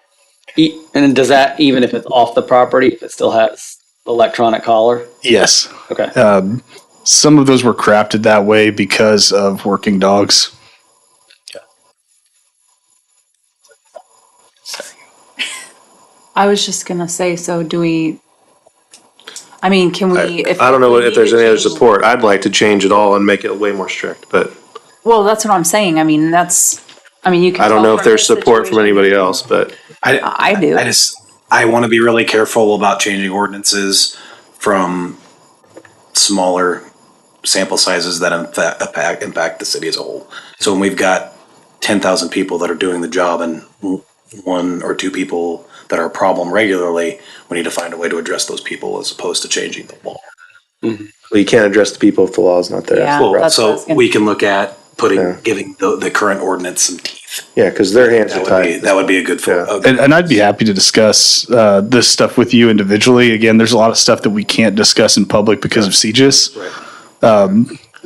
And does that, even if it's off the property, if it still has electronic collar? Yes. Okay. Some of those were crafted that way because of working dogs. I was just gonna say, so do we, can we? I don't know if there's any other support. I'd like to change it all and make it way more strict, but. Well, that's what I'm saying. You can. I don't know if there's support from anybody else, but. I do. I want to be really careful about changing ordinances from smaller sample sizes that impact the city as a whole. So when we've got 10,000 people that are doing the job and 1 or 2 people that are a problem regularly, we need to find a way to address those people as opposed to changing the law. Mm-hmm. Well, you can't address the people if the law is not there. Yeah, Well, so we can look at giving the current ordinance some teeth. Yeah, because their hands are tied. That would be a good, And I'd be happy to discuss this stuff with you individually. Again, there's a lot of stuff that we can't discuss in public because of CGIS.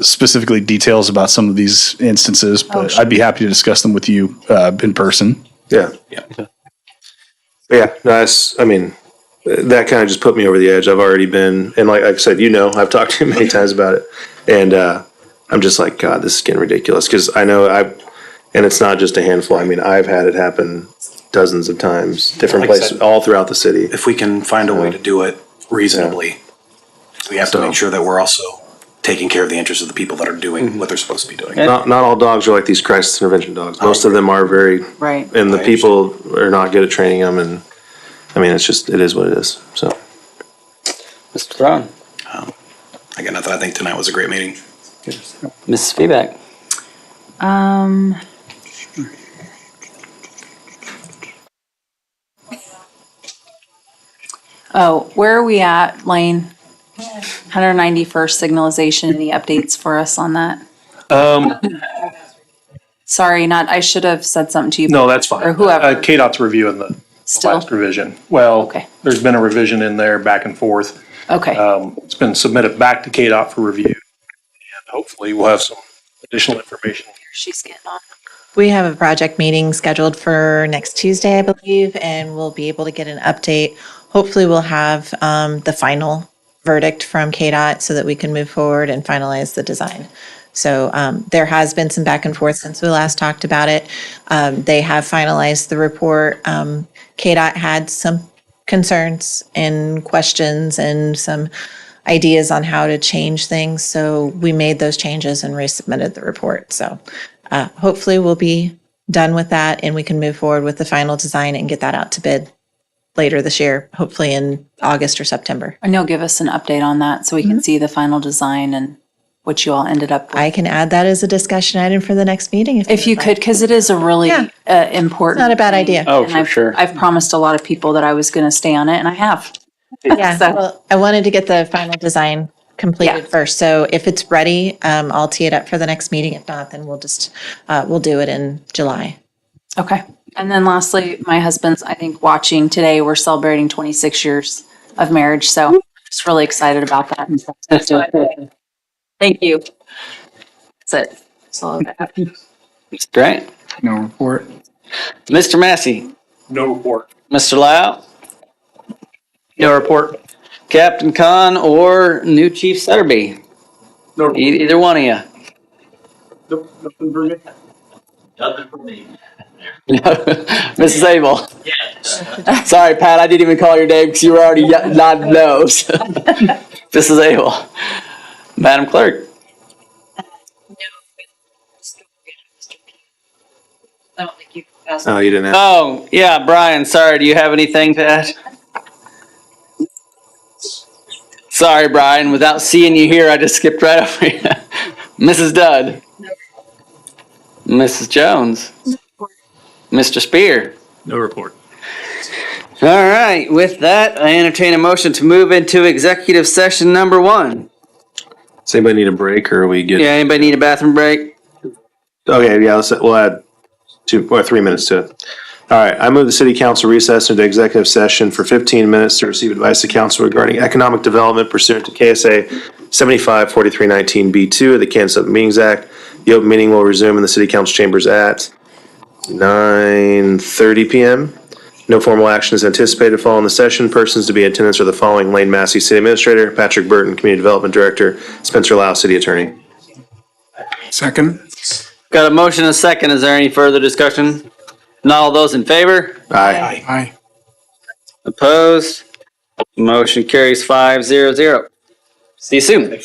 Specifically details about some of these instances, but I'd be happy to discuss them with you in person. Yeah. I mean, that kind of just put me over the edge. I've already been, and like I said, I've talked to you many times about it, and I'm just like, God, this is getting ridiculous. Because I know and it's not just a handful. I mean, I've had it happen dozens of times, different Like I places, said, all throughout the city. If we can find a way to do it reasonably, we have to make sure that we're also taking care of the interests of the people that are doing what they're supposed to be doing. Not all dogs are like these crisis intervention dogs. Most of them are very, Right. and the people are not good at training them. And I mean, it is what it is. So, Mr. Throne. I got nothing. I think tonight was a great meeting. Mrs. Feedback. Oh, where are we at, Lane? 191st signalization, any updates for us on that? Sorry, I should have said something to you. No, that's fine. Or whoever. KDOT's reviewing the Still? last revision. Well, Okay. there's been a revision in there back and forth. Okay. It's been submitted back to KDOT for review. And hopefully we'll have some additional information. She's getting on. We have a project meeting scheduled for next Tuesday, I believe, and we'll be able to get an update. Hopefully, we'll have the final verdict from KDOT so that we can move forward and finalize the design. So there has been some back and forth since we last talked about it. They have finalized the report. KDOT had some concerns and questions and some ideas on how to change things. So we made those changes and resubmitted the report. So hopefully we'll be done with that and we can move forward with the final design and get that out to bid later this year, hopefully in August or September. And you'll give us an update on that so we can see the final design and what you all ended up with. I can add that as a discussion item for the next meeting. If you could, because it is a really important. Not a bad thing. idea. Oh, And for sure. I've promised a lot of people that I was going to stay on it, and I have. Yeah, So- well, I wanted to get the final design completed first. So if it's ready, I'll tee it up for the next meeting. If not, then we'll do it in July. Okay. And then lastly, my husband's, I think, watching today. We're celebrating 26 years of marriage. So I'm just really excited about that. Thank you. That's it. That's all I have. Mr. Grant. No report. Mr. Massey. No report. Mr. Lau. No report. Captain Khan or new Chief Sutterby. No report. Either one of you. Nope, nothing for me. Nothing for me. Mrs. Abel. Yeah. Sorry, Pat, I didn't even call your name because you were already nodding no. Mrs. Abel. Madam Clerk. I don't think you asked. Oh, you didn't have. Oh, yeah, Brian, sorry, do you have anything to add? Sorry, Brian, without seeing you here, I just skipped right over you. Mrs. Dudd. Mrs. Jones. Mr. Spear. No report. All right, with that, I entertain a motion to move into executive session number 1. Does anybody need a break or are we good? Yeah, anybody need a bathroom break? Okay, yeah, we'll add 2 or 3 minutes to it. All right, I move the city council recess into executive session for 15 minutes to receive advice of council regarding economic development pursuant to KSA 75-4319B2 of the Kansas Open Meetings Act. The open meeting will resume in the city council chambers at 9:30 p.m. No formal action is anticipated following the session. Persons to be in attendance are the following: Lane Massey, City Administrator; Patrick Burton, Community Development Director; Spencer Lau, City Attorney. Second. Got a motion and a second. Is there any further discussion? Not all those in favor? Aye. Aye. Opposed? Motion carries 5-0-0. See you soon.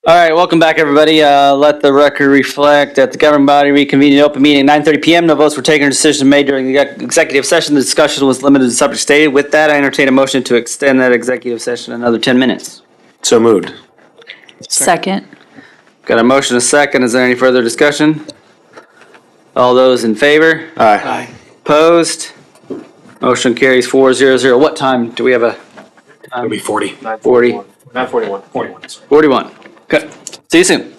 All right, welcome back, everybody. Let the record reflect that the governing body reconvened in open meeting at 9:30 PM. No votes were taken or decisions made during the executive session. The discussion was limited to the subject stated. With that, I entertain a motion to extend that executive session another 10 minutes. So moved. Second. Got a motion, a second. Is there any further discussion? All those in favor? Aye. Opposed? Motion carries 4-0-0. What time? Do we have a It'll be 40. 40? 9:41. 41. 41. Okay. See you soon.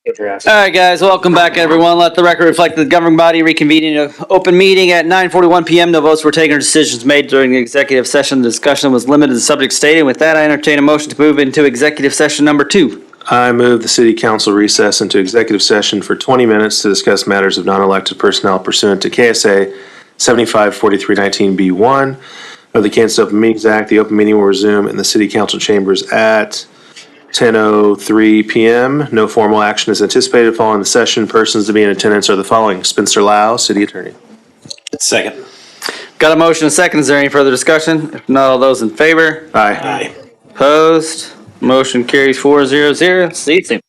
All right, guys, welcome back, everyone. Let the record reflect that the governing body reconvening an open meeting at 9:41 p.m. No votes were taken or decisions made during the executive session. The discussion was limited to the subject stated. With that, I entertain a motion to move into executive session number 2. I move the city council recess into executive session for 20 minutes to discuss matters of non-elected personnel pursuant to KSA 754319B1 of the Kansas Open Meetings Act. The open meeting will resume in the city council chambers at 10:03 p.m. No formal action is anticipated following the session. Persons to be in attendance are the following: Spencer Lau, city attorney. Second. Got a motion and a second. Is there any further discussion? If not, all those in favor? Aye. Opposed? Motion carries 4-0-0. See you soon.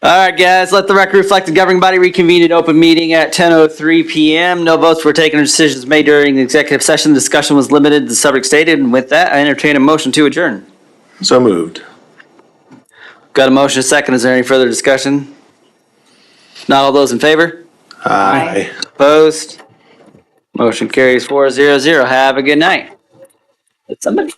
All right, guys, let the record reflect the governing body reconvened in open meeting at 10:03 PM. No votes were taken or decisions made during the executive session. The discussion was limited to the subject stated, and with that, I entertain a motion to adjourn. So moved. Got a motion, a second. Is there any further discussion? Not all those in favor? Aye. Opposed? Motion carries 4-0-0. Have a good night. Did somebody?